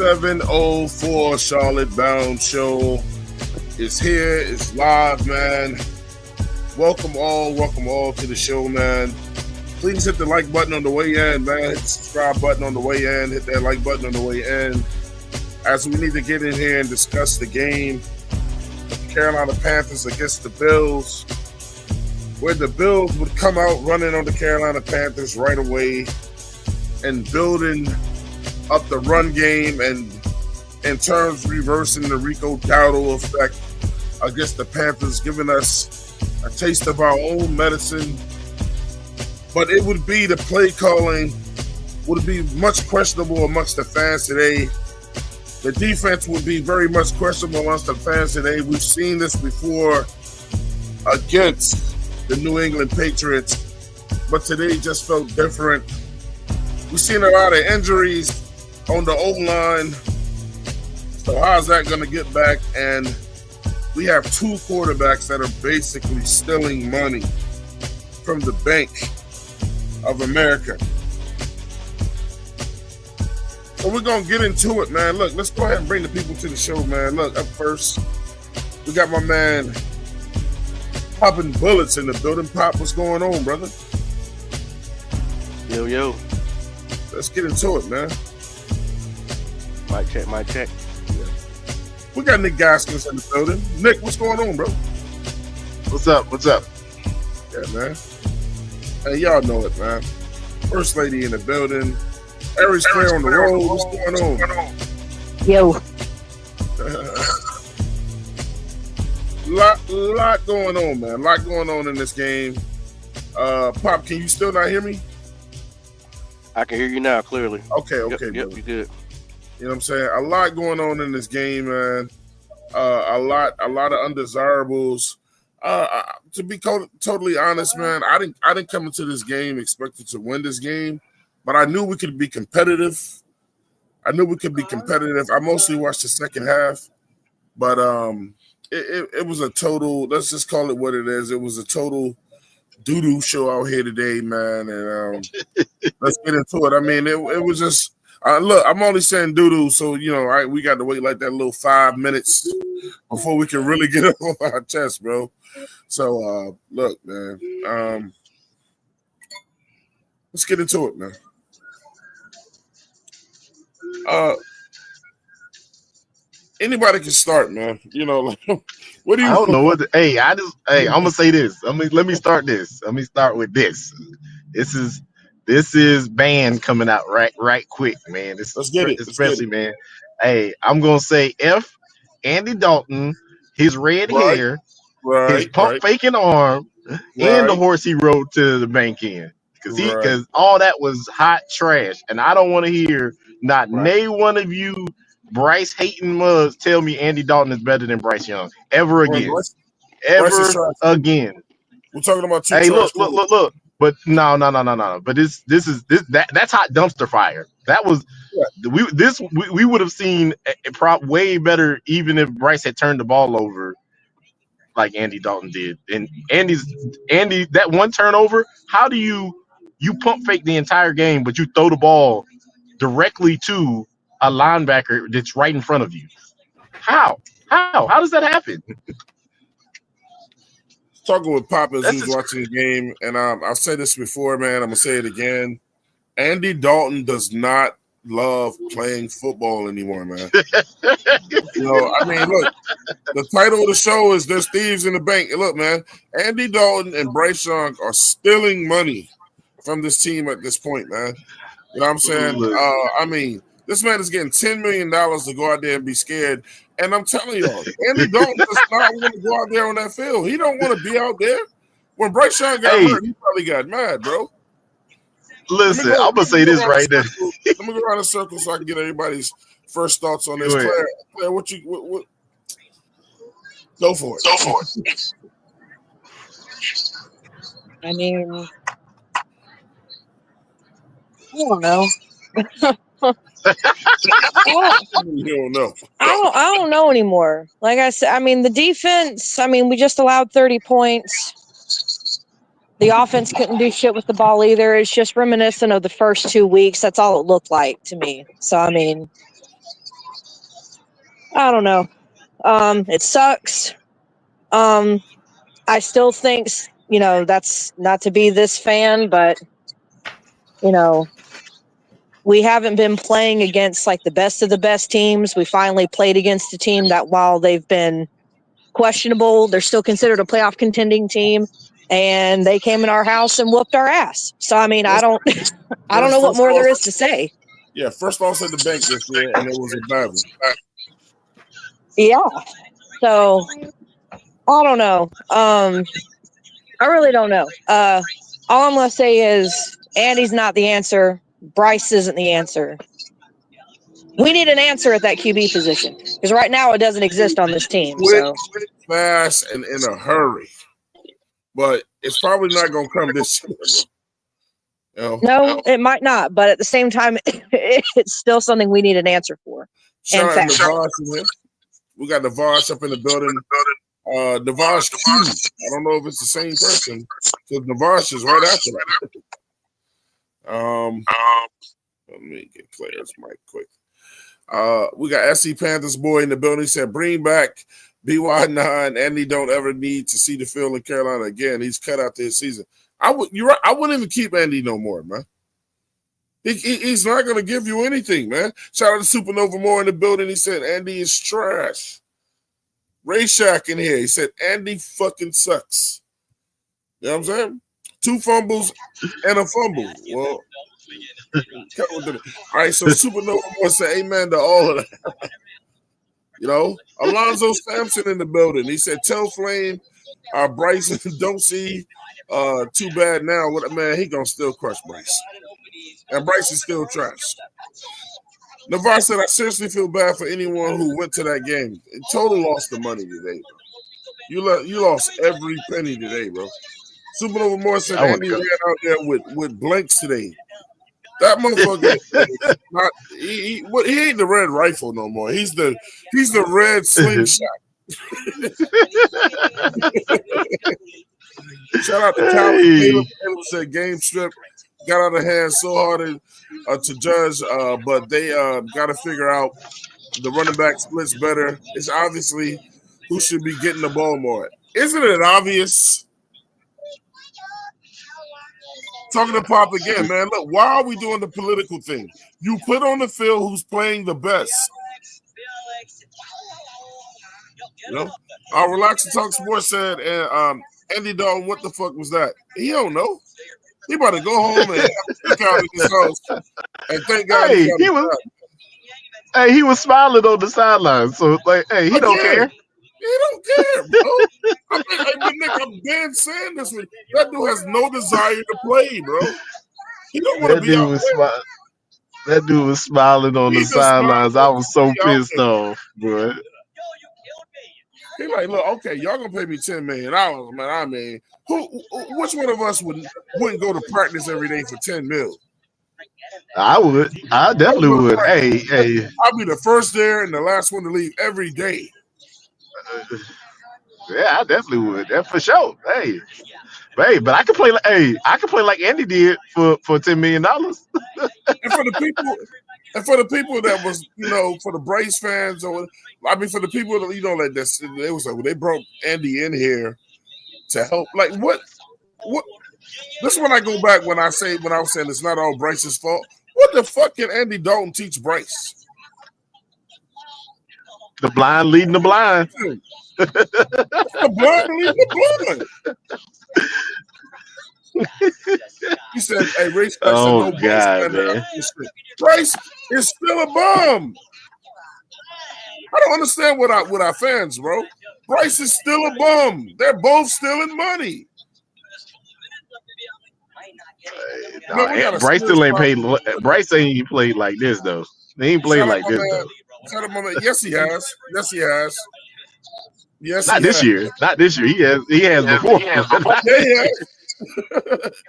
704 Charlotte Bound Show is here. It's live, man. Welcome all to the show, man. Please hit the like button on the way in, man. Hit the subscribe button on the way in. Hit that like button on the way in. As we need to get in here and discuss the game, the Carolina Panthers against the Bills, where the Bills would come out running on the Carolina Panthers right away and building up the run game, and in terms reversing the Rico Dowdle effect against the Panthers, giving us a taste of our own medicine. But it would be the play calling would be much questionable amongst the fans today. The defense would be very much questionable amongst the fans today. We've seen this before against the New England Patriots, but today just felt different. We've seen a lot of injuries on the O-line. So how's that going to get back? And we have two quarterbacks that are basically stealing money from the Bank of America. So we're going to get into it, man. Look, let's go ahead and bring the people to the show, man. Look, up first, we got my man Popping Bullets in the building. Pop, what's going on, brother? Yo. Let's get into it, man. Mic check. Yeah. We got Nick Gaskins in the building. Nick, what's going on, bro? What's up? Yeah, man. Hey, y'all know it, man. First lady in the building. Aries Claire on the road. What's going on? Yo. Lot going on, man. Lot going on in this game. Pop, can you still not hear me? I can hear you now clearly. Okay, Yep, you good. You know what I'm saying? A lot going on in this game, man. A lot of undesirables. To be totally honest, man, I didn't come into this game expected to win this game, but I knew we could be competitive. I mostly watched the second half, but it was a total. Let's just call it what it is. It was a total doo-doo show out here today, man. And let's get into it. I mean, it was just. Look, I'm only saying doo-doo, so, you know, we got to wait like that little 5 minutes before we can really get it off our chest, bro. So, look, man, let's get into it, man. Anybody can start, man. You know, like, what do you? I don't know what. I'm gonna say this. Let me start this. Let me start with this. This is band coming out right quick, man. Let's get it. Especially, man. Hey, I'm gonna say F. Andy Dalton, his red hair, his pump faking arm, and the horse he rode to the bank in, because all that was hot trash, and I don't want to hear not nay one of you Bryce hating mugs tell me Andy Dalton is better than Bryce Young ever again. Again. We're talking about two. Hey, look. But no. But that's hot dumpster fire. That was we would have seen a prop way better even if Bryce had turned the ball over like Andy Dalton did. And Andy that one turnover, how do you pump fake the entire game but you throw the ball directly to a linebacker that's right in front of you? How does that happen? Talking with Pop as he was watching the game, and I've said this before, man. I'm gonna say it again. Andy Dalton does not love playing football anymore, man. You know, I mean, look, the title of the show is "There's Thieves in the Bank." And look, man, Andy Dalton and Bryce Young are stealing money from this team at this point, man. You know what I'm saying? I mean, this man is getting $10 million to go out there and be scared. And I'm telling y'all, Andy Dalton does not want to go out there on that field. He don't want to be out there. When Bryce Young got hurt, he probably got mad, bro. Listen, I'm gonna say this right there. Let me go around a circle so I can get everybody's first thoughts on this. Claire, what? Go for it. I mean, I don't know. You don't know. I don't know anymore. Like I said, I mean, the defense, we just allowed 30 points. The offense couldn't do shit with the ball either. It's just reminiscent of the first 2 weeks. That's all it looked like to me. So, I mean, I don't know. It sucks. I still think, that's not to be this fan, but, we haven't been playing against like the best of the best teams. We finally played against a team that, while they've been questionable, they're still considered a playoff contending team. And they came in our house and whooped our ass. So, I mean, I don't know what more there is to say. Yeah, first loss at the bank this year, and it was a bad one. Yeah. So, I don't know. I really don't know. All I'm going to say is Andy's not the answer. Bryce isn't the answer. We need an answer at that QB position because right now it doesn't exist on this team. So fast and in a hurry, but it's probably not going to come this year. No, it might not, but at the same time, it's still something we need an answer for. Shout out to Navash in here. We got Navash up in the building. Navash Q. I don't know if it's the same person because Navash is right after that. Let me get Claire's mic quick. We got SC Panthers boy in the building. He said, bring back BY9. Andy don't ever need to see the field in Carolina again. He's cut out this season. You're right. I wouldn't even keep Andy no more, man. He's not going to give you anything, man. Shout out to Supernova Moore in the building. He said, Andy is trash. Ray Shack in here. He said, Andy fucking sucks. You know what I'm saying? 2 fumbles and a fumble. Well, all right, so Supernova Moore said, amen to all of that. Alonzo Sampson in the building. He said, tell Flame Bryce don't see too bad now. Man, he going to still crush Bryce. And Bryce is still trash. Navarre said, I seriously feel bad for anyone who went to that game. In total lost the money today, bro. You lost every penny today, bro. Supernova Moore said Andy ran out there with blanks today. That motherfucker is not he ain't the red rifle no more. He's the red slingshot. Shout out to Calvin Caleb. Caleb said game strip got out of hand so hard to judge, but they got to figure out the running back splits better. It's obviously who should be getting the ball more. Isn't it obvious? Talking to Pop again, man. Look, why are we doing the political thing? You put on the field who's playing the best. Our Relax and Talk Sports said, Andy Dalton, what the fuck was that? He don't know. He about to go home and pick out of his house. And thank God he was smiling on the sideline. So, he don't care. He don't care, bro. I'm dead saying this. That dude has no desire to play, bro. He don't want to be out there. That dude was smiling on the sidelines. I was so pissed off, bro. He like, look, okay, y'all gonna pay me $10 million, man. I mean, which one of us wouldn't go to practice every day for $10 million? I would. I definitely would. Hey. I'll be the first there and the last one to leave every day. Yeah, I definitely would. That's for sure. Hey, but I could play like Andy did for $10 million. And for the people that was, for the Braves fans, for the people that it was like they brought Andy in here to help. Like what? This is when I go back when I was saying it's not all Bryce's fault. What the fuck can Andy Dalton teach Bryce? The blind leading the blind. The blind leading the blind. He said, "Hey, Race." Oh God, man. Bryce is still a bum. I don't understand what our fans, bro. Bryce is still a bum. They're both stealing money. Bryce still ain't paid. Bryce ain't played like this though. He ain't played like this though. Yes, he has. Yes, not this year. Not this year. He has before. Yeah. I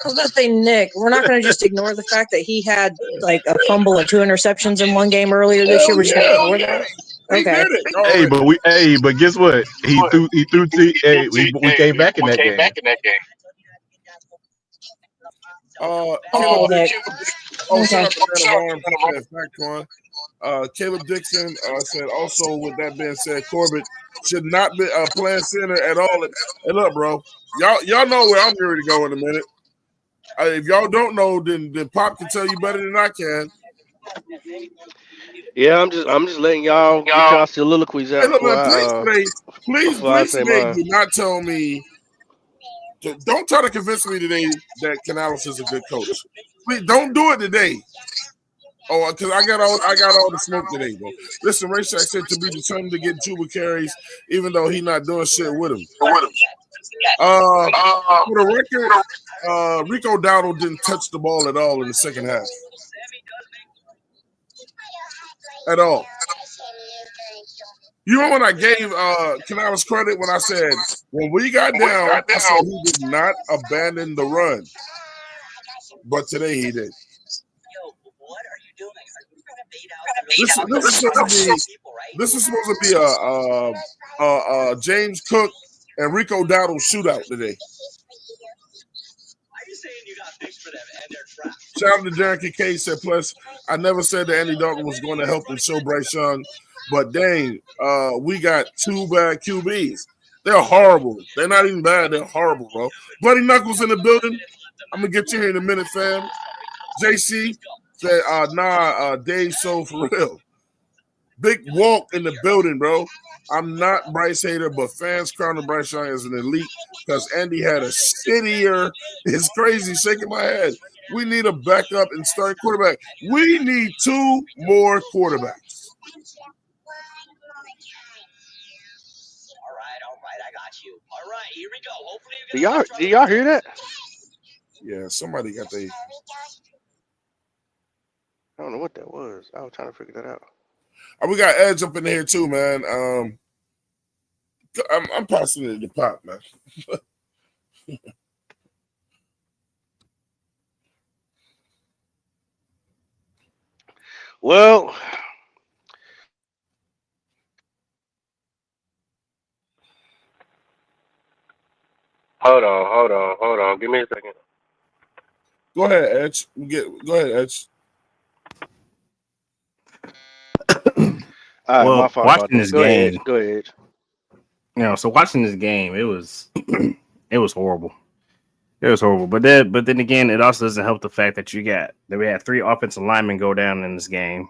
was gonna say, Nick, we're not gonna just ignore the fact that he had like a fumble and 2 interceptions in one game earlier this year. We're just gonna ignore that. Okay. But guess what? He threw. We came back in that game. Caleb Dixon said also, with that being said, Corbett should not be playing center at all. And look, bro, y'all know where I'm ready to go in a minute. If y'all don't know, then Pop can tell you better than I can. Yeah, I'm just letting y'all get y'all soliloquies Hey, out look, before man, please today, before I please say today, mine. do not tell me. Don't try to convince me today that Canales is a good coach. Please don't do it today. Oh, because I got all the smoke today, bro. Listen, Ray Shack said to be determined to get Juba carries, even though he not doing shit with him. Uh, for the record, Rico Dowdle didn't touch the ball at all in the second half, at all. You know when I gave Canales credit when I said when we got down, I said he did not abandon the run, but today he did. This is supposed to be a James Cook and Rico Dowdle shootout today. Shout out to Darren Kincaid said, plus, I never said that Andy Dalton was going to help and show Bryce Young, but dang, we got two bad QBs. They're horrible. They're not even bad. They're horrible, bro. Bloody Knuckles in the building. I'm going to get you here in a minute, fam. JC said, Dave, so for real. Big walk in the building, bro. I'm not Bryce hater, but fans crowning Bryce Young as an elite because Andy had a shittier. It's crazy, shaking my head. We need a backup and starting quarterback. We need two more quarterbacks. Do y'all hear that? Yeah, somebody got the. I don't know what that was. I was trying to figure that out. We got Edge up in here too, man. I'm passing it to Pop, man. Well, hold on. Give me a second. Go ahead, Edge. Go ahead, Edge. All right, my Well, fault about watching that. this game, Go ahead. so watching this game, it was it was horrible. It was horrible. But then again, it also doesn't help the fact that we had three offensive linemen go down in this game.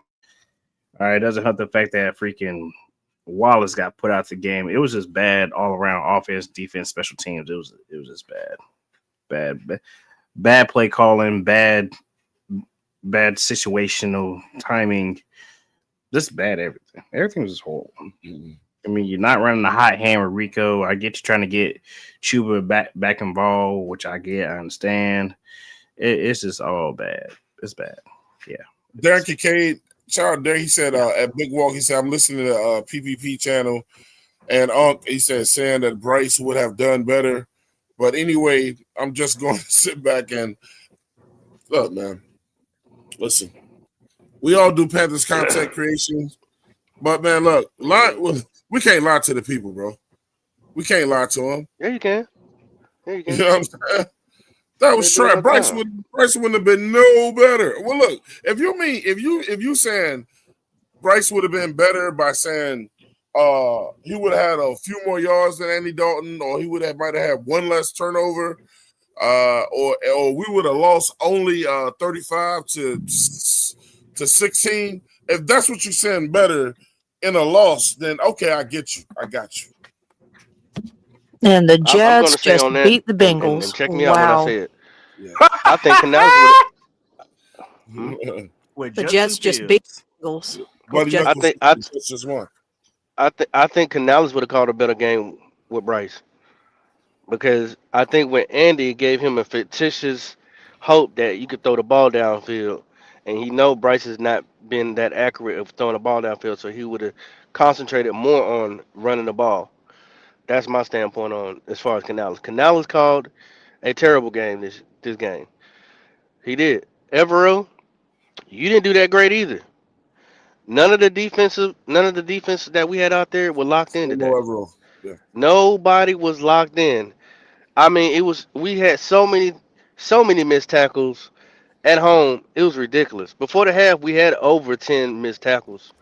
All right, it doesn't help the fact that freaking Wallace got put out the game. It was just bad all around, offense, defense, special teams. It was just bad play calling, bad situational timing, just bad everything. Everything was just horrible. I mean, you're not running a hot hand with Rico. I get you trying to get Chuba back involved, which I get. I understand. It's just all bad. It's bad. Yeah. Darren Kincaid, shout out there. He said at Big Walk, he said, I'm listening to the PPP channel. And he said, saying that Bryce would have done better. But anyway, I'm just going to sit back and look, man. Listen, we all do Panthers content creation. But, man, look, we can't lie to the people, bro. We can't lie to them. Yeah, you can. Yeah, you You can. know what I'm saying? That was Do it trash. all the Bryce time. wouldn't have been no better. Well, look, if you saying Bryce would have been better by saying he would have had a few more yards than Andy Dalton, or he might have had one less turnover, or we would have lost only 35 to 16. If that's what you're saying better in a loss, then okay, I get you. I got you. And the I'm going Jets to stay just on that beat the and Bengals. check me out when I Wow. say it. Yeah. I think Canales would. With The Justin Jets just beat Fields. the Bengals. Go Buddy Jets. I Knuckles think I just one. I think Canales would have called a better game with Bryce because I think when Andy gave him a fictitious hope that you could throw the ball downfield, and he know Bryce has not been that accurate of throwing the ball downfield, so he would have concentrated more on running the ball. That's my standpoint on as far as Canales. Canales called a terrible game this game. He did. Evero, you didn't do that great either. None of the defenses that we had out there were locked in Say no today. ever. Yeah. Nobody was locked in. I mean, we had so many missed tackles, at home, it was ridiculous. Before the half, we had over 10 missed tackles.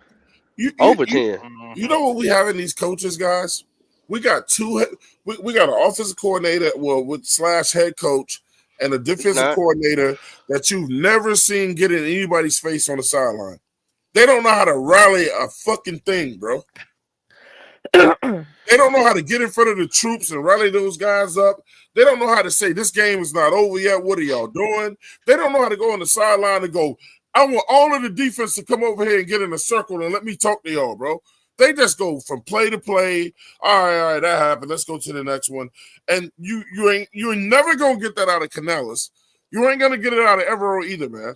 You you Over you 10. you Mhm. know what we have in these coaches, guys? We got we got an offensive coordinator, well, with slash head coach, and a He's defensive not. coordinator that you've never seen get in anybody's face on the sideline. They don't know how to rally a fucking thing, bro. They don't know how to get in front of the troops and rally those guys up. They don't know how to say this game is not over yet. What are y'all doing? They don't know how to go on the sideline and go, I want all of the defense to come over here and get in a circle and let me talk to y'all, bro. They just go from play to play. All right, that happened. Let's go to the next one. And you're never gonna get that out of Canales. You ain't gonna get it out of Evero either, man.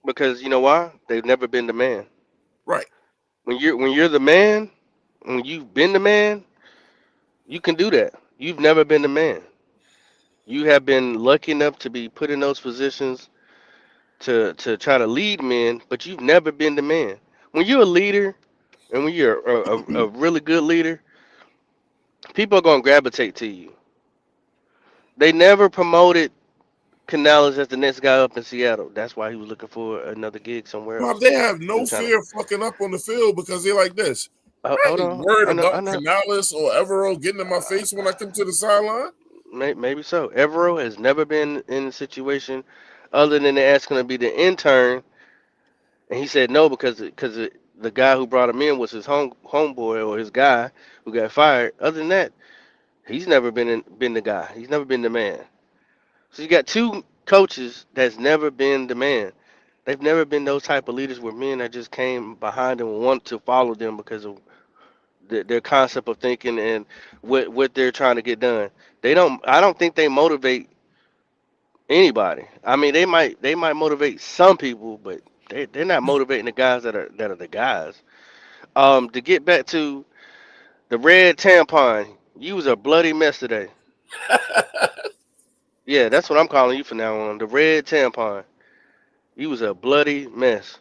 Because you know why? They've never been the man. Right. When you're the man, when you've been the man, you can do that. You've never been the man. You have been lucky enough to be put in those positions to try to lead men, but you've never been the man. When you're a leader and when you're a really good leader, people are gonna gravitate to you. They never promoted Canales as the next guy up in Seattle. That's why he was looking for another gig somewhere Bob, else. they have He no was trying fear of fucking up on the field because they're like this. I hold ain't on. worried I know. I about know. Canales or Evero getting in my face when I come to the sideline. Maybe so. Evero has never been in a situation other than they asking to be the intern, and he said no because the guy who brought him in was his homeboy or his guy who got fired. Other than that, he's never been the guy. He's never been the man. So you got two coaches that's never been the man. They've never been those type of leaders where men that just came behind them and want to follow them because of their concept of thinking and what they're trying to get done. They don't. I don't think they motivate anybody. I mean, they might motivate some people, but they're not motivating the guys that are the guys. To get back to the red tampon, you was a bloody mess today. Yeah, that's what I'm calling you from now on. The red tampon. You was a bloody mess.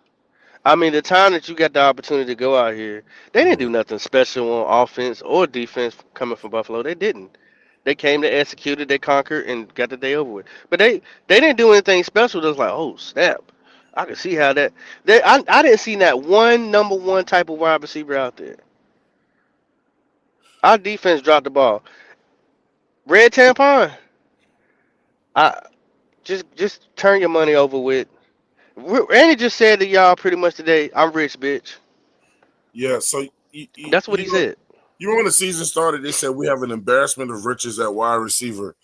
I mean, the time that you got the opportunity to go out here, they didn't do nothing special on offense or defense coming from Buffalo. They didn't. They came to execute it, they conquered, and got the day over with. But they didn't do anything special. That was like, oh snap! I can see how that. I didn't see that one number one type of wide receiver out there. Our defense dropped the ball. Red tampon. I just turn your money over with. Randy just said to y'all pretty much today, I'm rich, bitch. Yeah, so you, you, That's what you he know, said. you remember when the season started, they said we have an embarrassment of riches at wide receiver.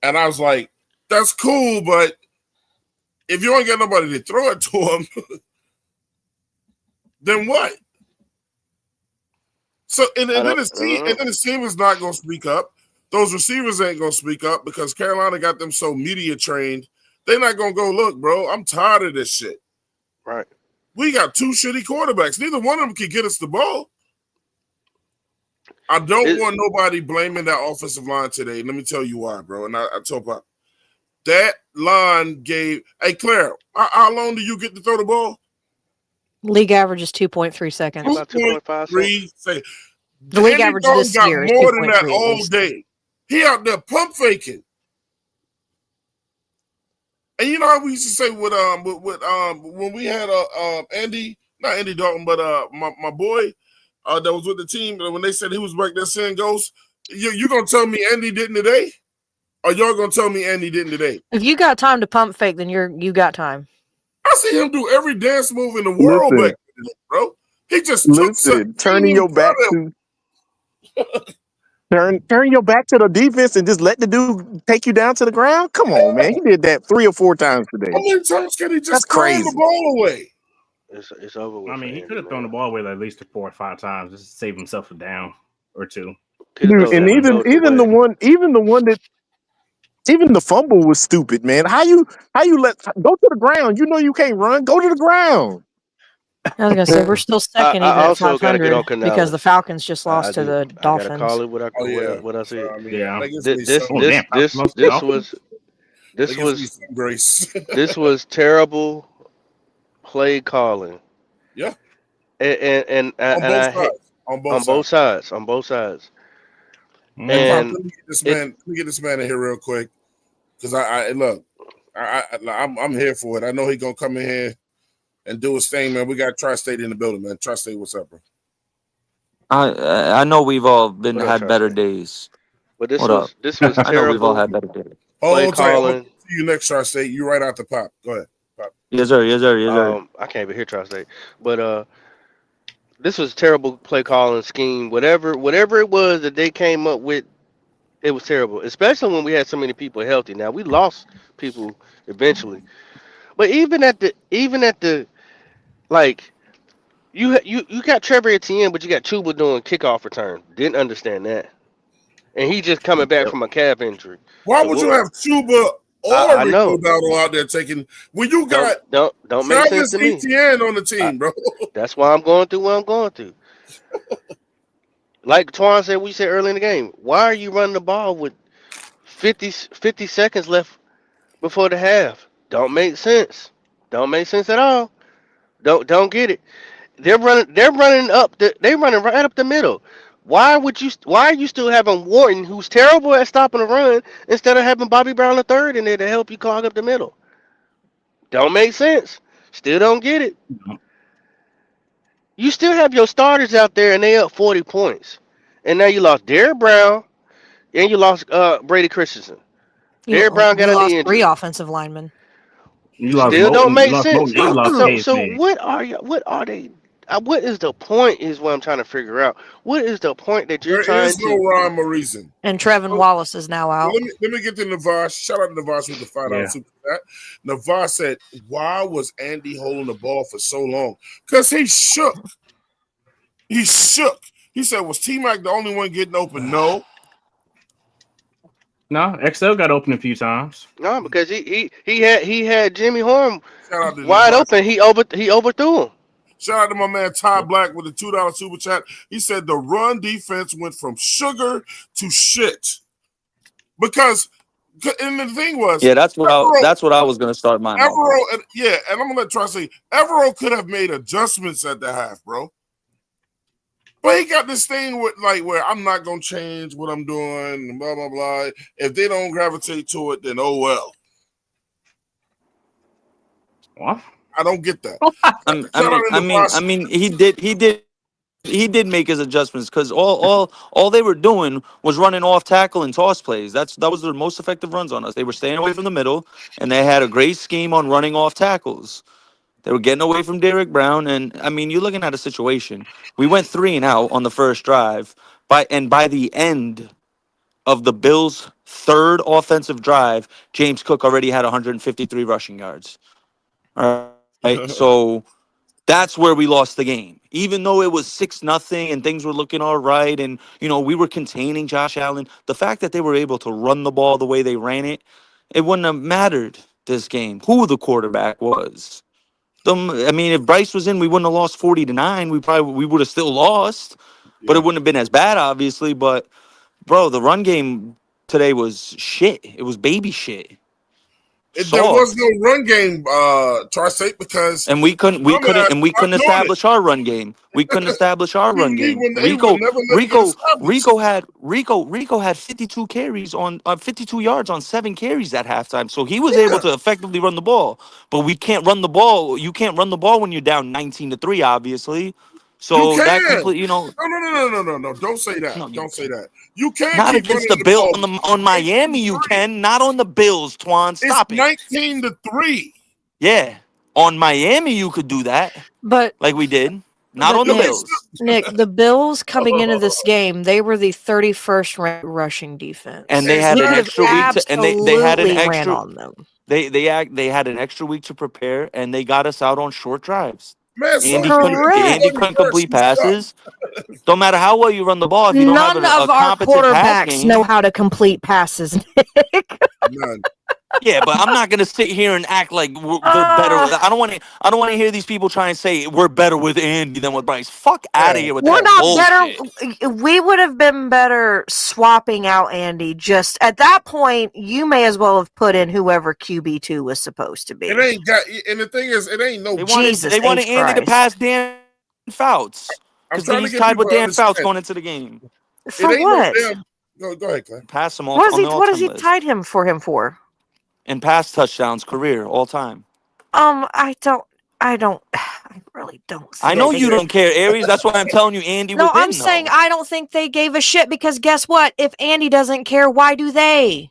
And I was like, that's cool, but if you ain't got nobody to throw it to him, then what? So I and then don't. I don't know. the team is not gonna speak up. Those receivers ain't gonna speak up because Carolina got them so media trained. They're not gonna go, look, bro, I'm tired of this shit. Right. We got two shitty quarterbacks. Neither one of them can get us the ball. I don't It, want nobody blaming that offensive line today. Let me tell you why, bro. And I told Pop, that line gave. Hey, Claire, how long do you get to throw the ball? League average is 2.3 seconds. about 2.5 seconds. 2.3 seconds. The league Andy average Dalton this got year is more than that 2.3 at all least. day. He out there pump faking. And you know how we used to say when we had Andy, not Andy Dalton, but my boy that was with the team when they said he was back there saying ghosts. You gonna tell me Andy didn't today? Or y'all gonna tell me Andy didn't today? If you got time to pump fake, then you got time. I see him do every dance move in the world Listen, back then, bro. He just took something. listen. He didn't even try to. Turn your back to the defense and just let the dude take you down to the ground. Come on, man. He did that 3 or 4 times How today. many times can he That's just throw the crazy. ball away? It's over I with for mean, he could Andy, have thrown the man. ball away at least 4 or 5 times just to save himself a down or two. Could have Dude, thrown and that Seven. goat away. even the fumble was stupid, man. How you let go to the ground? You know you can't run. Go to the ground. I was gonna say we're still second I even at also got to get on 500 because the Canales. Falcons just I lost to do. the I got to call Dolphins. it what I Oh what I, yeah. what I So said. I mean, Yeah. that gives Th- me This some. Oh this damn! this Falcons this Falcons. was That this gives me was some grace. this was terrible play calling, Yeah, on and both I hate sides. On both on sides. both sides, on both sides, Hey, Mm-hmm. Pop, and let me get this it man. Let me get this man in here real quick because I look. I'm here for it. I know he gonna come in here and do his thing, man. We got Tri-State in the building, man. Tri-State, what's up, bro? I know we've all been What up, had better Tri-State? days. But this What up? was this was I know we've all terrible had better days. play Hold tight. I'm gonna calling. see you next, Tri-State. You right out the pop. Go ahead. Pop. Yes, sir. Yes, sir. Yes, sir. I can't even hear Tri-State, but this was terrible play calling scheme. Whatever it was that they came up with, it was terrible. Especially when we had so many people healthy. Now we lost people eventually, but even at the like you got Trevor Etienne, but you got Chuba doing kickoff return. Didn't understand that, and he just coming back Yep. from a calf injury. Why So would you what? have Chuba or I Rico know. Dowdle out there taking when you got Don't make sense Travis to me. Etienne on the I, team, bro? that's why I'm going through what I'm going through. Like Twan said, we said early in the game. Why are you running the ball with 50 seconds left before the half? Don't make sense. Don't make sense at all. Don't get it. They're running right up the middle. Why are you still having Wharton, who's terrible at stopping a run, instead of having Bobby Brown the third in there to help you clog up the middle? Don't make sense. Still don't get it. You still have your starters out there and they up 40 points. And now you lost Derrick Brown and you lost Brady Christensen. Derrick Brown got We a lost knee 3 injury. offensive linemen. You lost Still don't Moton. You make lost sense. Moton. You lost So Case so May. what are they what is the point is what I'm trying to figure out. What is the point that you're There trying is no to rhyme or reason. And Trevin Wallace is now Well, out. let me get to Navas. Shout out to Navas with the $5 Yeah. super chat. Navas said, "Why was Andy holding the ball for so long? Because he shook. He shook. He said, was T-Mac the only one getting open? No. No, XL got open a few times. no because he had Jimmy Horn Shout out to wide Navas. open. He overthrew him. Shout out to my man Ty Black with the $2 super chat. He said the run defense went from sugar to shit. Because, and the thing was, Yeah, that's what Evero, I was gonna start mine off with. and I'm gonna let Try say Evero could have made adjustments at the half, bro. But he got this thing with like where I'm not gonna change what I'm doing, and blah blah blah. If they don't gravitate to it, then oh well. What? I don't get that. I mean, he did make his adjustments because all they were doing was running off tackle and toss plays. That was their most effective runs on us. They were staying away from the middle, and they had a great scheme on running off tackles. They were getting away from Derrick Brown, and I mean, you're looking at a situation. We went 3-and-out on the first drive, by the end of the Bills' third offensive drive, James Cook already had 153 rushing yards. All right, so that's where we lost the game. Even though it was 6-0 and things were looking all right, and we were containing Josh Allen, the fact that they were able to run the ball the way they ran it, it wouldn't have mattered this game who the quarterback was. I mean, if Bryce was in, we wouldn't have lost 40-9. We would have still lost, but it wouldn't have been as bad, obviously. But bro, the run game today was shit. It was baby shit. There was Soft. no run game, Tri-State, because And we couldn't establish our run game. We couldn't establish our run he game. would never let it get established. Rico had 52 carries on 52 yards on 7 carries at halftime. So he was able to effectively run the ball. But we can't run the ball. You can't run the ball when you're down 19-3, obviously. So You that can. completely, No. Don't say that. no, you Don't say can't. that. You can Not keep against running the the Bill ball. on Miami. You can, not on the Bills, Twan. It's Stop it. 19-3. Yeah, on Miami you could do that, But like we did. Not But on the Nick, Bills. Nick, the Bills coming into this game, they were the 31st ranked rushing defense. And they had We an could have extra week to, and they had an absolutely ran extra on them. they had an extra week to prepare, and they got us out on short drives. Man, Andy Correct. couldn't complete passes. Don't matter how well you run the ball if you don't have None a of our competent pass quarterbacks game. know how to complete passes, Nick. None. Yeah, but I'm not gonna sit here and act like they're better. I don't want to hear these people try and say we're better with Andy than with Bryce. Fuck out of Yeah. here with We're that not bullshit. better. We would have been better swapping out Andy. Just at that point, you may as well have put in whoever QB2 was supposed to be. It ain't got, and the thing is, it ain't no. They Jesus wanted H. Andy to Christ. pass Dan Fouts I'm because then trying to he's get tied people with to Dan Fouts understand. going into the game. It For ain't what? no damn. Go ahead, Clay. Pass him off What is on he? the What has all-time he list. tied him for? in pass touchdowns career all time. I don't. I really don't I think know they you gave. don't care, Aries. That's why I'm telling you Andy No, was I'm in saying though. I don't think they gave a shit because guess what? If Andy doesn't care, why do they?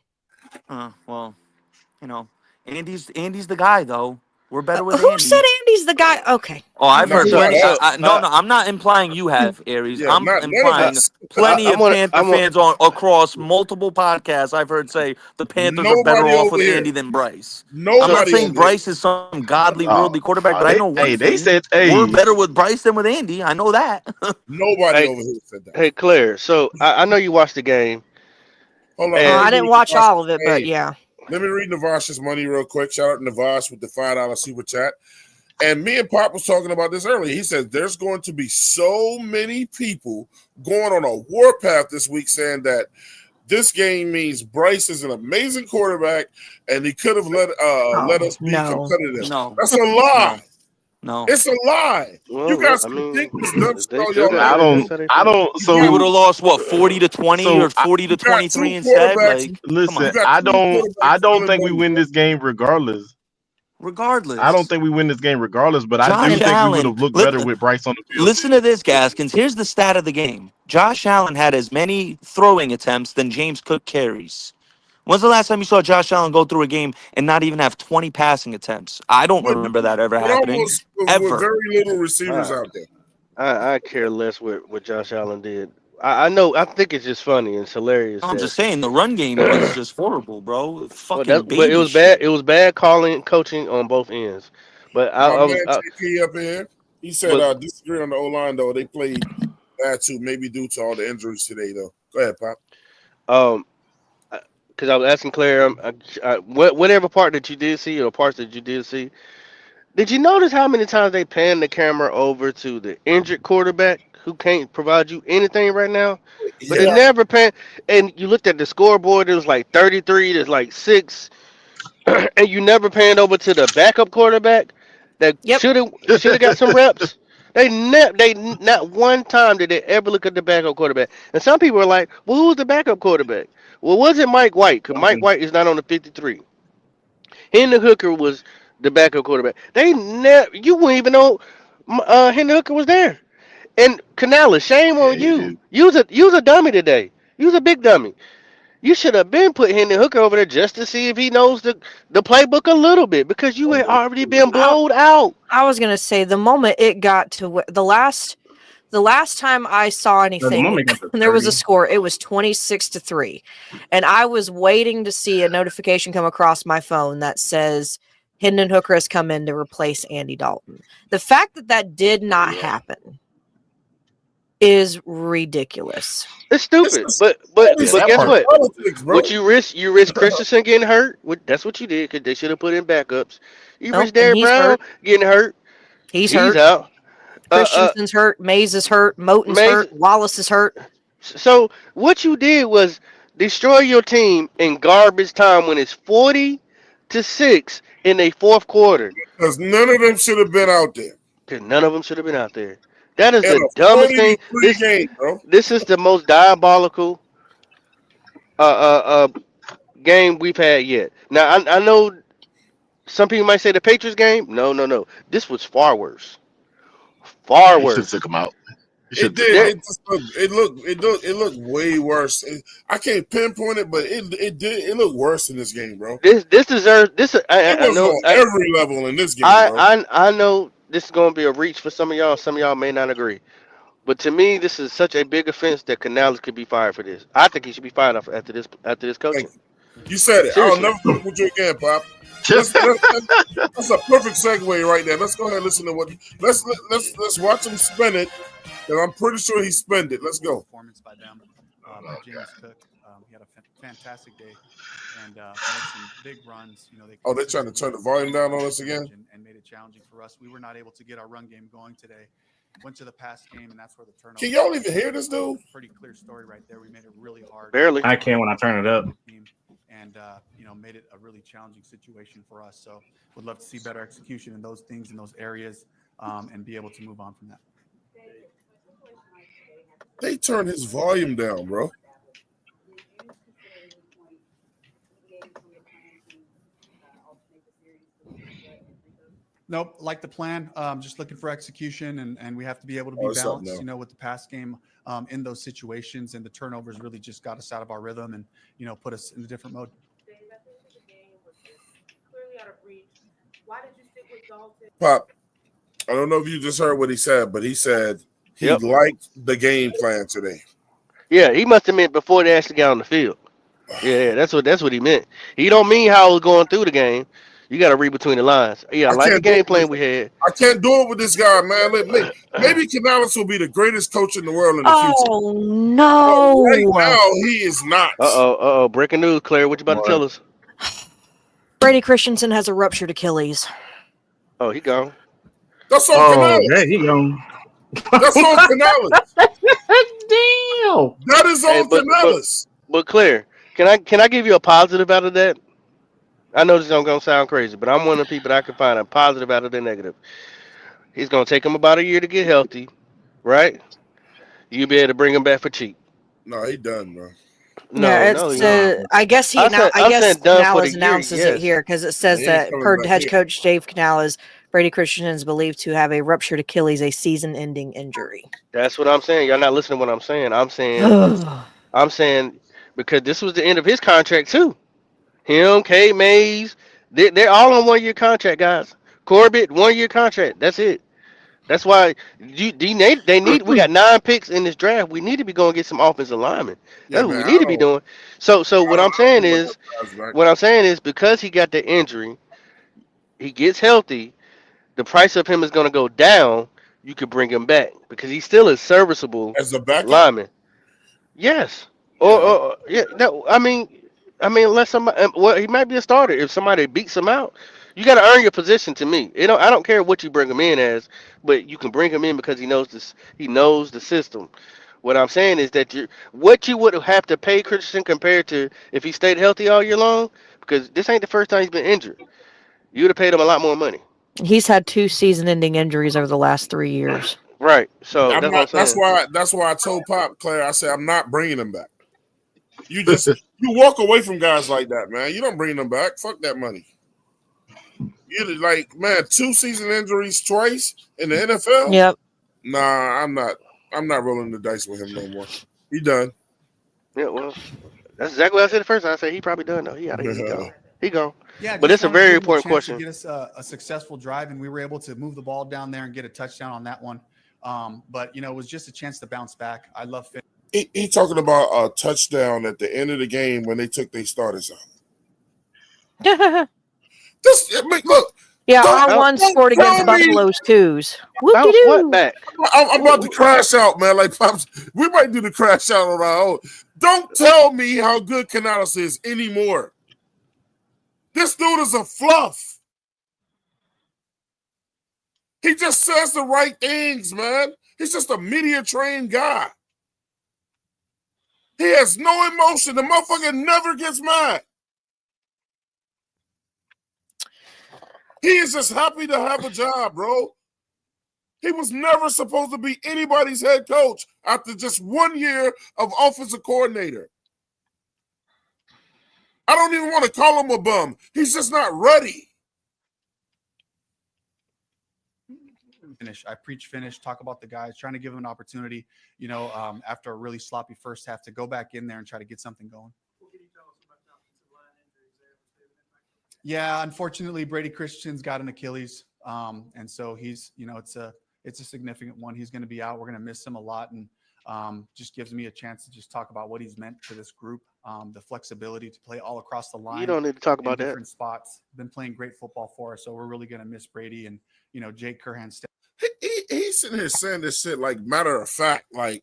Well, you know, Andy's the guy though. We're better with Who said Andy. Andy's the guy? Okay. Oh, All I've Not right. heard who plenty. asked. No, I'm not implying you have, Aries. Yeah, I'm not none of I, implying us. plenty I'm of gonna, Panther I'm gonna, fans on across multiple podcasts. I've heard say the Panthers are better Nobody off over with here. Andy than Bryce. I'm not Nobody saying over here. Bryce is some godly, Oh, worldly quarterback, but I know one they thing: said, we're hey, better with Bryce than with Andy. I know that. Nobody hey, over here said that. hey, Claire. So I know you watched the game, Hold on, let me and I didn't read watch Navash's. all of it, but Hey, yeah. let me read Navash's money real quick. Shout out to Navash with the $5 super chat. And me and Pop was talking about this earlier. He said there's going to be so many people going on a warpath this week saying that this game means Bryce is an amazing quarterback and he could have let Oh us be no. competitive. No, That's a lie. no, no. It's a lie. You well, guys I can think mean, this dumb shit they all still y'all got want, bro. that's how they I feel. don't. You We would got have lost what 40-20 or I, 40 to you got 23 two instead. quarterbacks. Like, come You listen. on. got two I quarterbacks don't stealing think we money, win bro. this game regardless. I don't Regardless, think we win this game regardless. But I do Josh And think we would Allen. have looked better with Bryce on the field. Listen to this, Gaskins. Here's the stat of the game. Josh Allen had as many throwing attempts than James Cook carries. When's the last time you saw Josh Allen go through a game and not even have 20 passing attempts? I don't With remember that ever happening. almost with Ever. very little receivers I, out there. I care less what Josh Allen did. I know. I think it's just funny and it's hilarious I'm that. just saying the run game was just horrible, bro. Well, Fucking but it baby was bad. shit. It was bad calling, coaching on both ends. But My man JP up here, he said but disagree on the O line though. They played bad too, maybe due to all the injuries today though. Go ahead, Pop. um, because I was asking Claire, whatever part that you did see or parts that you did see, did you notice how many times they panned the camera over to the injured quarterback who can't provide you anything right now? But they Yeah, never pan. And you looked at the scoreboard; it was like 33. There's like six, and you never panned over to the backup quarterback that yep. should have got some reps. Not one time did they ever look at the backup quarterback. And some people are like, "Well, who's the backup quarterback?" Well, was it Mike White? Because Mike White is not on the 53. Henry Hooker was the backup quarterback. They never, you wouldn't even know Henry Hooker was there. And Canales, shame Yeah, on he you. did. You was a dummy today. You was a big dummy. You should have been put Henry Hooker over there just to see if he knows the playbook a little bit because you had already been I, blowed out. I was gonna say the moment it got to the last time I saw So the anything, moment got to and there was a 30. score. It was 26-3, and I was waiting to see a notification come across my phone that says Hendon Hooker has come in to replace Andy Dalton. The fact that that did not happen is ridiculous. It's it's stupid. just But but all Yeah, these but that guess part. what? politics, bro. What you risk Christensen getting hurt. That's what you did because they should have put in backups. You Nope, risk and Derrick he's Brown hurt. getting hurt. He's He's hurt. out. Uh uh Christensen's hurt. Mays is hurt. Moton's Mason. hurt. Wallace is hurt. So what you did was destroy your team in garbage time when it's 40-6 in a fourth quarter. Because none of them should have been out there Because none of them should have been out there. That is in the a dumbest 40 to thing. 3 game, bro. This is the most diabolical uh, uh, uh, game we've had yet. Now I know some people might say the Patriots game. No, no, no. This was far worse. Far He should have worse. took him out. He should It have took him did. There, out. It looked way worse. I can't pinpoint it, but it looked worse in this game, bro. this deserves this. It I was know. on every level in this game, bro. I know this is gonna be a reach for some of y'all. Some of y'all may not agree. But to me, this is such a big offense that Canales could be fired for this. I think he should be fired after this Thank coaching. you. You said it. I'll Seriously, never fuck with you again, Pop. That's a perfect segue right there. Let's go ahead and listen to what. Let's watch him spin it, because I'm pretty sure he spent it. Let's go. Performance by them, by James Cook. He had a fantastic day and made some big runs. You know, they Oh, they're trying to turn the volume down on us again. and made it challenging for us. We were not able to get our run game going today. Went to the pass game, and that's where the turnover. Can y'all even hear this dude? Pretty clear story right there. We made it really hard. barely. I can when I turn it up. And made it a really challenging situation for us. So would love to see better execution in those things, in those areas, and be able to move on from that. They turned his volume down, bro. Nope, like the plan. Just looking for execution, and we have to be able to be balanced, with the pass game in those situations. And the turnovers really just got us out of our rhythm and, put us in a different mode. Pop, I don't know if you just heard what he said, but he said he Yep. liked the game plan today. Yeah, he must have meant before they actually got on the field. Yeah, that's what he meant. He don't mean how it was going through the game. You got to read between the lines. Yeah, I I like the can't do game it with plan this. we had. I can't do it with this guy, man. Maybe Canales will be the greatest coach in the world in the future. Oh But right no! now, he is not. Breaking news, Claire. What you about to tell us? Brady Christensen has a ruptured Achilles. Oh, he gone. That's on Oh, Canales. there you go. That's on Canales. Damn. That is on Canales. But Claire, can I give you a positive out of that? I know this is gonna sound crazy, but I'm one of the people that I can find a positive out of the negative. It's gonna take him about a year to get healthy, right? You'll be able to bring him back for cheap. No, he done, bro. I guess he now. I I'm guess saying done for the Canales year, announces yes. it here because it says that per head coach Dave Canales, Brady Christensen is believed to have a ruptured Achilles, a season-ending injury. That's what I'm saying. Y'all not listening to what I'm saying. I'm saying because this was the end of his contract too. Him, K Mays, they're all on 1 year contract, guys. Corbett, 1 year contract. That's it. That's why they need. We got 9 picks in this draft. We need to be going to get some offensive linemen. That's what we need to be doing. So what I'm saying is because he got the injury, he gets healthy. The price of him is going to go down. You could bring him back because he's still a serviceable as a backup lineman. Yes. Yeah. No. I mean, unless somebody, well, he might be a starter if somebody beats him out. You got to earn your position. To me, I don't care what you bring him in as, but you can bring him in because he knows this. He knows the system. What I'm saying is that what you would have to pay Christian compared to if he stayed healthy all year long, because this ain't the first time he's been injured. You would have paid him a lot more money. He's had 2 season-ending injuries over the last 3 years. Right. So that's what I'm saying. That's why I told Pop Claire. I said I'm not bringing him back. You walk away from guys like that, man. You don't bring them back. Fuck that money. You like, man, 2 season injuries twice in the NFL. Yep. Nah, I'm not rolling the dice with him no more. He done. Yeah, well, that's exactly what I said at first. I said he probably done though. He gone. He gone. Yeah, but it's a very important question. To get us a successful drive, and we were able to move the ball down there and get a touchdown on that one. But it was just a chance to bounce back. I love. He talking about a touchdown at the end of the game when they took their starters out. Look. Yeah, R1 scored against Buffalo's twos. What back? I'm about to crash out, man. Like Pops, we might do the crash out on our own. Don't tell me how good Canales is anymore. This dude is a fluff. He just says the right things, man. He's just a media trained guy. He has no emotion. The motherfucker never gets mad. He is just happy to have a job, bro. He was never supposed to be anybody's head coach after just 1 year of offensive coordinator. I don't even want to call him a bum. He's just not ready. I preach finish, talk about the guys, trying to give them an opportunity, after a really sloppy first half to go back in there and try to get something going. Yeah, unfortunately, Brady Christian's got an Achilles. And so he's, it's a significant one. He's going to be out. We're going to miss him a lot. And just gives me a chance to just talk about what he's meant to this group. The flexibility to play all across the line. You don't need to talk about different spots. Been playing great football for us. So we're really going to miss Brady and, Jake Curhan. He's sitting here saying this shit like matter of fact, like,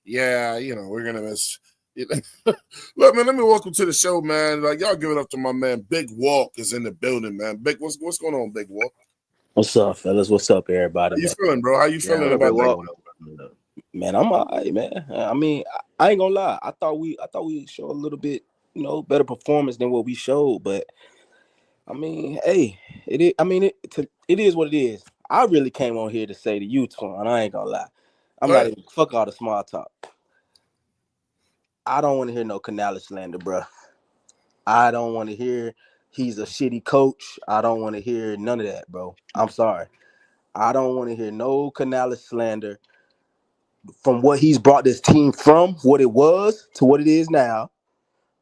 yeah, we're going to miss. Look, man, let me welcome to the show, man. Like, y'all give it up to my man. Big Walk is in the building, man. Big, what's going on, Big Walk? What's up, fellas? What's up, everybody? How you feeling, bro? How you feeling about that? Man, I'm all right, man. I mean, I ain't gonna lie. I thought we showed a little bit, better performance than what we showed. But I mean, hey, it is. I mean, it is what it is. I really came on here to say to you, Twan. I ain't gonna lie. I'm not even fuck all the small talk. I don't want to hear no Canales slander, bro. I don't want to hear He's a shitty coach. I don't want to hear none of that, bro. I'm sorry. I don't want to hear no Canales slander from what he's brought this team from, what it was to what it is now.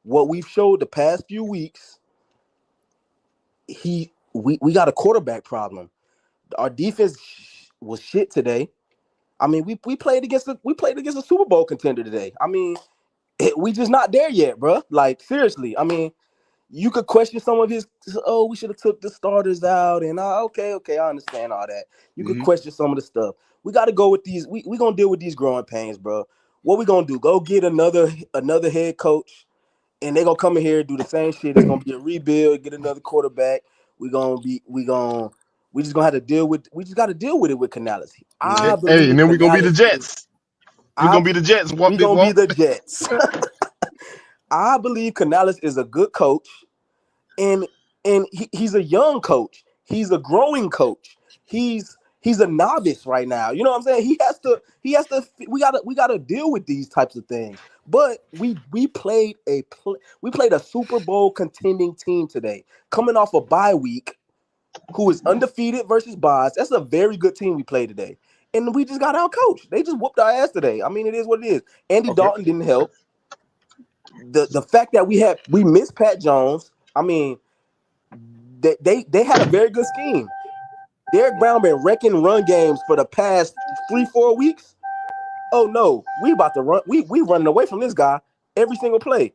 What we've showed the past few weeks, we got a quarterback problem. Our defense was shit today. I mean, we played against a Super Bowl contender today. I mean, we just not there yet, bro. Like seriously. I mean, you could question some of his. Oh, we should have took the starters out, and okay, I understand all that. You could question some of the stuff. We got to go with these. We gonna deal with these growing pains, bro. What we gonna do? Go get another head coach, and they gonna come in here and do the same shit. It's gonna be a rebuild. Get another quarterback. We just gonna have to deal with. We just got to deal with it with Canales. I Hey, and believe then we're gonna be the Canales is. Jets. We're gonna be the Jets. We gonna be the Jets. I believe Canales is a good coach, and he's a young coach. He's a growing coach. He's a novice right now. You know what I'm saying? He has to. We gotta deal with these types of things. But we played a Super Bowl contending team today, coming off a bye week, who is undefeated versus buys. That's a very good team we played today. And we just got out coached. They just whooped our ass today. I mean, it is what it is. Andy Dalton didn't help. The fact that we missed Pat Jones. I mean, they had a very good scheme. Derek Brown been wrecking run games for the past 3-4 weeks. Oh no, we about to run. We running away from this guy every single play.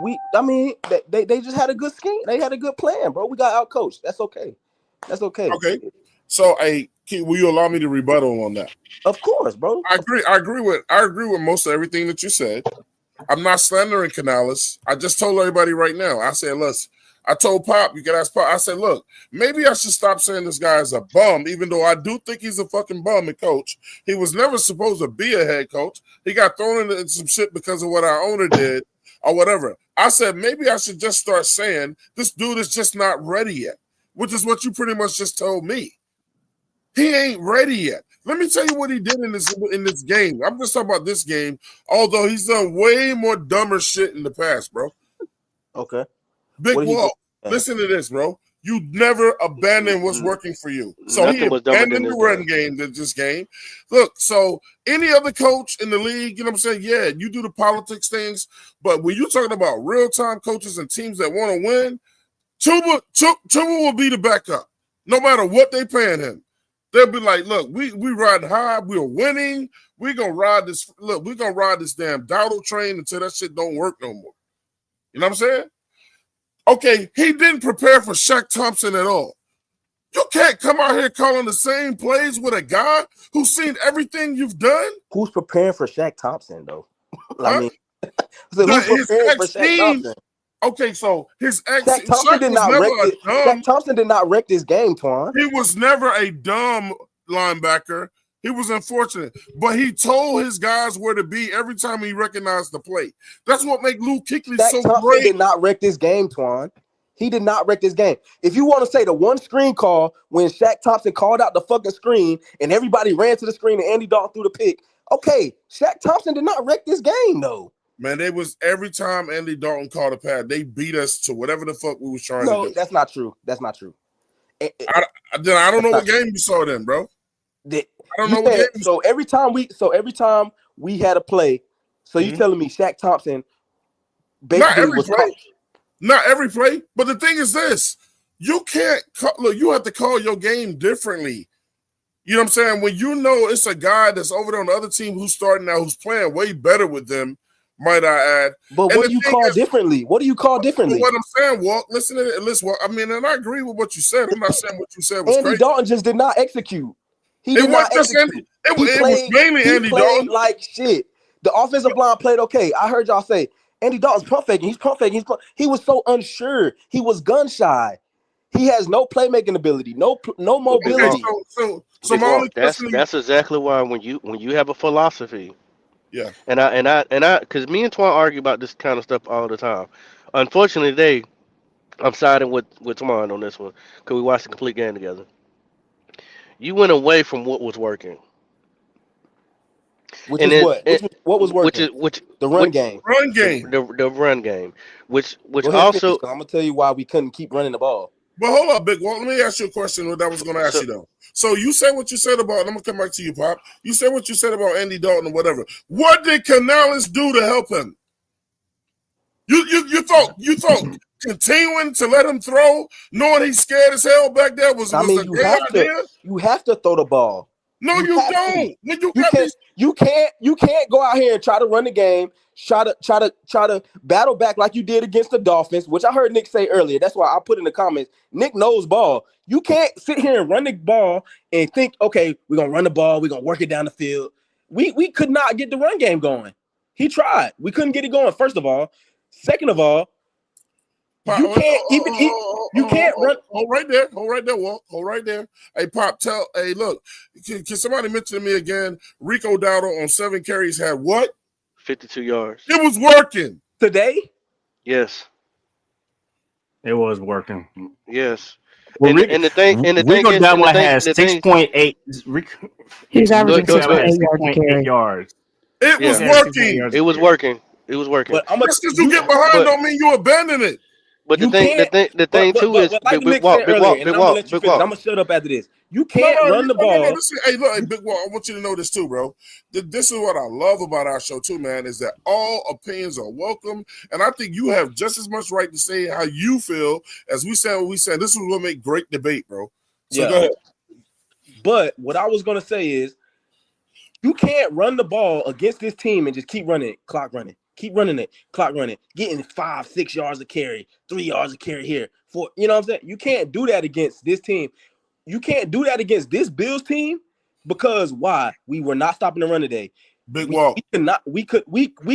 They just had a good scheme. They had a good plan, bro. We got out coached. That's okay. Okay. So, will you allow me to rebuttal on that? Of course, bro. I agree with most of everything that you said. I'm not slandering Canales. I just told everybody right now. I said, listen, I told Pop, you can ask Pop. I said, look, maybe I should stop saying this guy is a bum, even though I do think he's a fucking bum and coach. He was never supposed to be a head coach. He got thrown into some shit because of what our owner did or whatever. I said, maybe I should just start saying this dude is just not ready yet, which is what you pretty much just told me. He ain't ready yet. Let me tell you what he did in this game. I'm just talking about this game, although he's done way more dumber shit in the past, bro. Okay. Big Wall, listen to this, bro. You never abandon what's working for you. So he abandoned the run game this game. Look, so any other coach in the league, you know what I'm saying? Yeah, you do the politics things, but when you're talking about real-time coaches and teams that want to win, Chuba will be the backup, no matter what they paying him. They'll be like, look, we ride high, we're winning, we're gonna ride this damn Dowdle train until that shit don't work no more. You know what I'm saying? Okay, he didn't prepare for Shaq Thompson at all. You can't come out here calling the same plays with a guy who's seen everything you've done. Who's preparing for Shaq Thompson, though? I mean, who's preparing for Shaq Thompson? Okay, so his ex Shaq Thompson did not wreck this game, Twan. He was never a dumb linebacker. He was unfortunate, but he told his guys where to be every time he recognized the play. That's what makes Luke Kuechly so Thompson great. Did not wreck this game, Twan. He did not wreck this game. If you want to say the one screen call when Shaq Thompson called out the fucking screen and everybody ran to the screen and Andy Dalton threw the pick, okay, Shaq Thompson did not wreck this game, though. Man, they was every time Andy Dalton called a pad, they beat us to whatever the fuck we was trying to do. No, that's not true. That's not true. I don't know what game you saw then, bro. I don't know what game you saw. Every time we had a play, so you telling me Shaq Thompson basically Not every play, but the thing is this: you can't look. You have to call your game differently. You know what I'm saying? When you know it's a guy that's over there on the other team who's starting now, who's playing way better with them, might I add? But what do you call differently? What do you call differently? What I'm saying, Walt, listen to it. Listen, I mean, and I agree with what you said. I'm not saying what you said was Andy crazy. Dalton just did not execute. He did not execute. It was mainly Andy Dalton. Like shit. The offensive line played okay. I heard y'all say Andy Dalton's pump faking. He's pump faking. He was so unsure. He was gun shy. He has no playmaking ability, no mobility. Okay, so that's exactly why when you have a philosophy. Yeah. And I because me and Twan argue about this kind of stuff all the time. Unfortunately, today I'm siding with Twan on this one because we watched the complete game together. You went away from what was working. Which and is it, what was working? The run which game. Run game. the run game, which Go ahead, finish, also because I'm gonna tell you why we couldn't keep running the ball. But hold up, Big Walt. Let me ask you a question that I was going to ask so you, though. So you said what you said about, and I'm going to come back to you, Pop. You said what you said about Andy Dalton or whatever. What did Canales do to help him? You thought continuing to let him throw, knowing he's scared as hell back there was I mean, a great idea? you have to throw the ball. No, you don't. When you You got can't these, you can't go out here and try to run the game, try to battle back like you did against the Dolphins, which I heard Nick say earlier. That's why I put in the comments. Nick knows ball. You can't sit here and run the ball and think, okay, we're gonna run the ball, we're gonna work it down the field. We could not get the run game going. He tried. We couldn't get it going, first of all. Second of all, you can't you can't run. Hold right there, Walt. Hold right there. Hey, Pop, look, can somebody mention to me again? Rico Dowdle on 7 carries had what? 52 yards. It was working Today? Yes. It was working. Yes. Well, And the thing Rico is, Dowdle has 6.8. He's averaging Go ahead. 6.8 yards. It was working. It was working. It was working. But just because you get behind don't mean you abandon it. But the thing too is, like Nick said earlier, and I'm gonna let you finish. I'm gonna shut up after this. You can't run the ball. Hey, Big Walt, I want you to know this too, bro. This is what I love about our show too, man, is that all opinions are welcome, and I think you have just as much right to say how you feel as we said what we said. This is what make great debate, bro. So go ahead. But what I was gonna say is, you can't run the ball against this team and just keep running it, clock running. Keep running it, clock running, getting 5-6 yards of carry, 3 yards of carry here. You know what I'm saying? You can't do that against this team. You can't do that against this Bills team, because why? We were not stopping the run today. Big Walt. We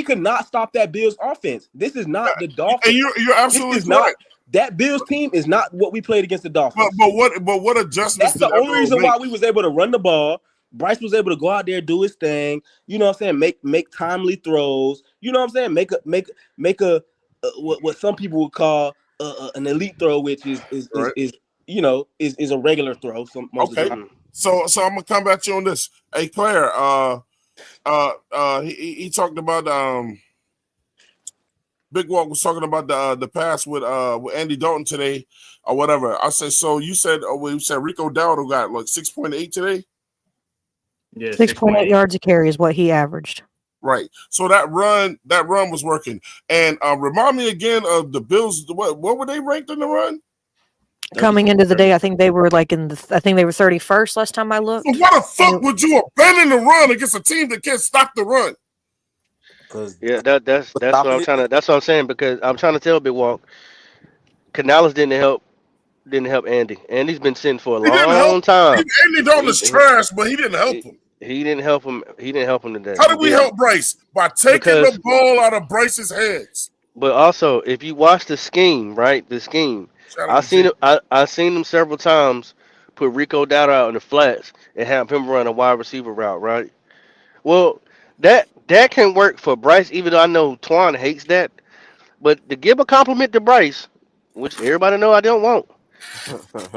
could not stop that Bills offense. This is not the Dolphins. And you're absolutely right. That Bills team is not what we played against the Dolphins. But what adjustments? That's the only reason why we was able to run the ball. Bryce was able to go out there, do his thing. You know what I'm saying? Make timely throws. You know what I'm saying? Make a what some people would call an elite throw, which is a regular throw. Most of the time. So I'm gonna come back to you on this. Hey, Claire, he talked about Big Walt was talking about the pass with Andy Dalton today or whatever. I said, so you said Rico Dowdle got like 6.8 today. Yeah, 6.8 yards a carry is what he averaged. Right. So that run was working. And remind me again of the Bills. What were they ranked in the run? Coming into the day, I think they were like I think they were 31st last time I looked. So why the fuck would you abandon the run against a team that can't stop the run? Yeah, that's what I'm trying to. That's what I'm saying, because I'm trying to tell Big Walk, Canales didn't help Andy. Andy's been sitting for a long time. Andy Dalton is trash, but he didn't help him. He didn't help him. He didn't help him today. How did we help Bryce? By taking the ball out of Bryce's hands. But also, if you watch the scheme, right? The scheme. I seen him several times put Rico Dowdle out in the flats and have him run a wide receiver route, right? Well, that can work for Bryce, even though I know Twan hates that. But to give a compliment to Bryce, which everybody know I don't want,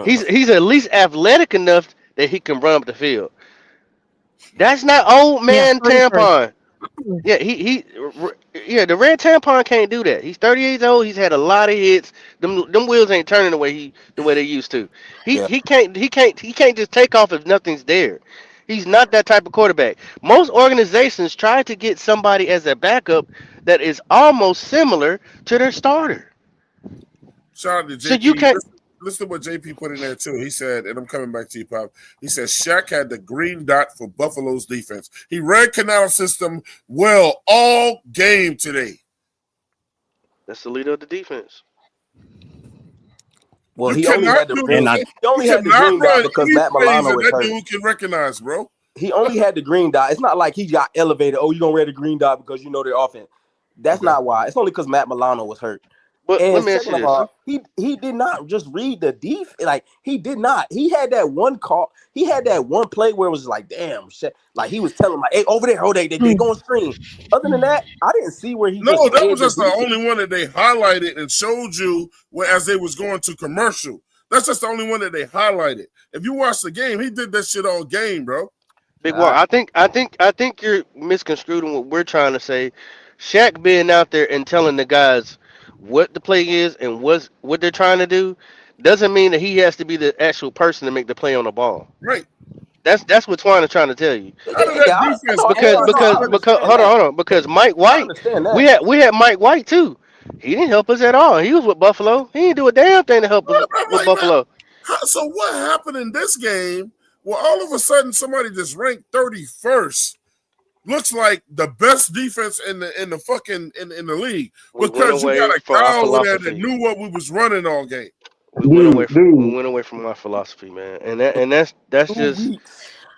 he's at least athletic enough that he can run up the field. That's not old man tampon. Yeah, the red tampon can't do that. He's 38 years old. He's had a lot of hits. Them wheels ain't turning the way they used to. He can't just take off if nothing's there. He's not that type of quarterback. Most organizations try to get somebody as a backup that is almost similar to their starter. Shout out to JP. So you can't. Listen to what JP put in there too. He said, and I'm coming back to you, Pop. He said Shaq had the green dot for Buffalo's defense. He read Canales' system well all game today. That's the leader of the defense. Well, he only had the green dot because Matt Milano was hurt. That dude can recognize, bro. He only had the green dot. It's not like he got elevated. Oh, you gonna wear the green dot because you know their offense. That's not why. It's only because Matt Milano was hurt. But and let me ask second you of all, he did not just read the defense. Like, he did not. He had that one call. He had that one play where it was like, damn, shit. Like, he was telling like, hey, over there, they going screen. Other than that, I didn't see where he. No, that was just the only one that they highlighted and showed you as they was going to commercial. That's just the only one that they highlighted. If you watch the game, he did that shit all game, bro. Big Wall. I think you're misconstruing what we're trying to say. Shaq being out there and telling the guys what the play is and what they're trying to do doesn't mean that he has to be the actual person to make the play on the ball. Right. That's what Twine is trying to tell you. How did that Yeah, defense Because give us I because a because understand hold on, that. hold on. Because Mike I White, understand we that. had Mike White too. He didn't help us at all. He was with Buffalo. He didn't do a damn thing to help us I'm with like, man, Buffalo. so what happened in this game where all of a sudden somebody just ranked 31st looks like the best defense in the fucking in the league We went because you got away a from our guy over there that philosophy. knew what we was running all game. We went away from our philosophy, man. And that's 2 weeks just to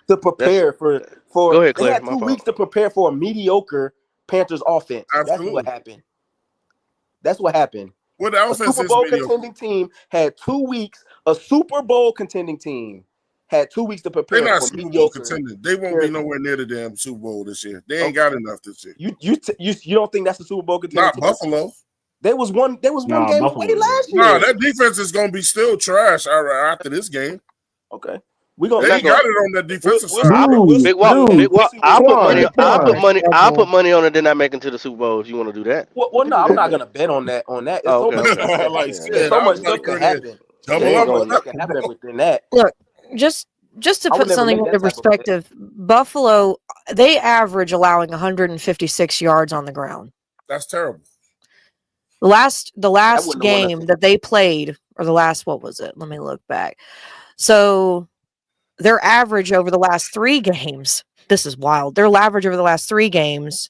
that's. prepare Go for ahead, they Claire. had My 2 weeks fault. to prepare for a mediocre Panthers offense. That's what Absolutely. happened. That's what happened. Well, the A offense Super is Bowl mediocre. contending team had 2 weeks. A Super Bowl contending team had 2 weeks to They're prepare not for Super Bowl mediocre. contenders. They won't be nowhere near the damn Super Bowl this year. They ain't got enough this year. You don't think that's a Super Bowl contending Not team? Buffalo. There was one No, game Buffalo away is. last No, year. that defense is gonna be still trash after this game. Okay. We're They not ain't gonna. got it on that defensive We'll side. Big Walk, Big we'll Walk. see what I'll put Super money. Bowl I'll put contenders. money. I'll put money on it. Then I make it to the Super Bowl. If you want to do that, we Well, can no, do I'm that. not gonna bet on that. It's Oh, so okay, much okay. stuff can Like Yeah, there's shit, so I much was stuff like, can go ahead, happen. we double There's ain't up so much on going that stuff there. can one, happen bro. within that. Look, just to I would put never something make into that type of bet. perspective, Buffalo, they average allowing 156 yards on the ground. That's terrible. The last That wouldn't have won us. game that they played, or the last, what was it? Let me look back. So their average over the last 3 games, this is wild. Their average over the last 3 games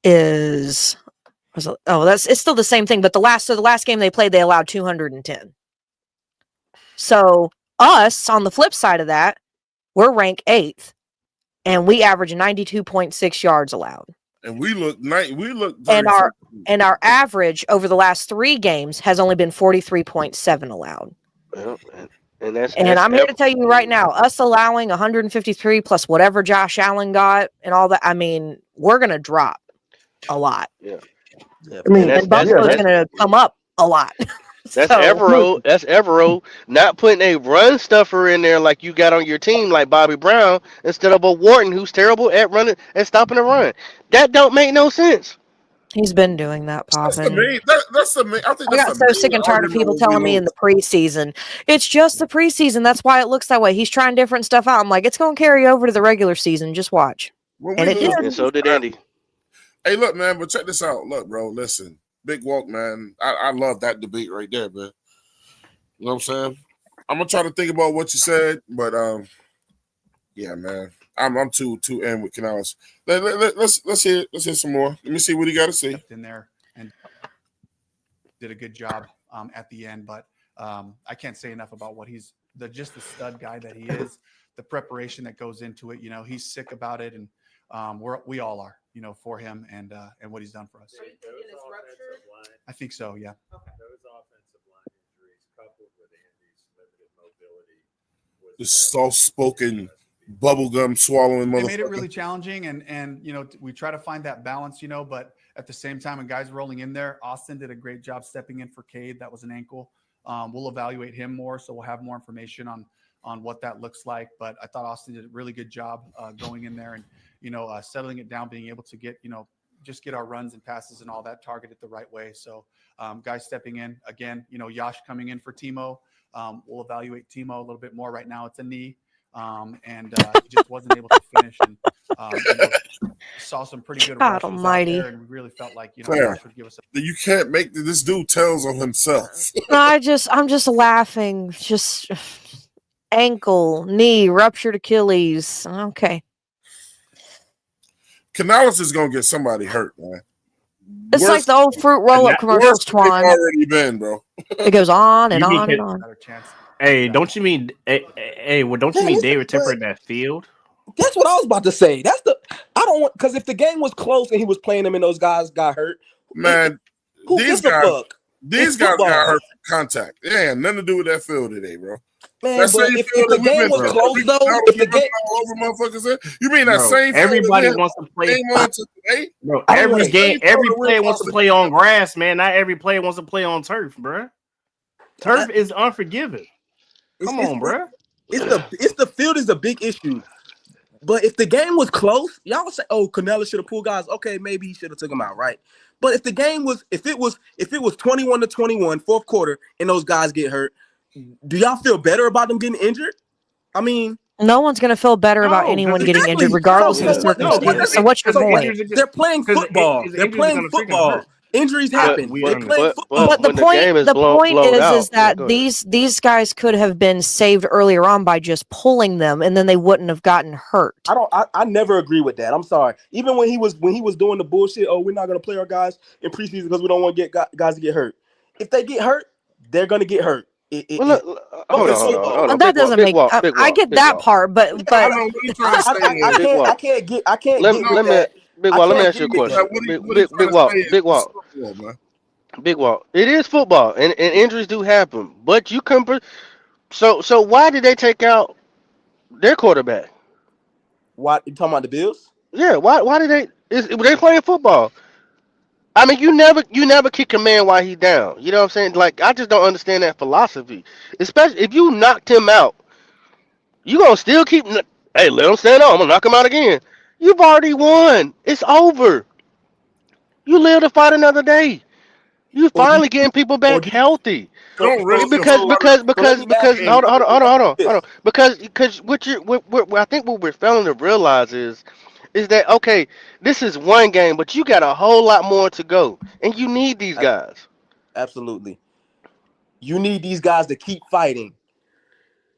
is it's still the same thing, but the last game they played, they allowed 210. So us on the flip side of that, we're ranked 8th, and we average 92.6 yards allowed. And we look And 30. our average over the last 3 games has only been 43.7 allowed. Well, and that's And I'm here to tell you right now, us allowing 153 plus whatever Josh Allen got and all that, I mean, we're going to drop a lot. Yeah. Yeah, And Buffalo's going to come up a lot. That's Evero. That's Evero not putting a run stuffer in there like you got on your team, like Bobby Brown, instead of a Wharton who's terrible at running and stopping the run. That don't make no sense. He's been doing that, That's the Poppin. main. That's the main. I think I that's got the so sick main and tired of argument people when we telling me in lose. the preseason, it's just the preseason. That's why it looks that way. He's trying different stuff out. I'm like, it's going to carry over to the regular season. Just watch. When And we it lose, did. And so did Andy. Hey, look, man, but check this out. Look, bro, listen. Big Walk, man. I love that debate right there, man. You know what I'm saying? I'm gonna try to think about what you said, but yeah, man. I'm too in with Canales. Let's hear some more. Let me see what he got to say. In there and did a good job at the end, but I can't say enough about what he's just the stud guy that he is. The preparation that goes into it, he's sick about it, and we all are, for him and what he's done for us. I think so, yeah. Okay. Those offensive line injuries coupled with Andy's limited mobility was The soft-spoken, bubblegum swallowing motherfucker. It made it really challenging, and we try to find that balance, but at the same time, when guys rolling in there, Austin did a great job stepping in for Cade. That was an ankle. We'll evaluate him more, so we'll have more information on what that looks like. But I thought Austin did a really good job going in there and settling it down, being able to get just get our runs and passes and all that targeted the right way. So guys stepping in again, Yash coming in for Timo. We'll evaluate Timo a little bit more. Right now it's a knee, and he just wasn't able to finish. And saw some pretty good God rushes almighty. out there, and we really felt like Fair. Yash would give us You can't make this dude tells on himself. No, I'm just laughing. Just ankle, knee, ruptured Achilles. Okay. Canales is gonna get somebody hurt, man. It's like the old fruit roll-up commercials, It's Twan. already been, bro. It goes on and You mean on and on. better chance. Hey, don't you mean? Hey, well, don't you mean David Tepper in that field? That's what I was about to say. I don't want, because if the game was close and he was playing them and those guys got hurt, Man, who these gives a guys, fuck? these guys got hurt from contact. It ain't nothing to do with that field today, bro. Man, That but same if field the that we've game been was to, close we though, been if the game, all over motherfuckers in. You mean that Bro, same field everybody that we wants to play. came on today? Bro, I don't every wanna- game, every Same player field wants to that play on grass, man. Not every player wants to play on turf, bro. Turf is unforgiving. Come on, bro. It's the field is a big issue. But if the game was close, y'all say, "Oh, Canelo should have pulled guys." Okay, maybe he should have took him out, right? But if the game was, if it was 21-21, fourth quarter, and those guys get hurt, do y'all feel better about them getting injured? I mean, no one's going to feel better about No, anyone because getting exactly. injured, regardless of the circumstance. So, what's your point? They're playing football. They're playing football. Injuries But happen. we They're playing understand. football. But the when the game is point blowed is out, yeah, that go ahead. these guys could have been saved earlier on by just pulling them, and then they wouldn't have gotten hurt. I never agree with that. I'm sorry. Even when he was doing the bullshit, oh, we're not gonna play our guys in preseason because we don't want to get guys to get hurt. If they get hurt, they're gonna get hurt. Well, look, But hold it's on, hold on, football. hold on. That doesn't make. Big I walk, get big that walk. part, but I know what you trying to say I is. Big walk. can't get Let with let me that. big I walk. Let me can't ask you a get with question. that. What he trying Big to walk, say is big it's walk, football, man. big walk. It is football, and injuries do happen. But you can. So why did they take out their quarterback? What you talking about the Bills? Yeah, why did they? They playing football. I mean, you never kick a man while he's down. You know what I'm saying? Like I just don't understand that philosophy. Especially if you knocked him out, you gonna still keep. Hey, let him stand on. I'm gonna knock him out again. You've already won. It's over. You live to fight another day. You Or do you finally getting people or back do healthy. You don't so risk your Because spot because so let because me ask because you hold on hold on hold on hold on hold this. on because what I think what we're failing to realize is that okay, this is one game, but you got a whole lot more to go, and you need these guys. Absolutely. You need these guys to keep fighting.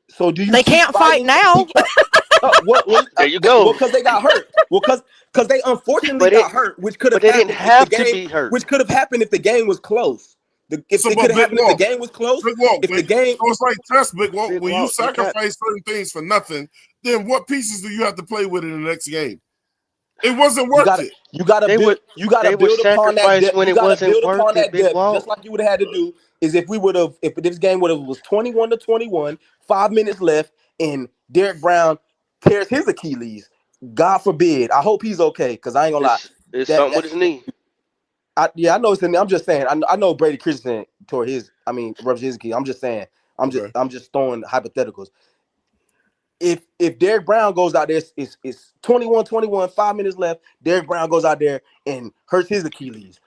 So do you they keep can't fight fighting and now. keep fighting? There you go. Because they got hurt. Well, because they unfortunately But it got hurt, which could have but they didn't happened if the have to game, be hurt. which could have happened if the game was close. If So, it could but have happened if the game was close. big walk, If the big. game, So it's like test, big walk. Big When you walk. They got sacrifice certain things for nothing, then what pieces do you have to play with in the next game? It wasn't you worth gotta it. you gotta they build would you gotta they would build upon that sacrifice depth. when You it gotta wasn't build upon worth it. that Big depth, just walk. like you would have had to do is if this game would have was 21-21, 5 minutes left, and Derek Brown tears his Achilles. God forbid. I hope he's okay, because I ain't gonna lie. It's That something with that's his knee. I know it's in there. I'm just saying. I know Brady Christensen tore his. I mean, ruptured his Achilles. I'm just saying. Okay. I'm just throwing hypotheticals. If Derek Brown goes out there, it's 21-21, 5 minutes left. Derek Brown goes out there and hurts his Achilles.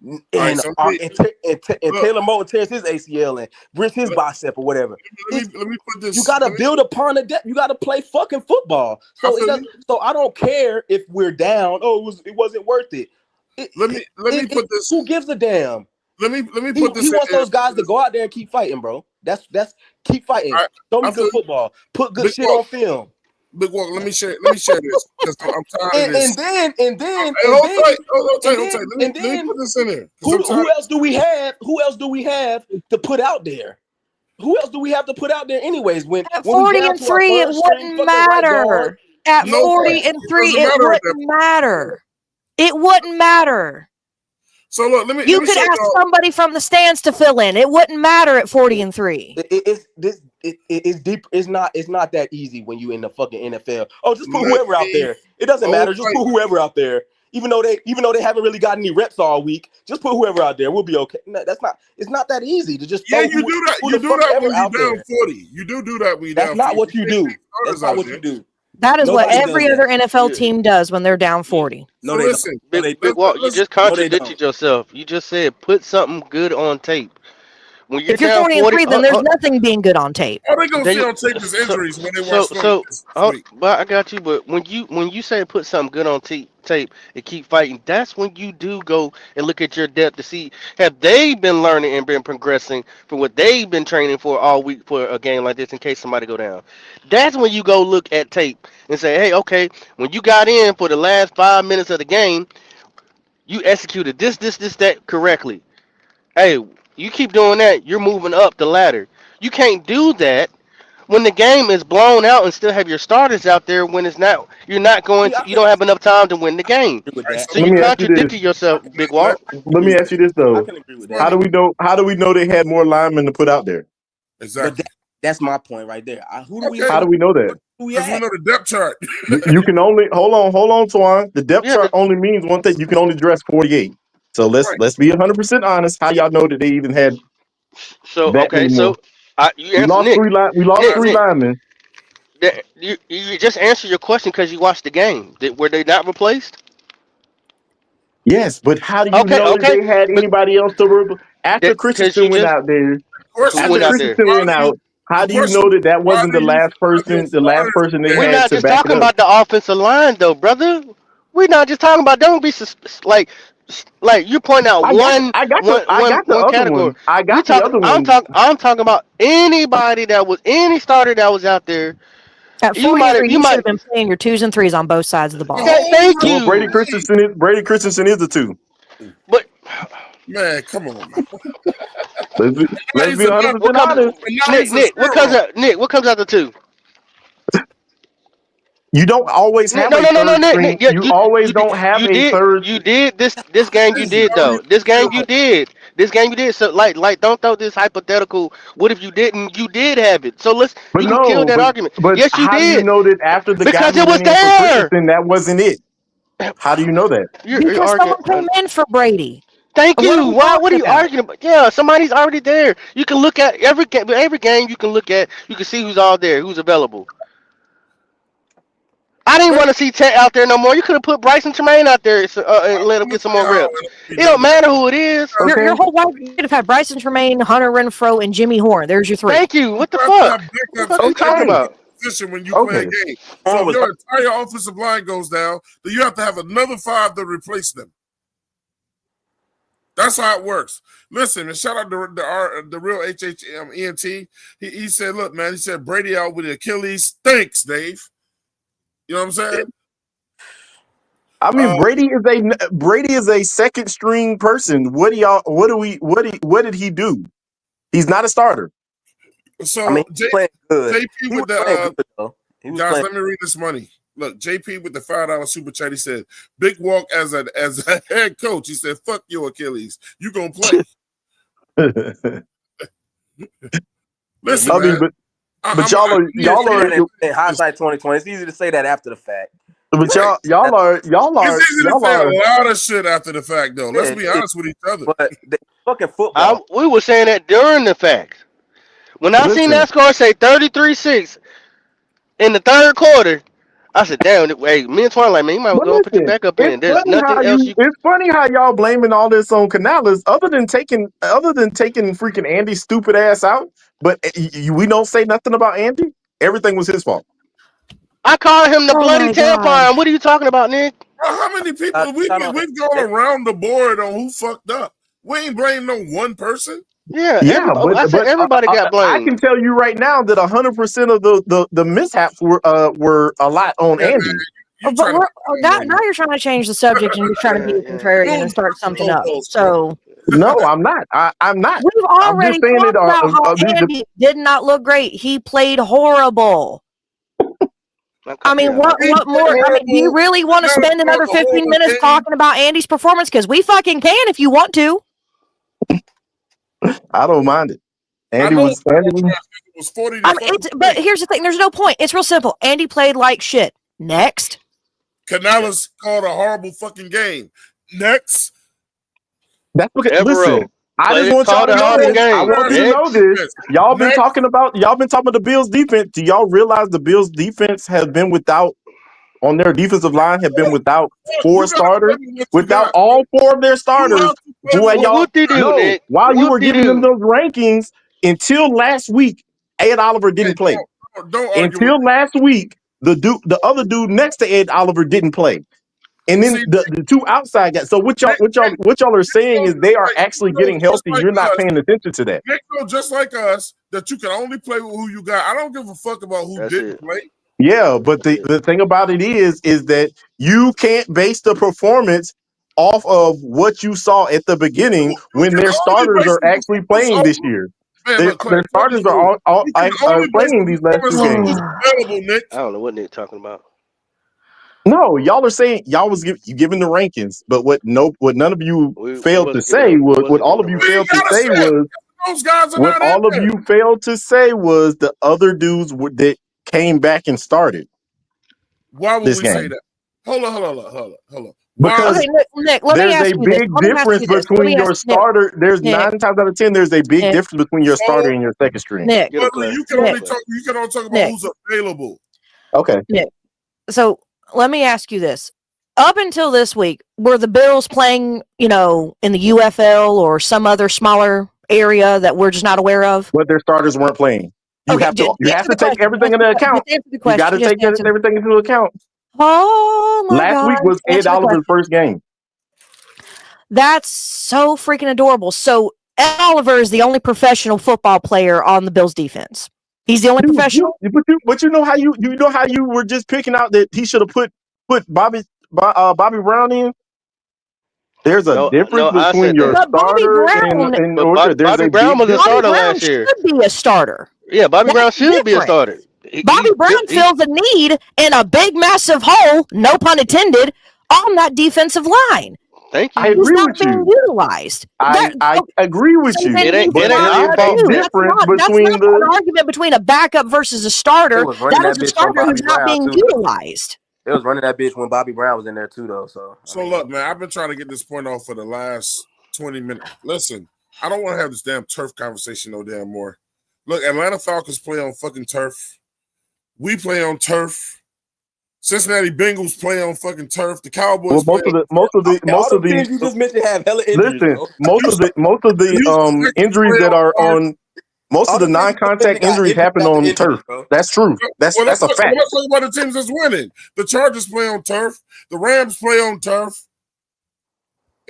All right. And So look, Taylor Moton tears his ACL and rips his bicep or whatever. let me put You this. gotta build upon the depth. You gotta play fucking football. I So feel you. so I don't care if we're down. Oh, it wasn't worth it. Let me put this. Who gives a damn? Let me He put this in wants here. those guys to go out there and keep fighting, bro. That's keep fighting. I, Show me I feel good you. football. Put good Big shit walk. on film. Big walk. Let me share this because I'm tired of this. And then Hey, hold tight. Hold tight. and Let me then put this in there because I'm tired. who else do we have? Who else do we have to put out there? Who else do we have to put out there anyways? When At we 40 down and to our 3, it third string wouldn't fucking right guard, matter. At Nobody. 40 and It 3, doesn't it matter at that wouldn't point. matter. It wouldn't matter. So look, let You me could show ask y'all. somebody from the stands to fill in. It wouldn't matter at 40 and 3. it's deep. It's not that easy when you in the fucking NFL. Oh, just put Let whoever out me there. It doesn't hold matter. Just tight. put whoever out there. Even though they haven't really got any reps all week, just put whoever out there. We'll be okay. No, it's not that easy to just Yeah, throw you do that. who You the do fuck that ever when you out down there. 40. You do that when you That's down not 40. what you do. That's Starters not out what there. you do. That is what Nobody does every that. other NFL You, team does when they're down you 40. No, So they don't. listen, No, big they big walk. You let's just no, they don't. contradicted yourself. You just said put something good on tape. When you're If you're down 40 and 40, 3, then there's nothing being good on tape. all they gonna there see you on tape is so injuries when they so watch film so. this week. But I got you. But when you say put something good on tape and keep fighting, that's when you do go and look at your depth to see have they been learning and been progressing for what they've been training for all week for a game like this in case somebody go down. That's when you go look at tape and say, hey, okay, when you got in for the last 5 minutes of the game, you executed this, that correctly. Hey, you keep doing that, you're moving up the ladder. You can't do that when the game is blown out and still have your starters out there when it's not you're not going See, to you don't have enough time to win the game. agree with All right, that. so So Let you me ask you this. contradicted yourself, Big let, Walt. Let me ask you this I though. can agree with let that. How me do we know? How do we know they had more linemen to put out there? But exactly. that's my point right there. Who do we Okay, How have? do we know that? Who we because we at? know the depth chart. You can only hold on, Twan. The depth Yeah, chart only means one thing. You can only dress 48. So Right. let's be 100% honest. How y'all know that they even had so that okay, many more? so you answer Nick. We lost Nick, Guys, three Nick, linemen. You just answer your question because you watched the game. Were they not replaced? Yes, but how do you Okay, know that okay, they had but anybody else to after because you Christensen went just out there? who Question After went out is, there. Christensen why went do you? out, how The do you question know that is, that why wasn't do you have your the last starters person they We're there? had not to just back it talking up? about the offensive line, though, brother. We're not just talking about. Don't be like you point out I got the one other category. ones. I got the other ones. I'm talking about anybody that was any starter that was out there. At You 43, you you should have might. been playing your 2s and 3s on both sides of the The ball. whole Thank Well, you. Brady Christensen is the two. But man, come on, man. Now Let's he's be a 100% number, what comes? honest. and now he's a zero. Nick, what comes after two? You don't always Nick, have no, a no, no, no, third Nick, string. Nick. Yeah, You always don't have a third. you did this game. You He's did already though. This game you zero. did. This game you did. So don't throw this hypothetical. What if you didn't? You did have it. So But you can kill no, that argument. but Yes, you how do you did know that after the guy because who it was went in for there. Christensen, that wasn't it? How do you know that? You're Because arguing. someone came in for Brady. Thank What are you. we Why? What talking are you about? arguing about? Yeah, somebody's already there. You can look at every game. Every game you can look at. You can see who's all there, who's available. I didn't Man, want to see Ted out there no more. You could have put Bryson Tremaine out there and let I'm him gonna get some tell you more how reps. it'll be It don't done matter today. who it is. Your Okay. whole life, you could have had Bryson Tremaine, Hunter Renfro, and Jimmy Horn. There's your three. Thank you. You What the have to have fuck? What the backups fuck at you talking Okay. every about? position when you play a Okay. game. So Horn if was your hurt. entire offensive line goes down, then you have to have another 5 to replace them. That's how it works. Listen, and shout out to the real ENT. He said, look, man, he said Brady out with the Achilles. Thanks, Dave. You know what I'm saying? I mean, Brady is a second string person. What did he do? He's not a starter. I mean, So he was playing good. JP He with was playing the good though. He was guys, playing. let me read this money. Look, JP with the $5 super chat. He said, "Big walk as a head coach." He said, "Fuck your Achilles. You gonna play." Yeah, Listen, I you mean, man. but easy to y'all say are that in hindsight 2020. It's easy to say that after the fact. but Right. It's easy to y'all say are. a lot of shit after the fact, though. Yeah, Let's it be is. honest with each other. But they fucking football. We were saying that during the fact. When I seen Listen, that score say 33-6 in the third quarter, I said, "Damn, hey, me and Twan like, man, you might well but go and put your listen. back up in. There's nothing else you." It's funny how y'all blaming all this on Canales, other than taking freaking Andy's stupid ass out. But we don't say nothing about Andy. Everything was his fault. I called him the Oh bloody my gosh. tampon. What are you talking about, Nick? How many people we've Shout out gone around the board on who fucked up? We ain't blame no one person. Yeah, Yeah, everybody. I said everybody got I can blamed. tell you right now that 100% of the mishaps were a lot on Yeah, man, Andy. you But trying to now you're trying to change the subject and you're trying to be a Yeah. contrarian and move start the something up. goalposts, bro. So No, I'm not. I'm not. we've I'm just already saying that talked about how Andy did not look great. He played horrible. I mean, Yeah. He what played more? I mean, do you horrible. really want to Now spend it's another a 15 horrible minutes game. talking about Andy's performance? Because we fucking can if you want to. I don't mind it. I Andy know was Andy. it was 40 to I mean, but 43. here's the thing: there's no point. It's real simple. Andy played like shit. Next, Canales called a horrible fucking game. Next, That's okay. Listen, Evero I just want y'all called to a know horrible this. I game. want you to know Next, this. next. Y'all been talking about the Bills defense. Do y'all realize the Bills defense has been without on their defensive line have been without four You got to play starters? with what you Without got. all four of their You starters, have to play with what y'all whoop de doo, no, Nick. while you Whoop were de giving them doo. those rankings until last week, Ed Oliver Hey, didn't play. don't argue with Until last week, the other dude next to Ed Oliver didn't play. And me. then See, the two outside guys. So Nick, what y'all are saying is they are actually Nick knows getting just healthy. like You're not us. paying attention to that. Nick knows just like us that you can only play with who you got. I don't give a fuck about who That's didn't it. play. Yeah, but That's it. the thing about it is that you can't base the performance off of what you saw at the beginning You when can their only starters base are the actually performance playing off. this year. Man, look, Clay, Their starters you can are only base playing the these last two performance off games. who's available, Nick. I don't know what Nick talking about. No, y'all are saying you giving the rankings, but what none of you We failed to wasn't giving say them. We was what wasn't all giving of them you We ain't failed rankings. to gotta say say it. was Those guys are what not in all of there. you failed to say was the other dudes that came back and started Why would this we say game that? Hold on. Why because would okay, Nick. Let me there's ask a you this. big Let me ask difference you this. Let between me ask your starter. There's Nick, 9 times out of 10, there's a big Nick, difference between your so starter and your second string. Nick, Get him, Butler, Clay. you can Nick, only talk about Nick. who's available. Okay. Yeah. So let me ask you this. Up until this week, were the Bills playing, in the UFL or some other smaller area that we're just not aware of? But their starters weren't playing. You Okay, have to you have answer to the take question. everything into account. Just answer the You got question. to Just take answer the everything into account. Oh my Last God. week was Ed Answer the Oliver's question. first game. That's so freaking adorable. So Ed Oliver is the only professional football player on the Bills defense. He's the only Dude, professional. but you know how you were just picking out that he should have put Bobby Brown in. There's a No, difference no, I between said your that. But Bobby starter Brown, and But order. There's Bobby a Brown big was a Bobby difference. starter Brown last year. should be a starter. Yeah, Bobby That's Brown should be a different. starter. Bobby Brown fills a need in a big, massive hole, no pun intended, on that defensive line. Thank I you. He's agree not with being you. utilized. I agree with So you. then It he's ain't the it But ain't there our is backup a fault. too. difference That's between not an the. argument between a backup versus a They starter. was running That that is a bitch on starter Bobby who's not Brown being too, though. utilized. They was running that bitch when Bobby Brown was in there too, though. So So look, man, I've been trying to get this point off for the last 20 minutes. Listen, I don't want to have this damn turf conversation no damn more. Look, Atlanta Falcons play on fucking turf. We play on turf. Cincinnati Bengals play on fucking turf. The Cowboys Well, play on turf. and all the teams you just mentioned have hella injuries, listen, bro. most of The the Houston Texans injuries play that on are turf. on most All of the the teams you just non-contact mentioned got injuries injuries happen after on turf. injuries, bro. That's true. Well, That's a fact. let's talk about the teams that's winning. The Chargers play on turf. The Rams play on turf.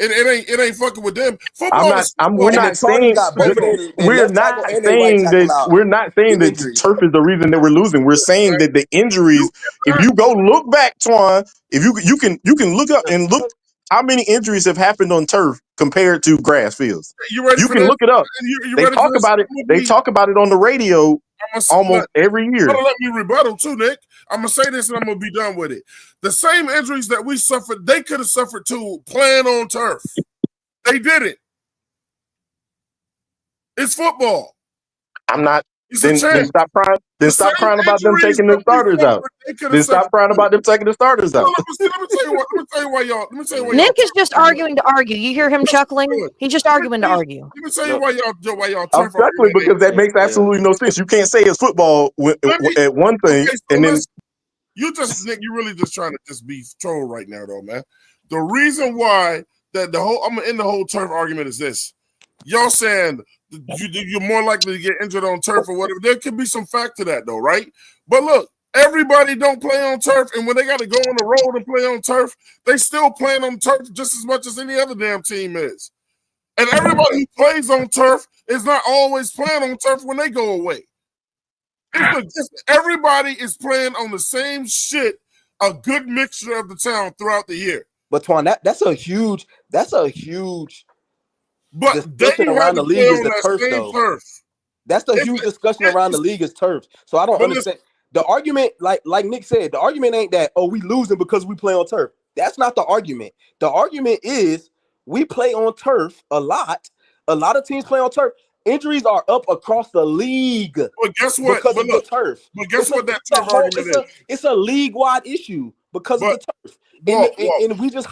It ain't fucking with them. Football is We're football. And the not Chargers saying got both of their we're left not tackle and their right saying tackle that out we're not saying with that the injuries. turf is the reason that we're losing. We're saying that the You injuries, if cannot. you go look back, Twan, if you can look up and look how many injuries have happened on turf compared to grass fields. You ready You for can this? look it up. You They ready for talk this? about it. They talk about it on the radio almost every year. Let me rebuttal too, Nick. I'm gonna say this and I'm gonna be done with it. The same injuries that we suffered, they could have suffered too, playing on turf. They did it. It's football. I'm not. It's a Then chance. stop crying. Then The stop same crying about them injuries taking that the we starters out. suffered, they could have Then suffered stop crying too. about them taking the starters No, out. let me tell you what. Let me tell you why y'all. Let me tell you why y'all. Nick is just arguing to argue. You hear him chuckling? He's just arguing to argue. Let me tell you why y'all I'm turf chuckling argument ain't. because that makes absolutely no sense. You can't say it's football Let me. at one thing Okay, so and then listen. Nick, you really just trying to just be troll right now, though, man. The reason why that I'm gonna end the whole turf argument is this: y'all saying you're more likely to get injured on turf or whatever. There could be some fact to that, though, right? But look, everybody don't play on turf, and when they got to go on the road and play on turf, they still playing on turf just as much as any other damn team is. And everybody who plays on turf is not always playing on turf when they go away. Everybody is playing on the same shit, a good mixture of the town throughout the year. But Twan, that's a huge But they discussion had around to the play league is on the that turf, same though. turf. That's the huge discussion around the league is turf. So I don't understand. The argument, like Nick said, the argument ain't that, oh, we losing because we play on turf. That's not the argument. The argument is we play on turf a lot. A lot of teams play on turf. Injuries are up across the league But guess what? because of the turf. But guess what that turf argument is? It's a league-wide issue because of the turf. And we just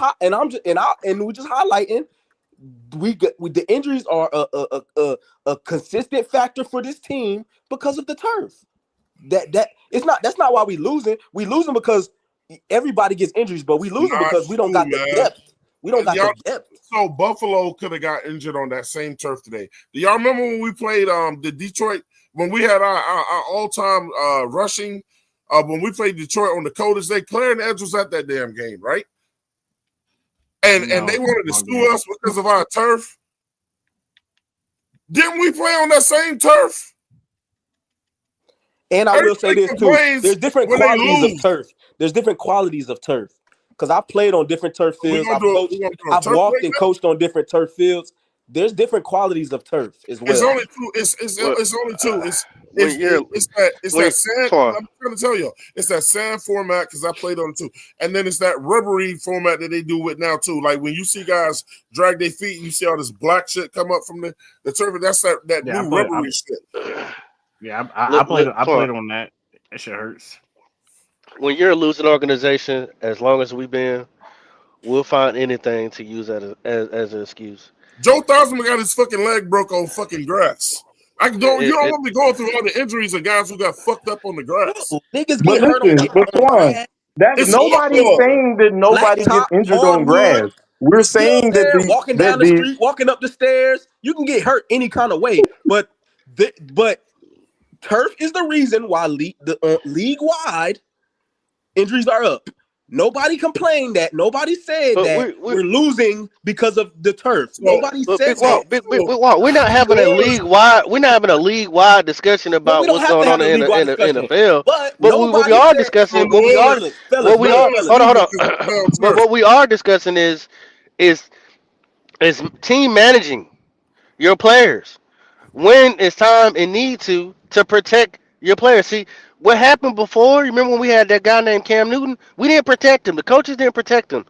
we just highlighting the injuries are a consistent factor for this team because of the turf. That's not why we losing. We losing because everybody gets injuries, but we losing because we don't got the depth. We don't got the depth. So Buffalo could have got injured on that same turf today. Do y'all remember when we played the Detroit, when we had our all-time rushing, when we played Detroit on the coldest day? Clarence Edge was at that damn game, right? And they wanted to sue us because of our turf. Didn't we play on that same turf? And I will say this too: there's different qualities of turf. There's different qualities of turf. Because I played on different turf fields. I've walked and coached on different turf fields. There's different qualities of turf as well. It's only two. It's only two. It's that sand. I'm trying to tell you, it's that sand format because I played on it too, and then it's that rubbery format that they do with now too. Like when you see guys drag their feet, and you see all this black shit come up from the turf. That's that new rubbery shit. Yeah, I played on that. That shit hurts. When you're a losing organization, as long as we've been, we'll find anything to use as an excuse. Joe Theismann got his fucking leg broke on fucking grass. I don't. You don't want me going through all the injuries of guys who got fucked up on the grass. Niggas But get hurt on, listen, but on Twan, grass. that's It's nobody's football. saying that nobody gets Blacktop, injured on hardwood. grass. We're You get up saying that there, walking down the street, walking up the stairs. You can get hurt any kind of way, but turf is the reason why league wide injuries are up. Nobody complained that. Nobody said But that we're losing because of the turf. Nobody But said that. Big Walk, we're not having a league wide. We're not having a league wide discussion Well, we about don't what's have to going have on a in league the wide in the discussion. NFL. But But what we nobody are said, discussing, fellas, what we are, hold on, Turf. but what we are discussing is is team managing your players when it's time and need to protect your players. See what happened before. You remember when we had that guy named Cam Newton? We didn't protect him. The coaches didn't protect him.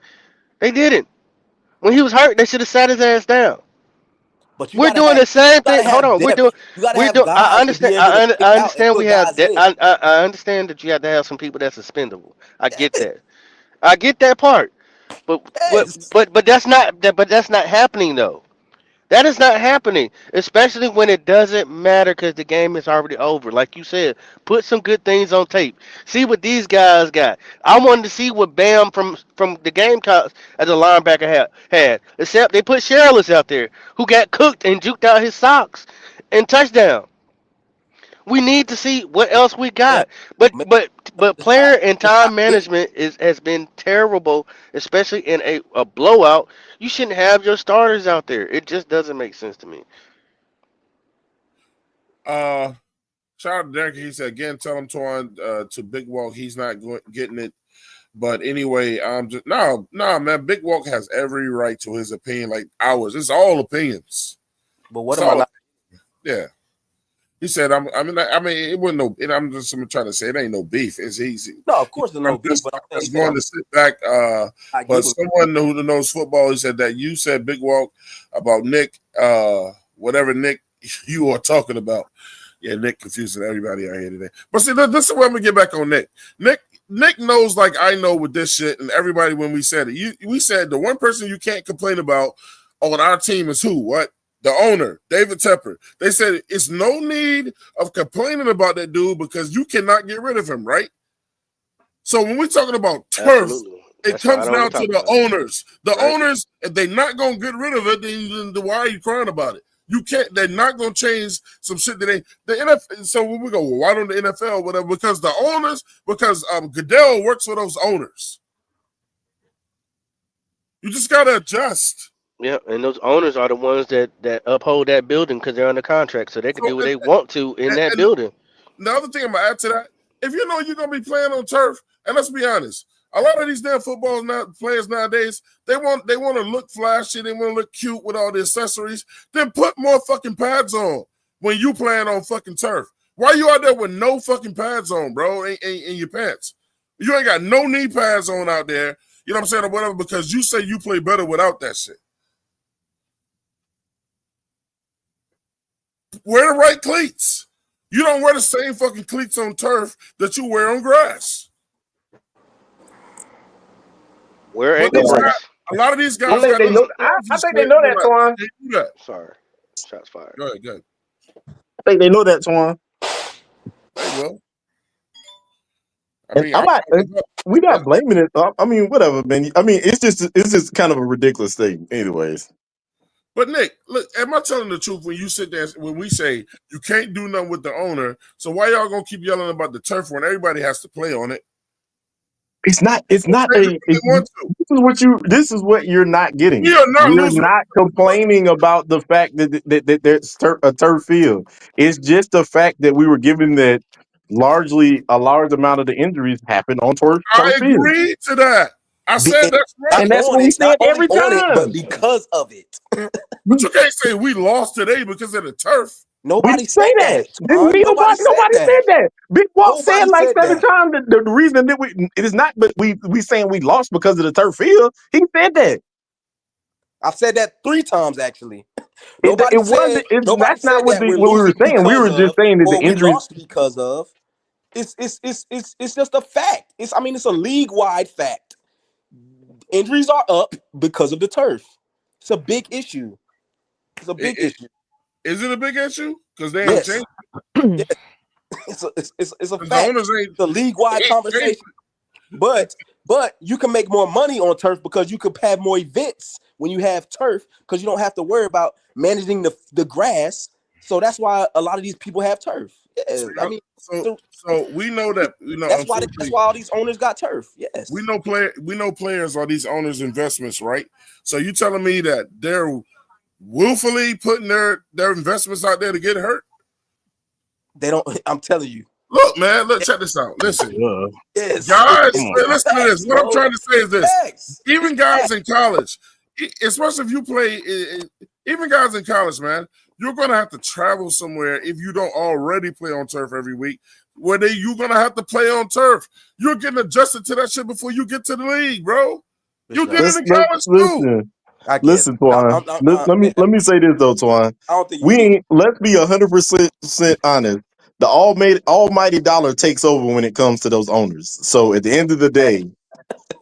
They didn't. When he was hurt, they should have sat his ass down. but you We're gotta doing the same thing. Hold have on, depth. You gotta we're have doing. I guys to be understand. able to pick I out and understand. We put have. guys in. I understand that you have to have some people that's expendable. I get that. I get that part. Yes. But that's not. But that's not happening though. That is not happening, especially when it doesn't matter because the game is already over. Like you said, put some good things on tape. See what these guys got. I wanted to see what Bam from the Gamecocks as a linebacker had. Except they put Shirless out there who got cooked and juked out his socks and touchdown. We need to see what else we Yeah. got. But Man, but but it's not player and it's not time good. management has been terrible, especially in a blowout. You shouldn't have your starters out there. It just doesn't make sense to me. Shout out to Derek. He said again, tell him to Big Walk. He's not getting it. But anyway, just no, man. Big Walk has every right to his opinion, like ours. It's all opinions. But what It's am I all, not? yeah. He said, I mean, it wasn't no. And I'm just trying to say it ain't no beef. It's easy. No, of course there's I'm no beef, but I'm saying just going to sit back. But someone who knows football, he said that you said Big Walk about Nick, whatever Nick you are talking about. Yeah, Nick confusing everybody out here today. But see, this is where I'm gonna get back on Nick. Nick knows like I know with this shit, and everybody when we said it, we said the one person you can't complain about on our team is who? What? The owner, David Tepper. They said it's no need of complaining about that dude because you cannot get rid of him, right? So when we're talking about turf, Absolutely. it That's why I comes don't down want to to talk the about it. owners. The Right. owners, if they're not gonna get rid of it, then why are you crying about it? You can't. They're not gonna change some shit that the NFL. So when we go, well, why don't the NFL? Whatever, because the owners, because Goodell works for those owners. You just gotta adjust. Yeah, and those owners are the ones that uphold that building because they're under contract, so they can do what they want to in that And building. the other thing I'm gonna add to that, if you know you're gonna be playing on turf, and let's be honest, a lot of these damn players nowadays, they want to look flashy, they want to look cute with all the accessories. Then put more fucking pads on when you playing on fucking turf. Why you out there with no fucking pads on, bro, in your pants? You ain't got no knee pads on out there. You know what I'm saying, or whatever, because you say you play better without that shit. Wear the right cleats. You don't wear the same fucking cleats on turf that you wear on grass. Wear But ankle brace. a lot of these I guys think got they those know. I think they know that, Twan. They do that. Sorry, shots fired. Go ahead. I think they know that, Twan. They will. I And mean, I'm not. We're not blaming it. I mean, whatever, man. I mean, it's just kind of a ridiculous thing, anyways. But Nick, look, am I telling the truth when you sit there when we say you can't do nothing with the owner? So why y'all gonna keep yelling about the turf when everybody has to play on it? It's not. It's not a. This is what you're not getting. We are not We're losing. not complaining about the fact that there's a turf field. It's just the fact that we were given that a large amount of the injuries happen on turf I field. agree to that. I said that's right. And that's what we said every time. But because of it. But you can't say we lost today because of the turf. Nobody say that. Nobody said that. Big Walk said like 7 times that the reason that it is not, but we saying we lost because of the turf field. He said that. I've said that 3 times actually. That's not what we were saying. We were just saying that the injuries lost because of. It's just a fact. It's a league wide fact. Injuries are up because of the turf. It's a big issue. It's a big issue. Is it a big issue? Because they ain't Yes, changed. yes. It's a The fact. owners ain't. The league-wide They ain't changed. conversation. But you can make more money on turf because you could have more events when you have turf because you don't have to worry about managing the grass. So that's why a lot of these people have turf. Yeah, I mean, So we know that that's unfortunately why all these owners got turf. Yes, we know players are these owners' investments, right? So you telling me that they're willfully putting their investments out there to get hurt? they don't. I'm telling you. Look, man, check this out. Listen, Yes, guys, it's listen to this. facts, What I'm bro. trying to say is this: Facts. even It's guys facts. in college, especially if you play, even guys in college, man, you're gonna have to travel somewhere if you don't already play on turf every week. Where you're gonna have to play on turf. You're getting adjusted to that shit before you get to the league, bro. You did it in college too. I get Listen, it. Twan. Let me say this though, Twan. I don't think you We need. ain't. Let's be 100% honest. The almighty dollar takes over when it comes to those owners. So at the end of the day,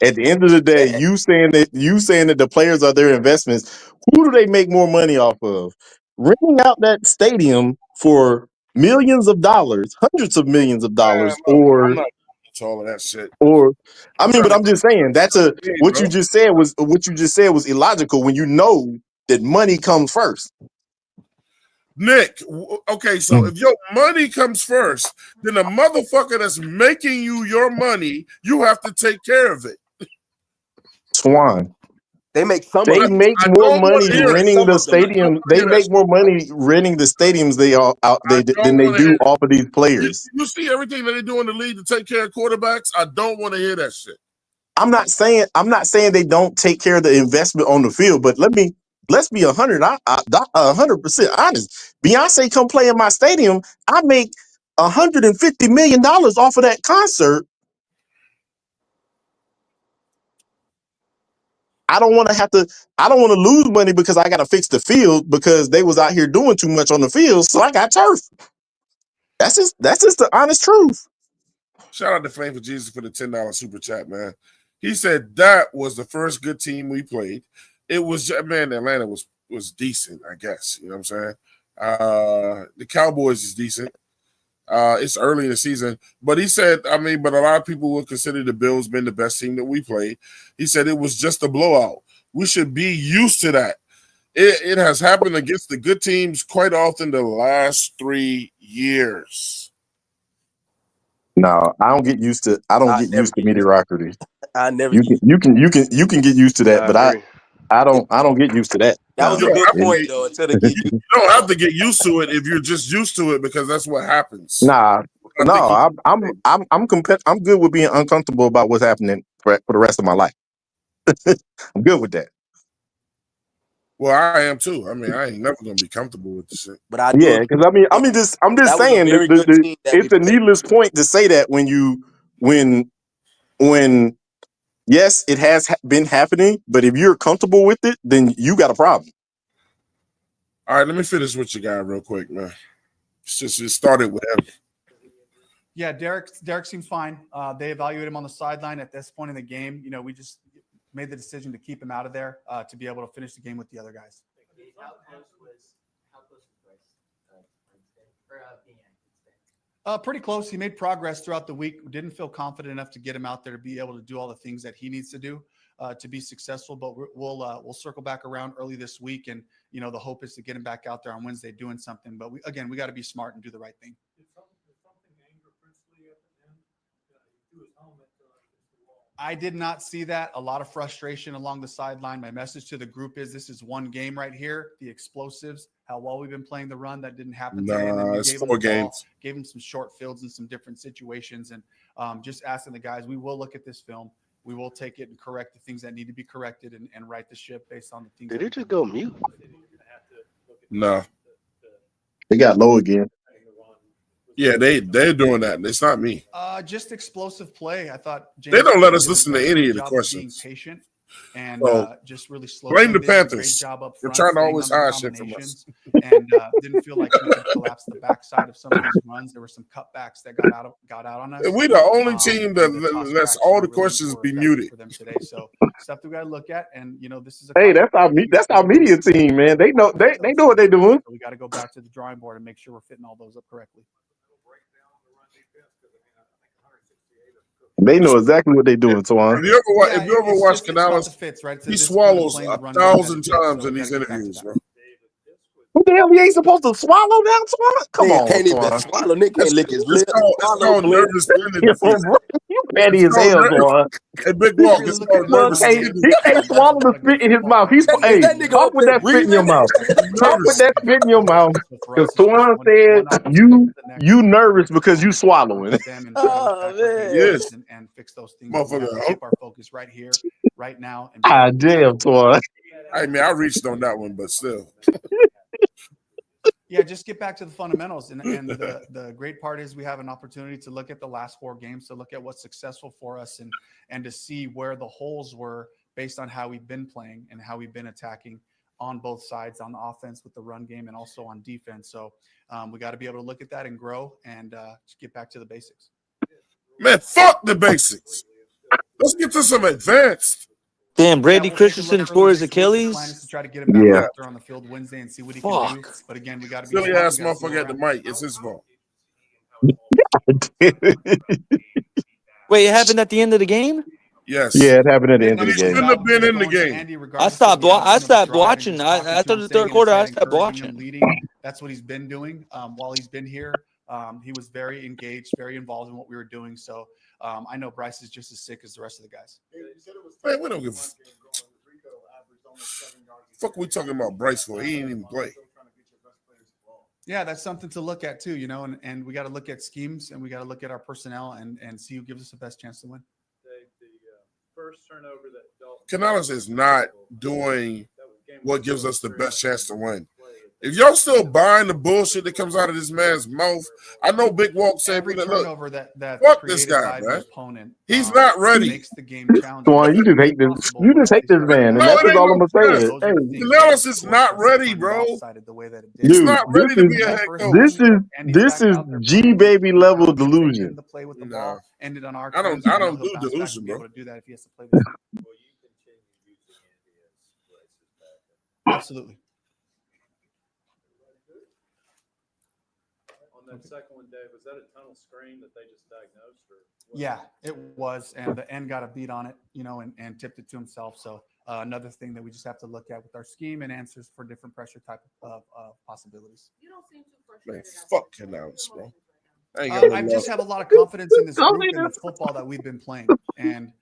you saying that the players are their investments. Who do they make more money off of? Renting out that stadium for millions of dollars, hundreds of millions of Man, dollars, look, I'm not into all of that shit. I mean, Trying but to I'm just saying hey, what bro. you just said was illogical when you know that money comes first. Nick, okay, so if your money comes first, then the motherfucker that's making you your money, you have to take care of it. Swan. They make some They of it. make I more don't want money to hear it. renting Some the of them. I don't stadium. want to They hear that make shit. more money renting the stadiums I than don't they want to hear do it. off of these players. You see everything that they do in the league to take care of quarterbacks? I don't want to hear that shit. I'm not saying they don't take care of the investment on the field, but let's be 100% honest. Beyonce come play in my stadium. I make $150 million off of that concert. I don't want to lose money because I got to fix the field because they was out here doing too much on the field. So I got turf. That's just the honest truth. Shout out to Flame for Jesus for the $10 super chat, man. He said that was the first good team we played. It was, man, Atlanta was decent, I guess. You know what I'm saying? The Cowboys is decent. It's early in the season, but he said, I mean, but a lot of people would consider the Bills been the best team that we played. He said it was just a blowout. We should be used to that. It has happened against the good teams quite often the last 3 years. No, I don't get used to. I don't I get never used to get used. mediocrity. I never You get can used. you can get used to that, I but agree. I don't get used to that. That was No. a You don't good have to point get though. Until they get you used. don't have to get used to it if you're just used to it because that's what happens. Nah, I no, think I'm good with being uncomfortable about what's happening for the rest of my life. I'm good with that. well, I am too. I mean, I ain't never gonna be comfortable with the shit. But I do Yeah, agree. because I'm just That was a saying that very good team that we it's a played. needless point to say that when when yes, it has been happening, but if you're comfortable with it, then you got a problem. All right, let me finish with your guy real quick, man. It started with him. Yeah, Derek seems fine. They evaluate him on the sideline at this point in the game. You know, we just made the decision to keep him out of there to be able to finish the game with the other guys. Pretty close. He made progress throughout the week. Didn't feel confident enough to get him out there to be able to do all the things that he needs to do to be successful. But we'll circle back around early this week, and you know the hope is to get him back out there on Wednesday doing something. But we got to be smart and do the right thing. I did not see that. A lot of frustration along the sideline. My message to the group is this is one game right here. The explosives, how well we've been playing the run. That didn't happen today. And then we It's gave him 4 the ball, games. gave him some short fields in some different situations. And just asking the guys, we will look at this film. We will take it and correct the things that need to be corrected and right the ship based on the things. Did it just go mute? No. They got low again. Yeah, they're doing that. It's not me. Just explosive play. I thought They don't James let us did listen a to any good of the job questions. being patient and So just really slow blame the them. They did a great Panthers. job up They're front, trying to staying always on their hide shit from us. combinations, and didn't feel like we could collapse the backside of some of these runs. There were some cutbacks that got out on us. And we the only team that and the toss lets cracks, all the really questions were be effective muted. for them today. So stuff that we got to look at, and this is a Hey, that's our conference. that's our media team, man. They know they know what they're doing. So we got to go back to the drawing board and make sure we're fitting all those up correctly. They know exactly what they're doing, Twan. If you ever watch It's about Canales, the fits, right? It's he the discipline of swallows playing the run game 1,000 that it is. times So in we these gotta get back to interviews, that. bro. What the hell? You ain't supposed to swallow now, Twan? Come Nigga on, can't even Twan. swallow. Nigga can't lick his lips. It's Swallow called clean. nervous skin Yo, disease. bro, you petty It's as called hell, Twan. a big If walk. you It's look at called the Well, nervous run hey, skin game, he disease. can't that's swallow a the lot of good spit in his football mouth. players. Is Hey, that nigga talk up with there that spit in your breathing? mouth. I'm Talk with nervous. that spit in your mouth. So for Because us, it's just Twan one said opportunity to the next. you nervous because you And swallowing. look at them and try to Oh attack our game man. Yes, first and fix those things. But we have to motherfucker. keep our focus right here, right now, and be Ah, able to attack damn, the win. Twan. I mean, I reached on that one, but still. Yeah, just get back to the fundamentals. And the great part is we have an opportunity to look at the last 4 games, to look at what's successful for us and to see where the holes were based on how we've been playing and how we've been attacking on both sides, on the offense with the run game and also on defense. So we got to be able to look at that and grow and just get back to the basics. Man, fuck the basics. Let's get to some advanced. Damn, Brady We'll take a Christensen look tore early his this week. The plan is Achilles. to try to get him back Yeah. out there on the field Wednesday and see what he can do. Fuck. But again, we got to be Silly smart. ass We gotta see motherfucker at the what mic. It's his fault. Wait, it happened at the end of the game? Yes. Yeah, it happened at the Big end of the numbers He game. shouldn't have been in the going to game. Andy I regardless of stopped. the outcome I of the stopped drive and watching. just talking to After him, the staying third in his quarter, I head, stopped encouraging him, watching. leading. That's what he's been doing while he's been here. He was very engaged, very involved in what we were doing. So I know Bryce is just as sick as the rest of the guys. Man, we don't give fuck we talking about Bryce for. He ain't even play. Yeah, that's something to look at too, and we got to look at schemes and we got to look at our personnel and see who gives us the best chance to win. The first turnover that Canales is not doing what gives us the best chance to win. If y'all still buying the bullshit that comes out of this man's mouth, I know Big Walk said, Every look, turnover that's fuck this created guy, by the man. opponent, He's not ready. makes the game challenging. Twan, you just hate this. You just hate this man, and No, that's it just ain't all I'm no gonna say. test. Is, hey, Canales is not ready, bro. The way that it did. He's dude, not ready to be a head coach. this is G baby level delusion. The play with the No. ball ended on our I terms. don't He'll do bounce back delusion, and be bro. able to do that if he has to play this. Absolutely. on that second one, Dave, was that a tunnel screen that they just diagnosed? Or what? Yeah, it was, and the end got a beat on it, and tipped it to himself. So another thing that we just have to look at with our scheme and answers for different pressure type of possibilities. Man, fuck Canales, bro. I just have a lot of confidence in this group and the football that we've been playing, and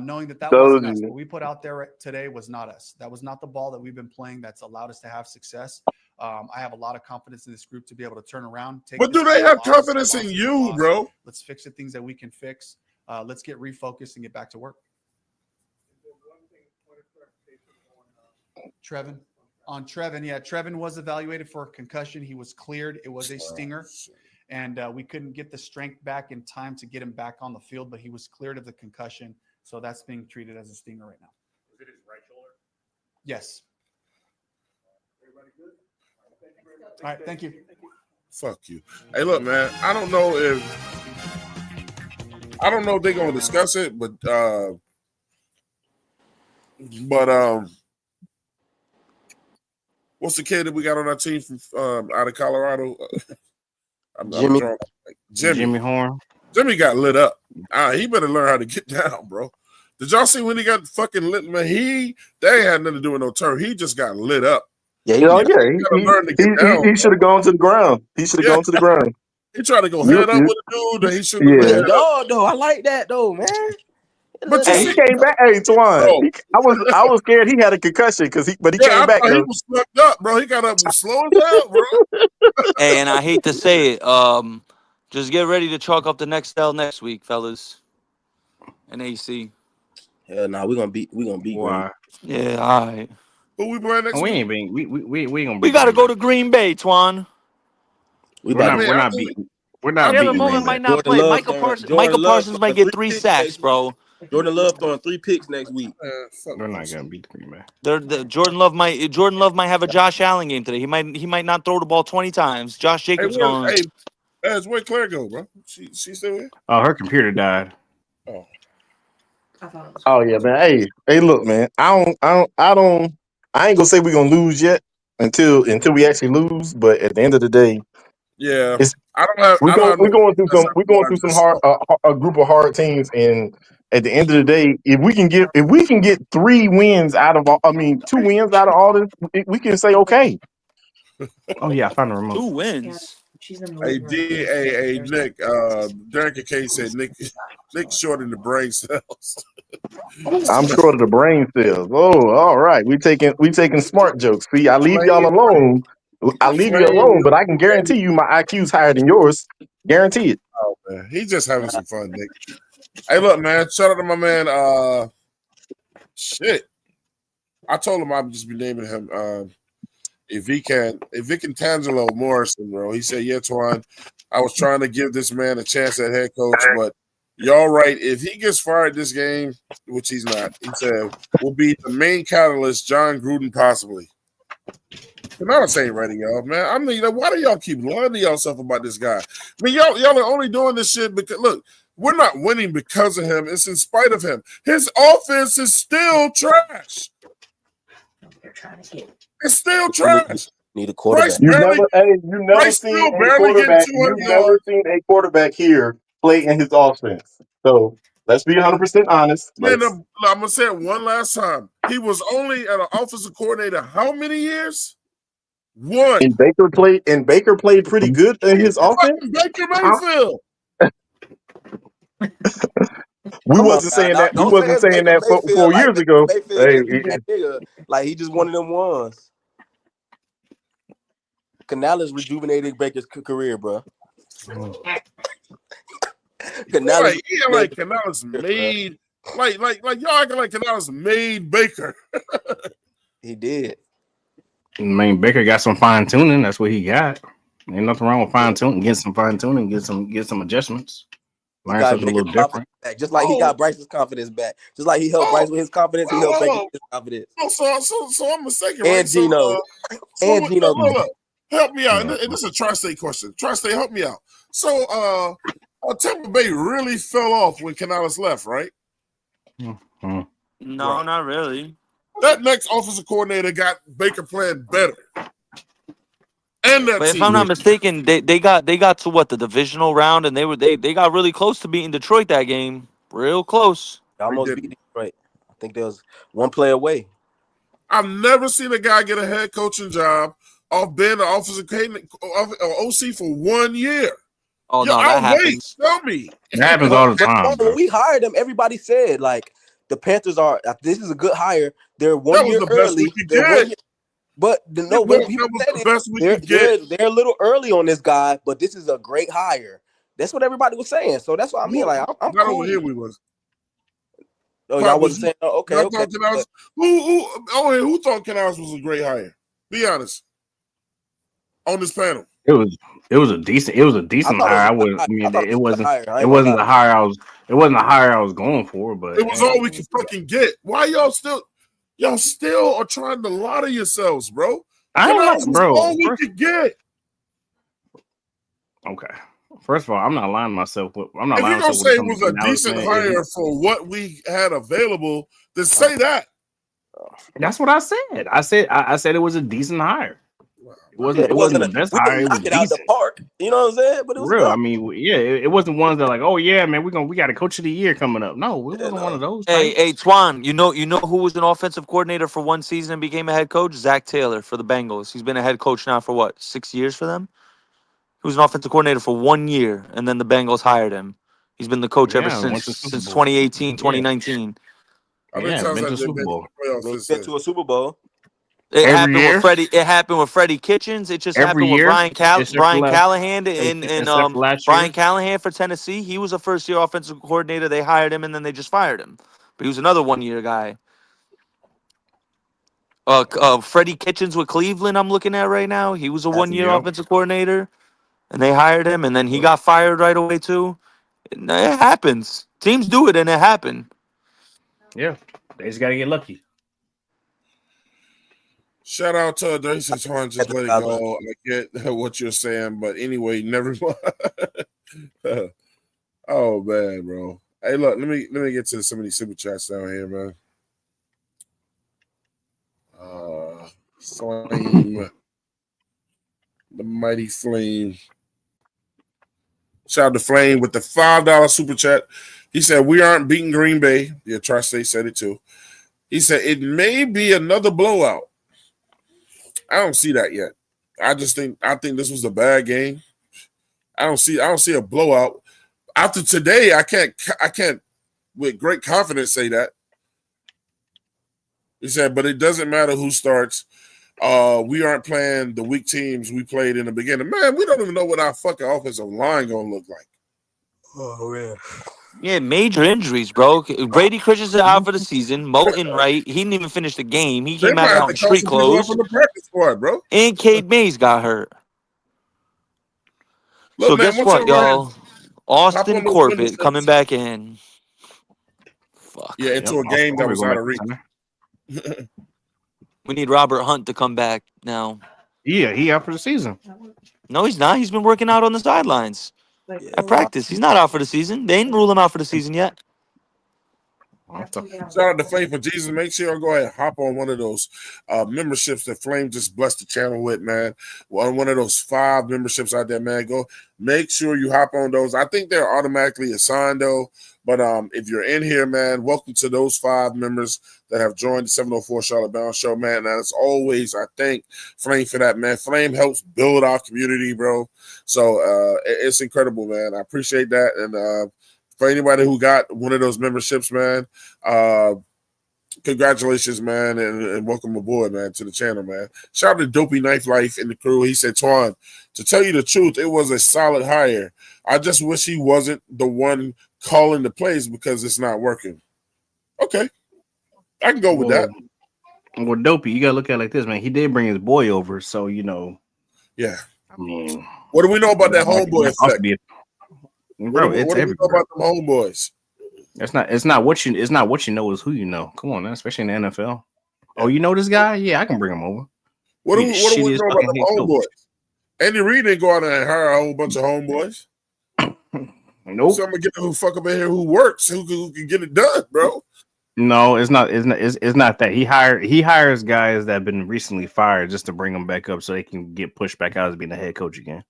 knowing that wasn't us. What we put out there today was not us. That was not the ball that we've been playing that's allowed us to have success. I have a lot of confidence in this group to be able to turn around. But do they have confidence in you, bro? Let's fix the things that we can fix. Let's get refocused and get back to work. Trevin. On Trevin, yeah, Trevin was evaluated for a concussion. He was cleared. It was a stinger. And we couldn't get the strength back in time to get him back on the field, but he was cleared of the concussion. So that's being treated as a stinger right now. Was it his right shoulder? Yes. Everybody good? All right, thank you. Fuck you. Hey, look, man, I don't know if they're gonna discuss it, but what's the kid that we got on our team from out of Colorado? I'm drunk. Jimmy Horn. Jimmy got lit up. He better learn how to get down, bro. Did y'all see when he got fucking lit? Man, they had nothing to do with no turf. He just got lit up. Yeah, he should have gone to the ground. He should have gone to the ground. He tried to go head up with a dude that he shouldn't have. Yeah, though. I like that though, man. But he came back. Hey, Twan, I was scared he had a concussion but he came back. He was fucked up, bro. He got up slow as hell, bro. Hey, and I hate to say it, just get ready to chalk up the next L next week, fellas. And AC. Hell no, we're gonna beat. Why? Yeah, all right. Who we playing next we week? ain't being. We gonna. We gotta go to Green Bay, Twan. We're not beating. We're not Yeah, beating. Moment might not play. Michael Parsons might get 3 sacks, bro. Jordan Love throwing 3 picks next week. Fuck They're not Carson. gonna beat the Green Bay. Jordan Love might have a Josh Allen game today. He might not throw the ball 20 times. Josh Hey, Jacobs going. where'd Claire go, bro? She still here? Oh, her computer died. Oh, Oh yeah, man. Hey, look, man. I ain't gonna say we're gonna lose yet until we actually lose. But at the end of the day, yeah. it's I don't have we're no. going through That's some not we're going what I through some just hard saw. a group of hard teams, and at the end of the day, if we can get 3 wins out of 2 wins out of all this, we can say okay. Oh yeah, I found the 2 remote. wins. Nick. Derek and K said Nick short in the brain cells. I'm short of the brain cells. Oh, all right. We taking smart jokes. See, I leave y'all alone. I leave you Flame alone, but I can guarantee you my IQ's higher than yours. Guarantee it. Oh, man. He's just having some fun, Nick. Hey, look, man. Shout out to my man. Shit. I told him I'd just be naming him. If he can Tangelo Morrison, bro. He said, yeah, Twan. I was trying to give this man a chance at head coach, but y'all right. If he gets fired this game, which he's not, he said, will be the main catalyst, John Gruden possibly. Canales ain't ready, y'all, man. I mean, why do y'all keep lying to yourself about this guy? I mean, y'all are only doing this shit because, look, we're not winning because of him. It's in spite of him. His offense is still trash. It's still trash. Need a quarterback. You never Bryce seen still a barely getting quarterback. 200 You've yards. never seen a quarterback here play in his offense. So let's be 100% honest. Man, I'm gonna say it one last time. He was only an offensive coordinator how many years? One. And Baker played pretty good in his offense. Fucking Baker Mayfield. We Come on, wasn't now. saying that. We Don't say wasn't it's saying Baker that Mayfield 4 like years Baker ago. Mayfield Hey, just be that nigga. Like he just one of them ones. Canales rejuvenated Baker's career, bro. Canales Like Canales made like y'all acting like Canales made Baker. He did. I mean, Baker got some fine tuning. That's what he got. Ain't nothing wrong with fine tuning. Get some fine tuning. Get some adjustments. He Learn got something a Baker's little confidence different. back, just like he got Bryce's confidence back. Just like he helped Bryce with his confidence, he helped Baker with his confidence. So I'm mistaken, And right? Gino. So Gino. look, help me out. And this is a tri-state question. Tri-state, help me out. So Tampa Bay really fell off when Canales left, right? No, not really. That next offensive coordinator got Baker playing better. And that But if team. I'm not mistaken, they got to what, the divisional round, and they got really close to beating Detroit that game. Real close. They almost beat Detroit. I think there was one play away. I've never seen a guy get a head coaching job off being an offensive OC for 1 year. Oh, no, that happens. Tell me. It happens all the time. When we hired him, everybody said, like, the Panthers this is a good hire. They're 1 year early. They're 1 year. But what people said is they're a little early on this guy, but this is a great hire. That's what everybody was saying. So that's what I mean. Like, I'm not cool. over here. We was. Oh, y'all wasn't saying. Oh, okay. Who thought Canales was a great hire? Be honest. On this panel, it was a decent hire. It wasn't the hire I was going for, but it was all we could fucking get. Why y'all still are trying to lie to yourselves, bro? Canales was all we could get. Okay. First of all, I'm not lying to myself. I'm not if lying you're gonna to myself. say it was a decent hire for what we had available, then say that. That's what I said. I said it was a decent hire. It wasn't the best hire. It was decent. Out the park. You know what I'm saying? But it was real. good. I mean, yeah, it wasn't ones that like, oh yeah, man, we got a coach of the year coming up. No, it wasn't one of those. Hey, Twan, you know who was an offensive coordinator for one season and became a head coach? Zach Taylor for the Bengals. He's been a head coach now for what, 6 years for them? He was an offensive coordinator for 1 year, and then the Bengals hired him. He's been the coach ever since 2018, 2019. Yeah, been to Super Bowl. Been to a Super Bowl. It happened with Freddie Kitchens. It just happened with Brian Callahan and Brian Callahan for Tennessee. He was a first-year offensive coordinator. They hired him, and then they just fired him. But he was another 1 year guy. Freddie Kitchens with Cleveland, I'm looking at right now. He was a 1 year offensive coordinator, and they hired him, and then he got fired right away too. It happens. Teams do it, and it happened. Yeah, they just gotta get lucky. Shout out to Adrian Horn. Just let it go. I get what you're saying, but anyway, never mind. Oh man, bro. Hey, look. Let me get to some of these super chats down here, man. Flame, the mighty Flame. Shout out to Flame with the $5 super chat. He said we aren't beating Green Bay. Yeah, Tri-State said it too. He said it may be another blowout. I don't see that yet. I think this was a bad game. I don't see a blowout. After today, I can't with great confidence say that. He said, but it doesn't matter who starts. We aren't playing the weak teams we played in the beginning. Man, we don't even know what our fucking offensive line gonna look like. Oh man. Yeah, major injuries, bro. Brady Christensen out for the season. Moton, right? He didn't even finish the game. He They came might back have out to in call street some people up clothes. from the practice squad, bro. And Cade Mays got hurt. Look, So man, guess once y'all what, go ahead, y'all? hop Austin on those Corbett coming memberships. back in. Fuck. Yeah, Yep, into a game that I'll was go out back of to reach. center. We need Robert Hunt to come back now. Yeah, he out for the season. No, he's not. He's been working out on the sidelines Yeah, at practice. He's not out for the season. They ain't rule him out for the season yet. Shout out to Flame for Jesus. Make sure you go ahead and hop on one of those memberships that Flame just blessed the channel with, man. One of those 5 memberships out there, man. Go make sure you hop on those. I think they're automatically assigned though. But if you're in here, man, welcome to those 5 members that have joined the 704 Charlotte Bound Show, man. And as always, I thank Flame for that, man. Flame helps build our community, bro. So it's incredible, man. I appreciate that. And for anybody who got one of those memberships, man, congratulations, man, and welcome aboard, man, to the channel, man. Shout out to Dopey Knife Life and the crew. He said, Twan, to tell you the truth, it was a solid hire. I just wish he wasn't the one calling the plays because it's not working. Okay. I can go with that. Well, Dopey, you gotta look at it like this, man. He did bring his boy over, so Yeah. I mean, what do we know about that homeboy effect? Bro, it's what do we know everywhere. about them homeboys? It's not what you know, is who you know. Come on, man, especially in the NFL. Oh, you know this guy? Yeah, I can bring him over. What do we know about them homeboys? Andy Reid didn't go out and hire a whole bunch of homeboys. Nope. So I'm gonna get who fuck up in here who works, who can get it done, bro. No, it's not that. He hires guys that have been recently fired just to bring them back up so they can get pushed back out as being the head coach again.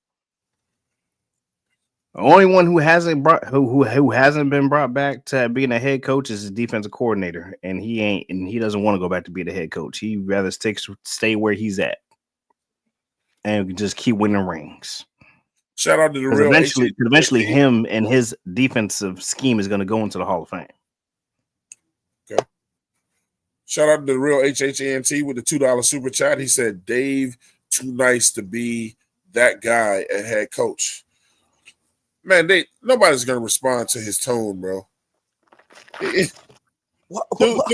The only one who hasn't been brought back to being a head coach is his defensive coordinator, and he doesn't want to go back to be the head coach. He rather stay where he's at and just keep winning rings. Shout out to the real eventually him and his defensive scheme is going to go into the Hall of Fame. Okay. Shout out to the real HHANT with the $2 super chat. He said, Dave, too nice to be that guy at head coach. Man, nobody's gonna respond to his tone, bro. Dude, soft,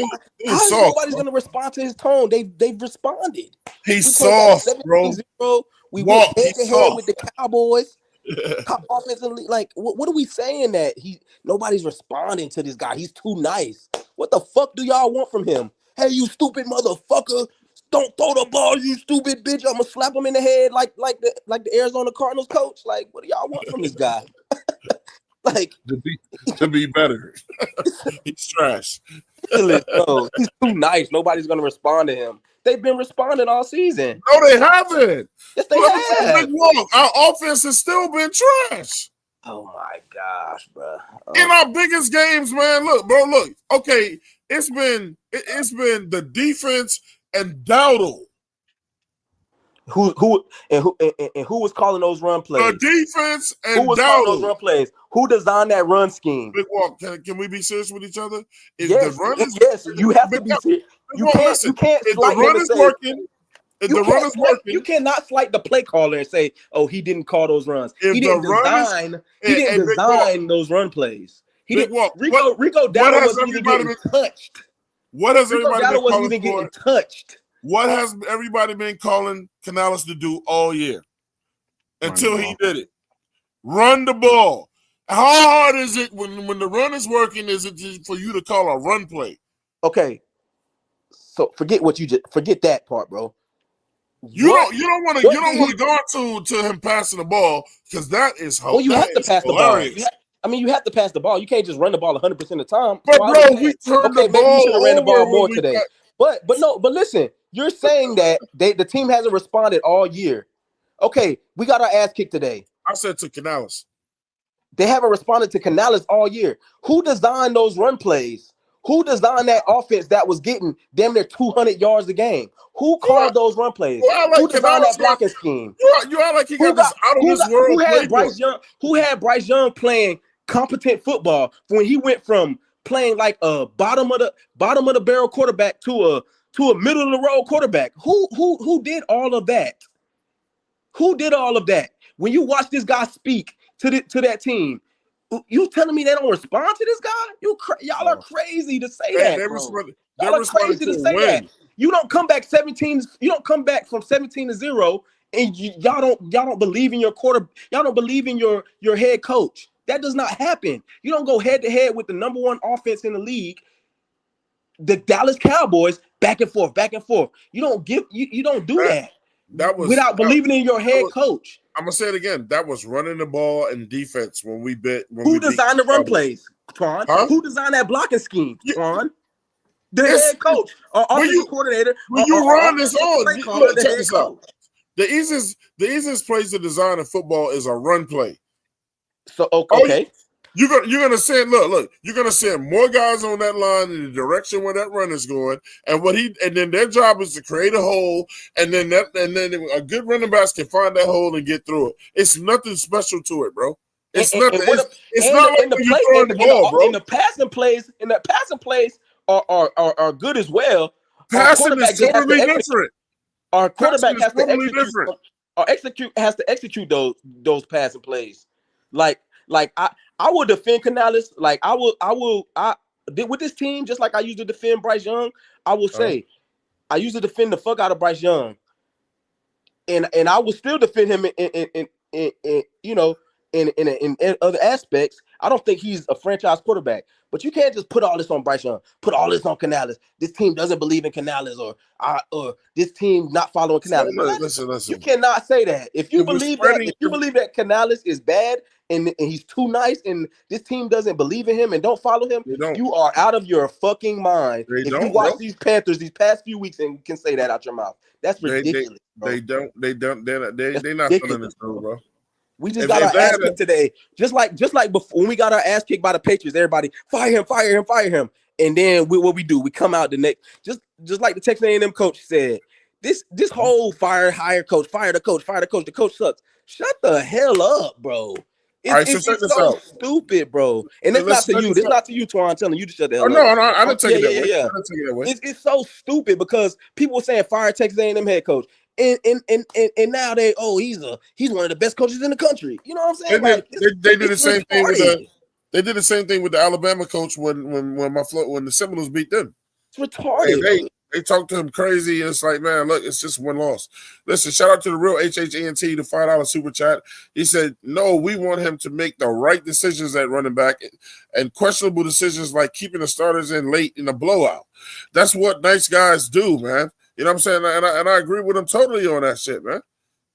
nobody's gonna respond to his tone? They've responded. He's soft, bro. We went head to head with the Cowboys. Top offensively, like what are we saying that nobody's responding to this guy? He's too nice. What the fuck do y'all want from him? Hey, you stupid motherfucker! Don't throw the ball, you stupid bitch! I'm gonna slap him in the head like the Arizona Cardinals coach. Like, what do y'all want from this guy? Like to be better. He's trash. Bro, he's too nice. Nobody's gonna respond to him. They've been responding all season. No, they haven't. Yes, they have. Our offense has still been trash. Oh my gosh, bro. In our biggest games, man. Look. Okay, it's been the defense and Dowdle. Who was calling those run plays? The defense and who was calling those run plays? Who designed that run scheme? Big Walk, can we be serious with each other? Yes, you have to be serious. You can't if the run is working. If the run is working, you cannot slight the play caller and say, "Oh, he didn't call those runs. He didn't design those run plays." Rico Dowdle wasn't even getting touched. What has everybody been calling even getting touched? What has everybody been calling Canales to do all year until he did it? Run the ball. How hard is it when the run is working? Is it for you to call a run play? Okay, so forget that part, bro. You don't want to go to him passing the ball because that is well, you have to pass the ball. You have to pass the ball. You can't just run the ball 100% of the time. But bro, we turned the ball maybe you should have ran the ball more over today. But listen, you're saying that the team hasn't responded all year. Okay, we got our ass kicked today. I said to Canales. They haven't responded to Canales all year. Who designed those run plays? Who designed that offense that was getting damn near 200 yards a game? Who called those run plays? Who designed that blocking scheme? You act like he got this out of this world. Who had Bryce Young playing competent football when he went from playing like a bottom of the barrel quarterback to a middle of the road quarterback? Who did all of that? Who did all of that? When you watch this guy speak to that team, you telling me they don't respond to this guy? Y'all are crazy to say that, bro. Y'all are crazy to say that. You don't come back 17. You don't come back from 17-0, and y'all don't believe in your quarter. Y'all don't believe in your head coach. That does not happen. You don't go head to head with the number one offense in the league, the Dallas Cowboys, back and forth. You don't do that. Without believing in your head coach. I'm gonna say it again. That was running the ball and defense when we bit. Who designed the run plays, Twan? Huh? Who designed that blocking scheme, Twan? The head coach or offensive coordinator. When you run this on, check this out. The easiest place to design a football is a run play. So okay. You're gonna send you're gonna send more guys on that line in the direction where that run is going, and then their job is to create a hole, and then a good running back can find that hole and get through it. It's nothing special to it, bro. It's nothing. It's not like when you throwing the ball, bro. And the passing plays are good as well. Passing is totally different. Our quarterback has to execute those passing plays. Like I will defend Canales. Like I did with this team, just like I used to defend Bryce Young. I will say I used to defend the fuck out of Bryce Young, and I will still defend him in other aspects. I don't think he's a franchise quarterback, but you can't just put all this on Bryce Young, put all this on Canales. This team doesn't believe in Canales, or this team not following Canales. Listen. You cannot say that. If you believe that Canales is bad and he's too nice, and this team doesn't believe in him and don't follow him, you are out of your fucking mind. If you watch these Panthers these past few weeks and can say that out your mouth, that's ridiculous. They're not feeling this, bro. We just got our ass kicked today. Just like before, when we got our ass kicked by the Patriots, everybody fire him. And then what we do, we come out the next, just like the Texas A&M coach said, this whole fire the coach, the coach sucks. Shut the hell up, bro. It's so stupid, bro. And it's not to you. It's not to you, Twan. I'm telling you to shut the hell up. No, I didn't take it that way. It's so stupid because people were saying fire Texas A&M head coach. And now he's one of the best coaches in the country. You know what I'm saying? They did the same thing they did the same thing with the Alabama coach when the Seminoles beat them. It's retarded. They talked to him crazy, and it's like, man, look, it's just one loss. Listen, shout out to the real HHENT, the $5 super chat. He said, no, we want him to make the right decisions at running back and questionable decisions like keeping the starters in late in a blowout. That's what nice guys do, man. You know what I'm saying? And I agree with him totally on that shit, man.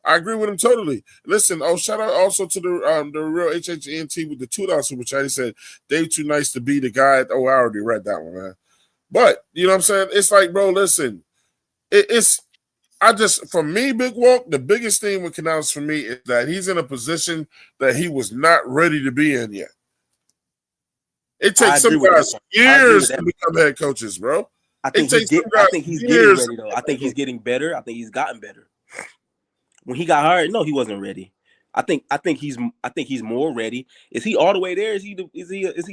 I agree with him totally. Listen, shout out also to the real HHENT with the $2 super chat. He said, Dave too nice to be the guy. I already read that one, man. But, you know what I'm saying? It's like, bro, listen. For me, Big Walk, the biggest thing with Canales for me is that he's in a position that he was not ready to be in yet. It takes some guys years to become head coaches, bro. I think he's getting ready, though. I think he's getting better. I think he's gotten better. When he got hired, no, he wasn't ready. I think he's more ready. Is he all the way there? Is he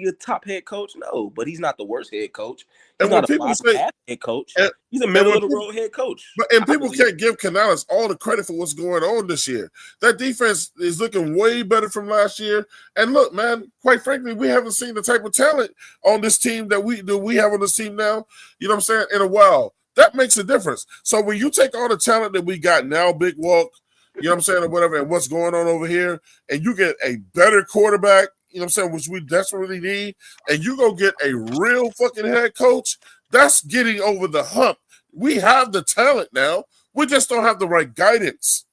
a top head coach? No, but he's not the worst head coach. He's not a bottom-half head coach. He's a middle of the road head coach. And people can't give Canales all the credit for what's going on this year. That defense is looking way better from last year. And look, man, quite frankly, we haven't seen the type of talent on this team that we have on this team now. You know what I'm saying? In a while, that makes a difference. So when you take all the talent that we got now, Big Walk, you know what I'm saying, or whatever, and what's going on over here, and you get a better quarterback, you know what I'm saying, which we desperately need, and you go get a real fucking head coach, That's getting over the hump. We have the talent now. We just don't have the right guidance.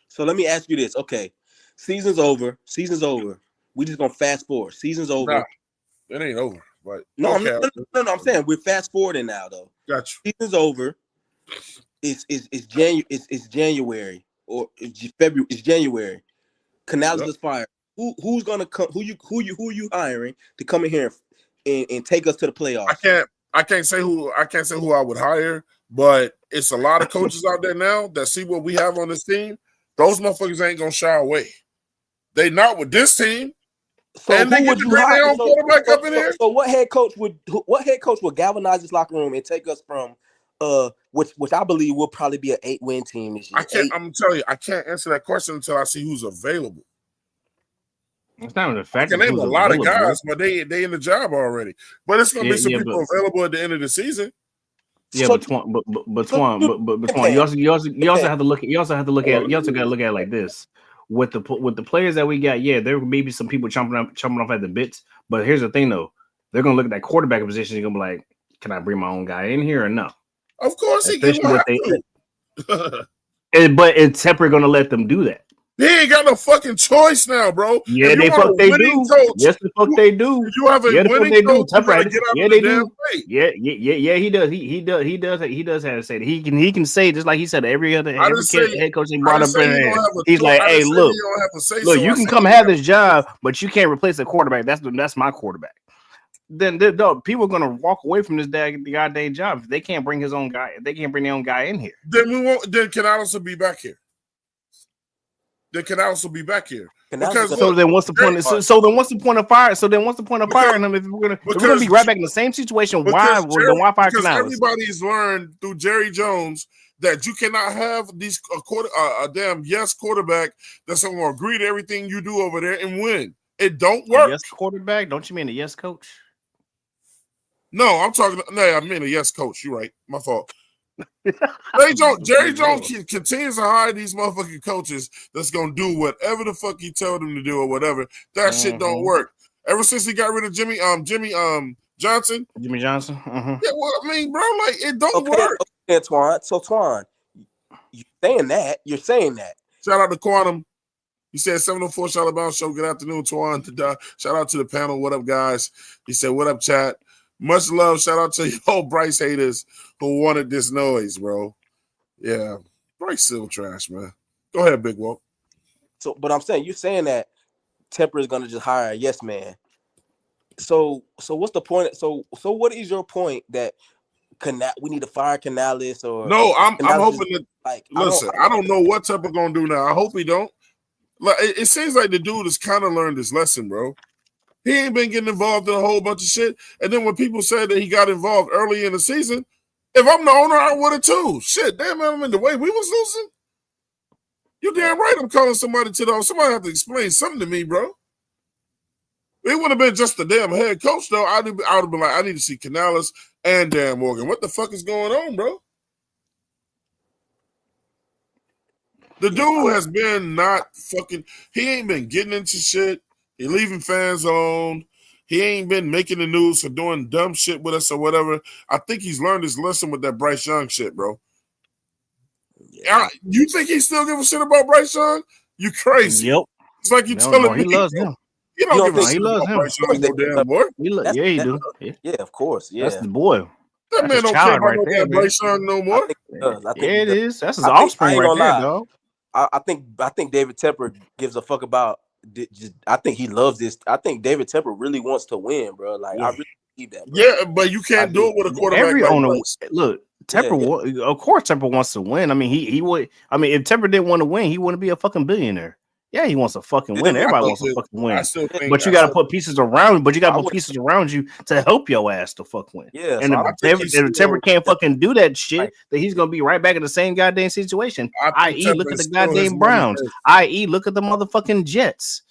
So let me ask you this. Okay, season's over. Season's over. We just gonna fast forward. Season's over. Nah, it ain't over. But No, okay. no. I'm saying we're fast forwarding now, though. Got you. Season's over. It's January. It's January or it's February. It's January. Canales is fired. Who's gonna come? Who you hiring to come in here and take us to the playoffs? I can't say who I would hire, but it's a lot of coaches out there now that see what we have on this team. Those motherfuckers ain't gonna shy away. They not with this team. So and who would you hire? their own quarterback up in here? So what head coach would galvanize this locker room and take us from which I believe will probably be an 8-win team this year? I'm telling you, I can't answer that question until I see who's available. It's not the fact I can name a lot of guys, but they in the job already. But it's gonna be some people available at the end of the season. Yeah, but Twan, you also have to look at you also got to look at it like this. With the players that we got, yeah, there may be some people chomping off at the bits. But here's the thing, though, they're gonna look at that quarterback position and gonna be like, "Can I bring my own guy in here or no?" Of course, but Tepper gonna let them do that. He ain't got no fucking choice now, bro. Yeah, they do. Coach, yes, the fuck they do. You have a winning coach. Yeah, they do. Yeah, he does. He does have to say that. He can say just like he said every head coach he brought up in. He's like, hey, look, you can come have this job, but you can't replace the quarterback. That's my quarterback. Then people are gonna walk away from this goddamn job if they can't bring his own guy. If they can't bring their own guy in here. Then Canales will be back here. Canales will be back here. Then what's the point? So then what's the point of firing? So then what's the point of firing him if we're gonna be right back in the same situation? Why fire Canales? Because everybody's learned through Jerry Jones that you cannot have these a damn yes quarterback that's going to agree to everything you do over there and win. It don't work. Yes quarterback? Don't you mean a yes coach? No, I mean a yes coach. You're right. My fault. Jerry Jones continues to hire these motherfucking coaches that's gonna do whatever the fuck he tell them to do or whatever. That shit don't work. Ever since he got rid of Jimmy Johnson. Yeah, well, I mean, bro, like it don't work. Okay, Twan, you're saying that. Shout out to Quantum. He said 704 Charlotte Bound Show. Good afternoon, Twan. Shout out to the panel. What up, guys? He said, what up, chat? Much love. Shout out to y'all Bryce haters who wanted this noise, bro. Yeah. Bryce still trash, man. Go ahead, Big Wolf. So, but I'm saying, you're saying that Tepper is going to just hire a yes man. So what's the point? So what is your point that we need to fire Canales or no? I'm hoping that listen. I don't know what Tepper gonna do now. I hope he don't. Like it seems like the dude has kind of learned his lesson, bro. He ain't been getting involved in a whole bunch of shit. And then when people said that he got involved early in the season, if I'm the owner, I would have too. Shit, damn, man, the way we was losing. You damn right I'm calling somebody to the somebody have to explain something to me, bro. It would have been just the damn head coach, though. I would have been like, I need to see Canales and Dan Morgan. What the fuck is going on, bro? The dude has been not fucking, he ain't been getting into shit. He leaving fans alone. He ain't been making the news for doing dumb shit with us or whatever. I think he's learned his lesson with that Bryce Young shit, bro. Yeah. You think he still give a shit about Bryce Young? You crazy. Yep. It's like you telling me. He loves him. You don't give a shit about Bryce Young no damn boy. Yeah, he do. Yeah, of course. Yeah. That's the boy. That man don't care about no damn Bryce Young no more. Yeah, it is. That's his offspring right there, dog. I think David Tepper gives a fuck about. I think he loves this. I think David Tepper really wants to win, bro. Like I really believe that. Bro. Yeah, but you can't do it with a quarterback. Every owner, look, Tepper. Of course, Tepper wants to win. I mean, he would. I mean, if Tepper didn't want to win, he wouldn't be a fucking billionaire. Yeah, he wants to fucking win. Everybody wants to fucking win. But you got to put pieces around. But you got to put pieces around you to help your ass to fuck win. Yeah. And if Tepper can't fucking do that shit, then he's gonna be right back in the same goddamn situation. I.e., look at the goddamn Browns. I.e., look at the motherfucking Jets.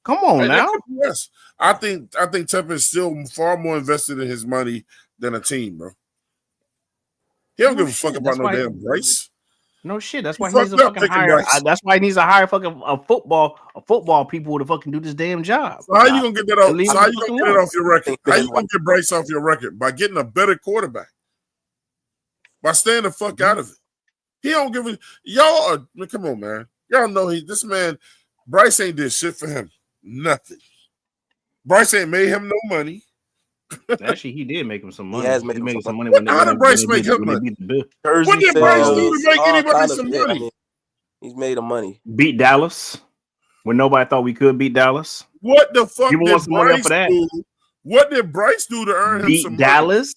Come on now. Yes, I think Tepper is still far more invested in his money than a team, bro. He don't give a fuck about no damn Bryce. No shit. That's You why he needs fucked to up fucking picking hire. Bryce. That's why he needs to hire fucking a football people to fucking do this damn job. So how you gonna get that off? Leave So him how you fucking gonna get it alone. off your record? think How Ben you gonna get Bryce off your record? By getting a better quarterback. By staying the fuck out of it. He don't give a y'all. Come on, man. Y'all know this man. Bryce ain't did shit for him. Nothing. Bryce ain't made him no money. Actually, he did make him some money. He has made He him made some some money. money How did Bryce make him when they money? beat the Bill. What Jersey did Bryce do to sales, make all anybody kind of some shit. money? I mean, he's made him money. Beat Dallas when nobody thought we could beat Dallas. What the fuck People did want some money off Bryce of that. do? What did Bryce do to earn him some Beat money? Dallas.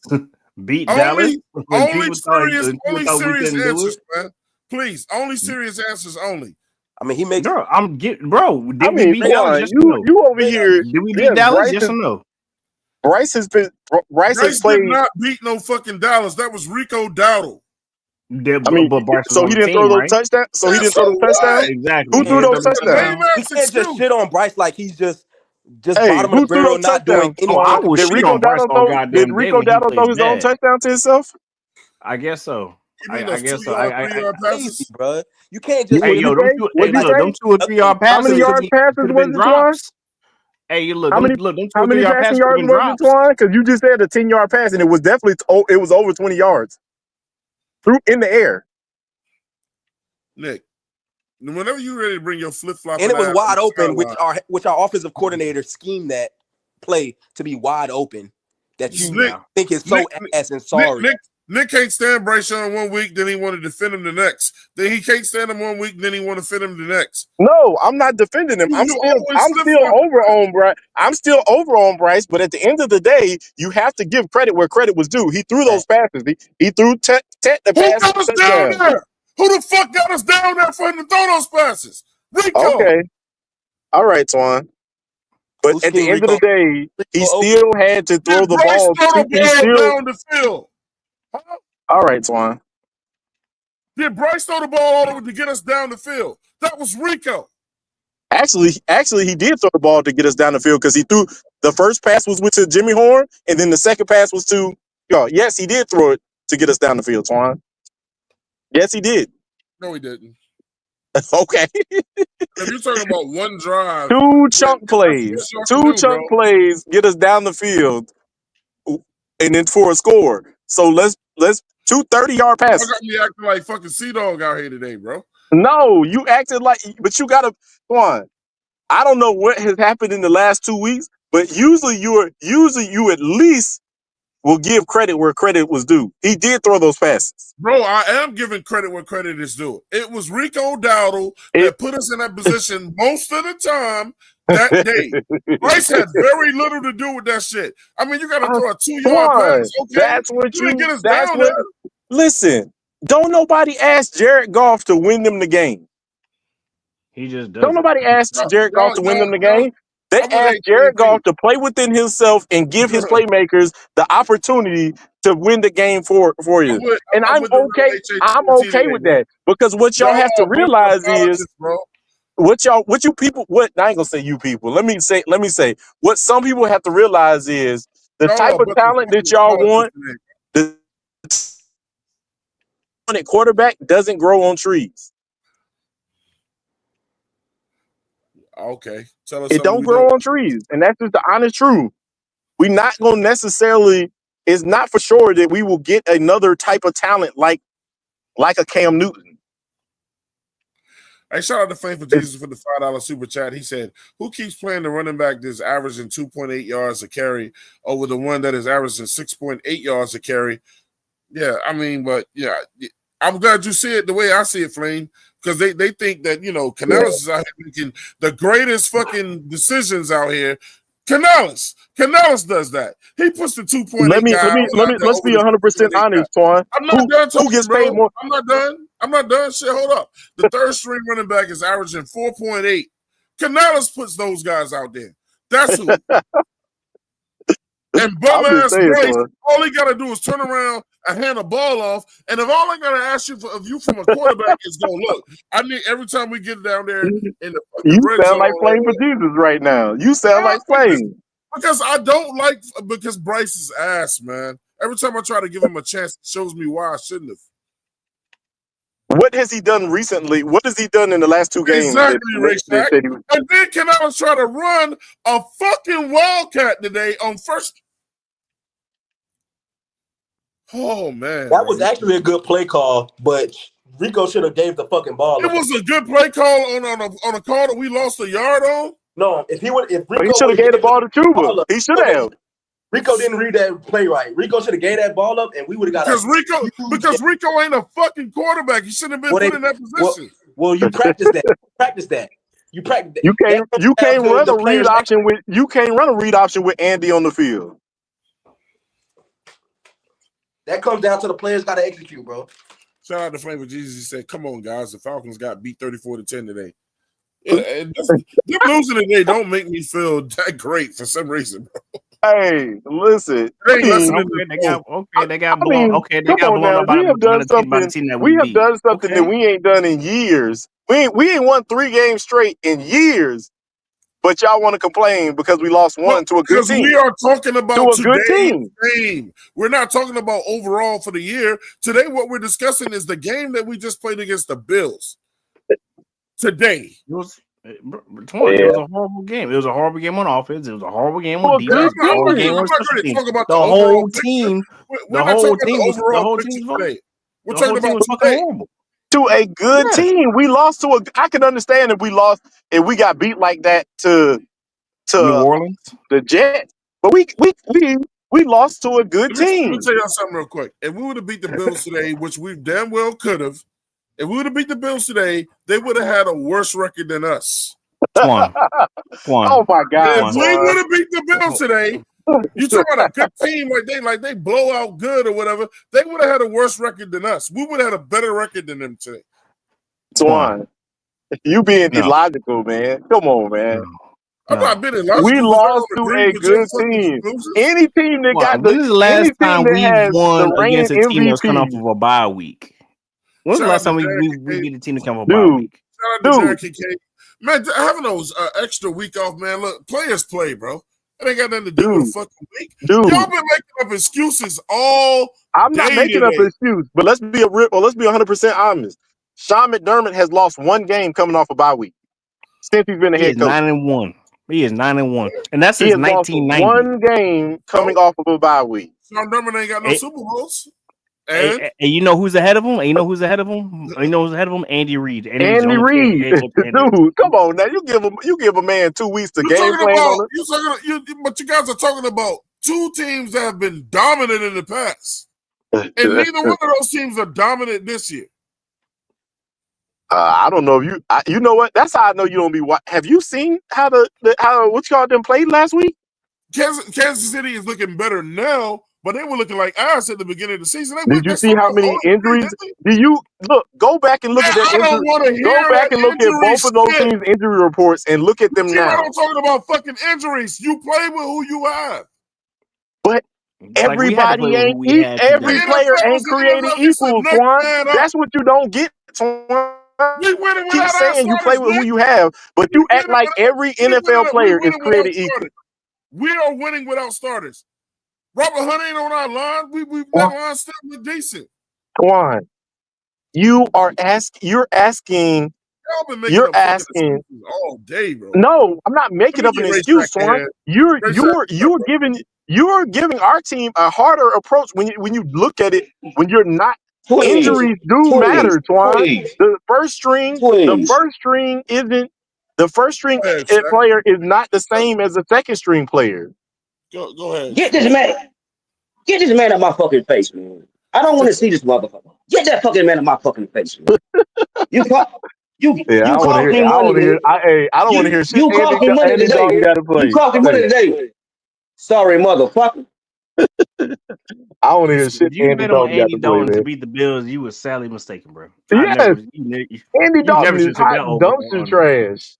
Beat Dallas. When Only people thought we serious couldn't do answers, it. man. Please, only serious answers only. I mean, he makes. Bro, did I we mean, beat Dallas? Yes or no? you over here. Did we beat Yes, Dallas? Yes or no? Bryce has Bryce did played. not beat no fucking Dallas. That was Rico Dowdle. I mean, But Bryce was so on he the didn't throw team, those right? touchdowns. So he Yeah, didn't so throw those touchdowns. what? Exactly. Who He threw didn't those throw them That's a lame touchdowns? touchdowns. We ass can't just excuse. shit on Bryce like he's just Hey, bottom of who the threw barrel, those not doing touchdowns? Oh, I anything. will Did shit Rico on Bryce Dowdle all throw? Did goddamn day Rico when he Dowdle plays throw his own bad. touchdown to himself? I guess so. You mean I those guess 2 so. yard, 3-yard Crazy, passes? bro. You can't Yeah, just Hey, what'd give you yo, him say? hey, What'd you like look, them say? 2 or 3 yard How many passes nothing. could yard be passes could have was been it, Twan? drops. Hey, look, How them two how or three many yard passing passes could have yards been was it, drops. Twan? Because you just said a 10-yard pass, and it was definitely it was over 20 yards through in the air. Nick, whenever you ready to bring your flip And flopping it was ass on wide the open, sideline, which our offensive coordinator schemed that play to be wide open. That you Nick, Yeah. think is Nick, so ass and Nick, sorry. Nick, Nick can't stand Bryce Young 1 week, then he want to defend him the next. Then he can't stand him 1 week, then he want to defend him the next. No, I'm not defending him. You always I'm flip still flopping. over on Bryce. I'm still over on Bryce, but at the end of the day, you have to give credit where credit was due. He threw those passes. He threw Tet the Who pass got us down touchdown. there? Who the fuck got us down there for him to throw those passes? Rico. Okay. All right, Twan. But Who at the schemed end of the Rico? day, he Rico open. still had to throw Did the Bryce ball. throw the He ball still down the field? Huh? all right, Twan. Did Bryce throw the ball all over to get us down the field? That was Rico. Actually, he did throw the ball to get us down the field because he threw the first pass was to Jimmy Horn, and then the second pass was to yes, he did throw it to get us down the field, Twan. Yes, he did. No, he didn't. Okay. If you're talking about one drive, Two then chunk that's the best plays. y'all can Two do, bro. chunk plays get us down the field and then for a score. So let's 2 30-yard Y'all passes. got me acting like fucking Sea Dog out here today, bro. No, you acted like but you gotta come on. I don't know what has happened in the last 2 weeks, but usually you at least will give credit where credit was due. He did throw those passes. Bro, I am giving credit where credit is due. It was Rico Dowdle It, that put us in that position most of the time that day. Bryce had very little to do with that shit. I mean, you got to throw a 2-yard pass. Twan, Okay. You didn't get us down there. listen, don't nobody ask Jared Goff to win them the game. He just Don't does it. nobody ask Jared Goff to win them the game. They I would asked hate Jared Goff to play within himself and give his playmakers the opportunity to win the game for you. And I I'm would the real okay. I'm HHT okay today, with bro. that because what Y'all y'all have to are a bunch of realize is apologists, bro. what you people. What I ain't gonna say you people. Let me say what some people have to realize is the Y'all are type a of bunch of talent that fucking y'all apologists want. today. The quarterback doesn't grow on trees. Okay. Tell us It something don't we grow don't. on trees, and that's just the honest truth. We're not gonna necessarily. It's not for sure that we will get another type of talent like a Cam Newton. Hey, shout out to Flame for Jesus for the $5 super chat. He said, who keeps playing the running back that's averaging 2.8 yards a carry over the one that is averaging 6.8 yards a carry? Yeah, I mean, but yeah, I'm glad you see it the way I see it, Flame, because they think that, Canales is out here making the greatest fucking decisions out here. Canales does that. He puts the 2.8 guy out there let's over be the 100% 6.8 guy. honest, Twan. I'm not done Who talking, gets paid bro. more? I'm not done. Shit, hold up. The third string running back is averaging 4.8. Canales puts those guys out there. That's who. And bum I'm just ass saying, Bryce, Twan. all he gotta do is turn around and hand the ball off. And if all I gotta ask of you from a quarterback is go, look, I need every time we get down there in the fucking You red sound like zone, Flame for Jesus right now. You sound like Flame. because I don't like because Bryce is ass, man. Every time I try to give him a chance, it shows me why I shouldn't have. What has he done recently? What has he done in the last 2 games? Exactly, Ray Shack. And then Canales try to run a fucking wildcat today on first. Oh man, That was actually a good play call, but Rico should have gave the fucking ball. It was a good play call on a call that we lost a yard on. No, if Rico he should have gave the ball to Chuba. He should have. Rico didn't read that play right. Rico should have gave that ball up, and we would have got because Rico ain't a fucking quarterback. He shouldn't have been put in that position. Well, you practice that. You practice that. You can't run a read option with Andy on the field. That comes down to the players got to execute, bro. Shout out to Flame of Jesus. He said, "Come on, guys, the Falcons got beat 34-10 today." Them losing today don't make me feel that great for some reason, bro. Hey, listen. They got blown up by the team that we have done something that we ain't done in years. We ain't won 3 games straight in years. But y'all want to complain because we lost one to a good team. We are talking about today's game. We're not talking about overall for the year. Today, what we're discussing is the game that we just played against the Bills. Today. It was a horrible game. It was a horrible game on offense. It was a horrible game on defense. The whole team was horrible. To a good team. We lost to I can understand if we lost and we got beat like that to New Orleans, the Jets. But we lost to a good team. Let me tell y'all something real quick. If we would have beat the Bills today, which we damn well could have, if we would have beat the Bills today, they would have had a worse record than us. One. Oh my God! If we would have beat the Bills today, you talking about a good team like they blow out good or whatever, they would have had a worse record than us. We would have had a better record than them today. Twan, you being illogical, man. Come on, man. I'm not being illogical. We lost to a good team. Any team that got this is the last time we won against a team that's coming off of a bye week. When's the last time we beat a team that come off a bye week? Shout out to Derek Kincaid. Man, having those extra week off, man. Look, players play, bro. It ain't got nothing to do with the fucking week. Y'all been making up excuses all I'm not making up an excuse, but let's be 100% honest. Sean McDermott has lost 1 game coming off a bye week since he's been a head coach. 9-1. He is 9-1, and that's since 1990. 1 game coming off of a bye week. Sean McDermott ain't got no Super Bowls. And you know who's ahead of him? Andy Reid. Andy Reid, dude, come on now. You give a man 2 weeks to game plan on it. But you guys are talking about 2 teams that have been dominant in the past, and neither one of those teams are dominant this year. I don't know if you know what? That's how I know you don't be. Have you seen how what y'all them played last week? Kansas City is looking better now, but they were looking like ass at the beginning of the season. Did you see how many injuries? Go back and look at their injuries? Go back and look at both of those teams' injury reports and look at them now. I'm talking about fucking injuries. You play with who you have. But everybody every player ain't creating equal, Twan. That's what you don't get, Twan. Keep saying you play with who you have, but you act like every NFL player is created equal. We are winning without starters. Robert Hunt ain't on our line. That line still look decent. Twan, you're asking all day, bro. No, I'm not making up an excuse, Twan. You're giving our team a harder approach when you look at it when you're not. Injuries do matter, Twan. The first string player is not the same as the second string player. Go ahead. Get this man out my fucking face, man. I don't want to see this motherfucker. Get that fucking man out my fucking face, man. I don't want to hear shit. You cost me money today. You cost me money today. Sorry, motherfucker. I want to hear shit. If you bet on Andy Dalton to beat the Bills, you were sadly mistaken, bro. Yes. Andy Dalton is hot dumpster trash.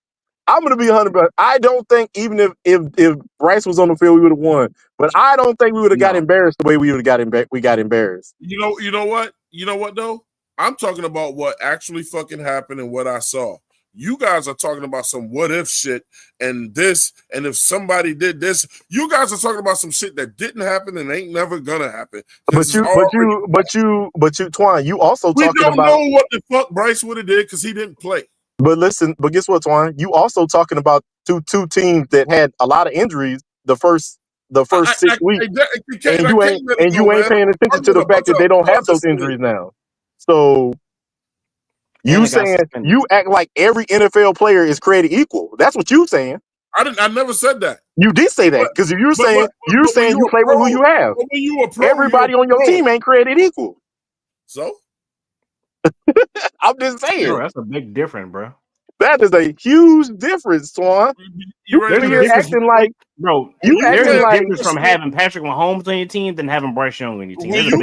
I'm gonna be 100%. I don't think even if Bryce was on the field, we would have won. But I don't think we would have got embarrassed the way we got embarrassed. You know what? You know what though? I'm talking about what actually fucking happened and what I saw. You guys are talking about some what if shit and this, and if somebody did this, you guys are talking about some shit that didn't happen and ain't never gonna happen. But you, Twine, you also We talking don't about. know what the fuck Bryce would have did because he didn't play. But listen, but guess what, Twine? You also talking about two teams that had a lot of injuries the first 6 weeks, and you ain't paying attention to the fact that they don't have those injuries now. So you saying you act like every NFL player is created equal. That's what you saying. I never said that. You did say that because if you're saying you play with who you have. When you a pro, everybody on your team ain't created equal. So I'm just saying. Bro, that's a big difference, bro. That is a huge difference, Swan. You're acting like, bro. There's a difference from having Patrick Mahomes on your team than having Bryce Young on your team. When you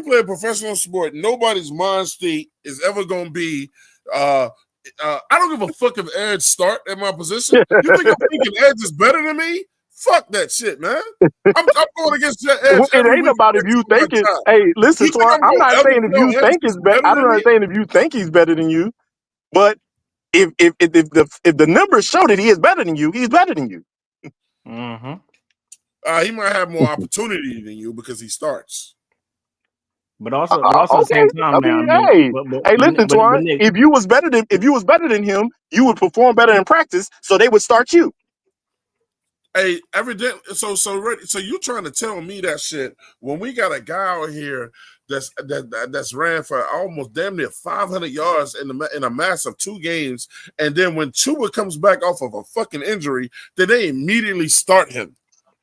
play a professional sport, nobody's mind state is ever going to be. I don't give a fuck if Edge start at my position. You think I'm thinking Edge is better than me? Fuck that shit, man. I'm going against Edge. It ain't about if you think it. Hey, listen, Swan. I'm not saying if you think it's better. I'm not saying if you think he's better than you, but if the numbers show that he is better than you, he's better than you. Mm-hmm. He might have more opportunity than you because he starts. But also at the same time, listen, Twine. If you was better than him, you would perform better in practice, so they would start you. Hey, evidently, so you trying to tell me that shit when we got a guy out here that's ran for almost damn near 500 yards in a mass of 2 games, and then when Tua comes back off of a fucking injury, then they immediately start him.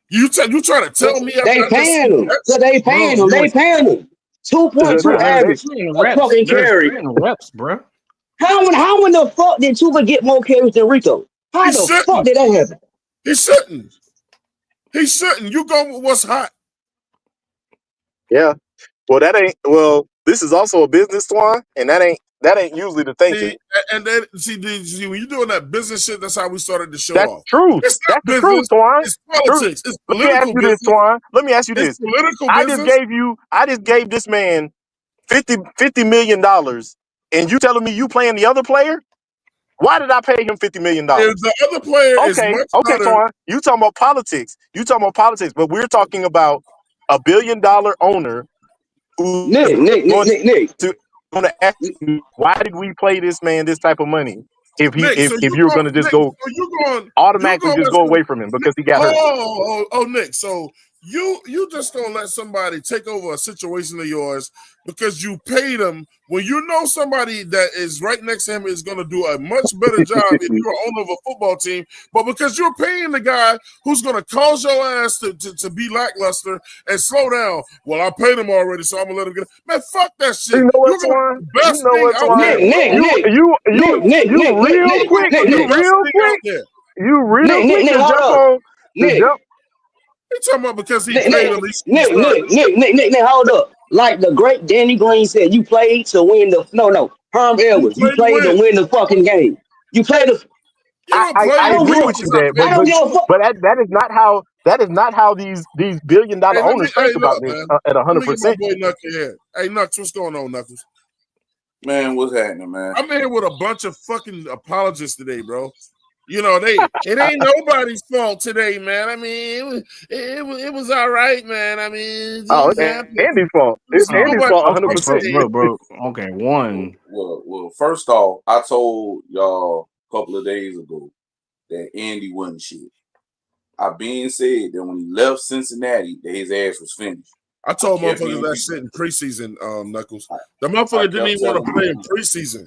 You trying to tell me they paying him? So they paying him. They paying him. 2.2 average a fucking carry. Reps, bro. How in the fuck did Tua get more carries than Rico? How the fuck did that happen? He shouldn't. You go with what's hot. Yeah. Well, this is also a business, Twine, and that ain't usually the thinking. See, when you're doing that business shit, that's how we started the show that's off. Truth. It's not that's business. The truth, Twine. It's politics. It's political. Let me ask you this, Twine. Let me ask you this. Political business. I just gave this man $50 million, and you telling me you playing the other player? Why did I pay him $50 million? If the other player is much better, Twine. You talking about politics. But we're talking about a $1 billion owner who Nick. going to ask you, why did we pay this man this type of money? If you're going to just automatically go away from him because he got hurt. Nick. So you just gonna let somebody take over a situation of yours because you paid him when you know somebody that is right next to him is going to do a much better job if you're owner of a football team, but because you're paying the guy who's going to cause your ass to be lackluster and slow down. Well, I paid him already, so I'm gonna let him get. Man, fuck that shit. You know what, Twine? You real quick to jump on. You talking about because he paid him? Nick, hold up. Like the great Danny Green said, you played to win the Herm Edwards. You played to win the fucking game. You played to. I agree with you there, but that is not how these $1 billion owners think about this at 100%. Hey, Knucks, what's going on, Knuckles? Man, what's happening, man? I'm here with a bunch of fucking apologists today, bro. You know, it ain't nobody's fault today, man. I mean, it was all right, man. I mean, it's Andy's fault. It's Andy's fault 100%. Bro. Okay, one. Well, first off, I told y'all a couple of days ago that Andy wasn't shit. I been said that when he left Cincinnati, that his ass was finished. I told motherfuckers that shit in preseason, Knuckles. The motherfucker didn't even want to play in preseason.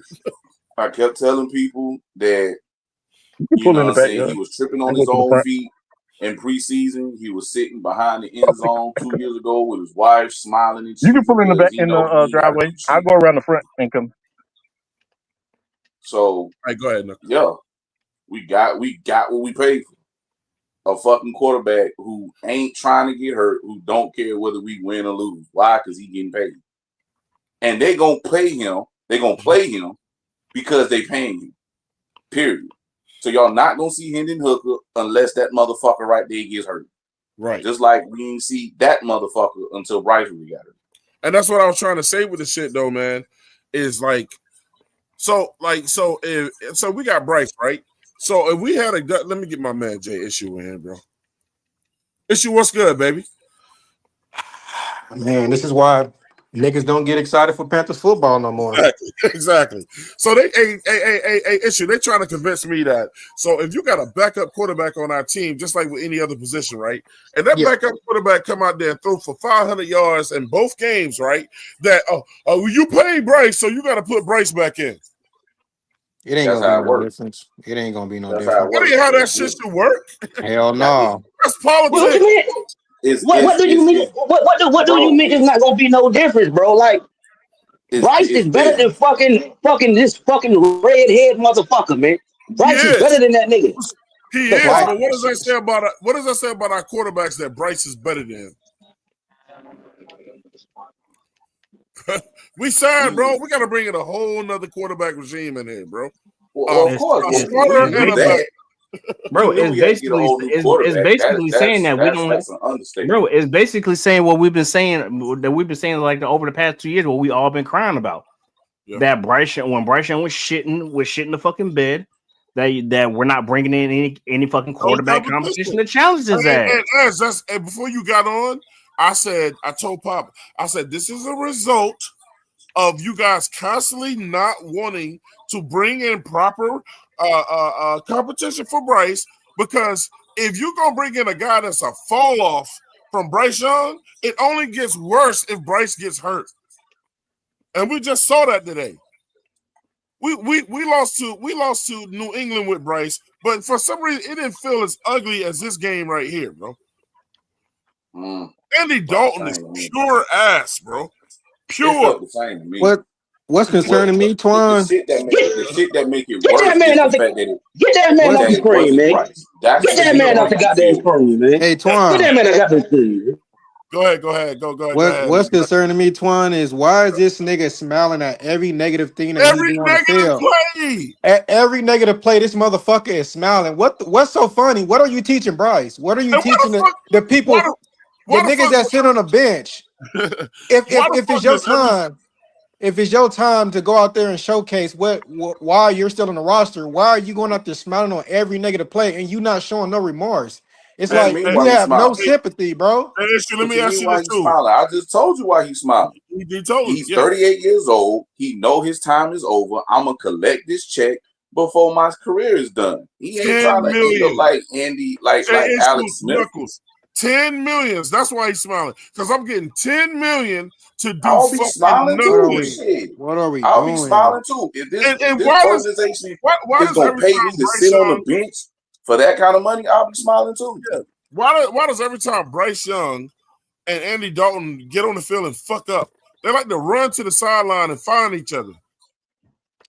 I kept telling people that. You know what I'm saying? He was tripping on his own feet in preseason. He was sitting behind the end zone 2 years ago with his wife smiling and shit. You can pull in the back in the driveway. I'll go around the front and come. So, all right, go ahead, Knuckles. Yeah, we got what we paid for. A fucking quarterback who ain't trying to get hurt, who don't care whether we win or lose. Why? Because he getting paid. And they gonna play him. They gonna play him because they paying him. Period. So y'all not gonna see Hendon Hooker unless that motherfucker right there gets hurt. Right. Just like we didn't see that motherfucker until Bryce really got hurt. And that's what I was trying to say with the shit though, man. Is like So we got Bryce, right? So if we had a gut, let me get my man Jay Issue in here, bro. Issue, what's good, baby? Man, this is why niggas don't get excited for Panthers football no more. Exactly. So Issue, they trying to convince me that. So if you got a backup quarterback on our team, just like with any other position, right? And that backup quarterback come out there and throw for 500 yards in both games, right? That you playing Bryce, so you got to put Bryce back in. It ain't That's gonna how be it no works. difference. It ain't gonna be no That's how it difference. I works. mean, how that shit should work? Hell no. That's politics. What you mean? What do you mean? What do you mean? It's not gonna be no difference, bro. Like Bryce is better than fucking this fucking redhead motherfucker, man. He Bryce is better is. than that nigga. He The is. fuck? But what does that say about our quarterbacks that Bryce is better than? We sad, bro. We got to bring in a whole nother quarterback regime in here, bro. Well, of course, a starter and a back. Bro, we had to get a whole new quarterback. it's basically saying that we don't. That's an understatement. Bro, it's basically saying what we've been saying like over the past 2 years, what we all been crying about. Yeah. That when Bryce Young was shitting the fucking bed. That we're not bringing in any fucking quarterback competition to challenge his ass. And before you got on, I told Pop, I said this is a result of you guys constantly not wanting to bring in proper competition for Bryce, because if you're gonna bring in a guy that's a fall off from Bryce Young, it only gets worse if Bryce gets hurt. And we just saw that today. We lost to New England with Bryce, but for some reason it didn't feel as ugly as this game right here, bro. Andy Dalton is pure ass, bro. Pure. What's concerning me, Twan? The shit that make it Get worse that man is off the fact that get that man off the screen, man. That's Get that man off the goddamn screen, man. Hey, Get that Twan. man off the goddamn screen, man. Go ahead. Go ahead. What's concerning me, Twan, is why is this nigga smiling at every negative thing that he do on the field? Play. At every negative play, this motherfucker is smiling. What's so funny? What are you teaching Bryce? What are you teaching the people, the niggas that sit on the bench? If it's your time, if it's your time to go out there and showcase why you're still on the roster, why are you going out there smiling on every negative play and you not showing no remorse? It's like you have no sympathy, bro. Let me ask you why this he's too. Smiling. I just told you why he's smiling. He's 38 years old. He know his time is over. I'm gonna collect this check before my career is done. He ain't trying to eat up like Andy, like Alex Smith. 10 millions. That's why he's smiling. Because I'm getting 10 million to do I'll be smiling too. Shit. What are we I'll doing? be smiling too. If this organization is gonna pay me to sit on the bench for that kind of money, I'll be smiling too. Yeah. Why does every time Bryce Young and Andy Dalton get on the field and fuck up, they like to run to the sideline and find each other?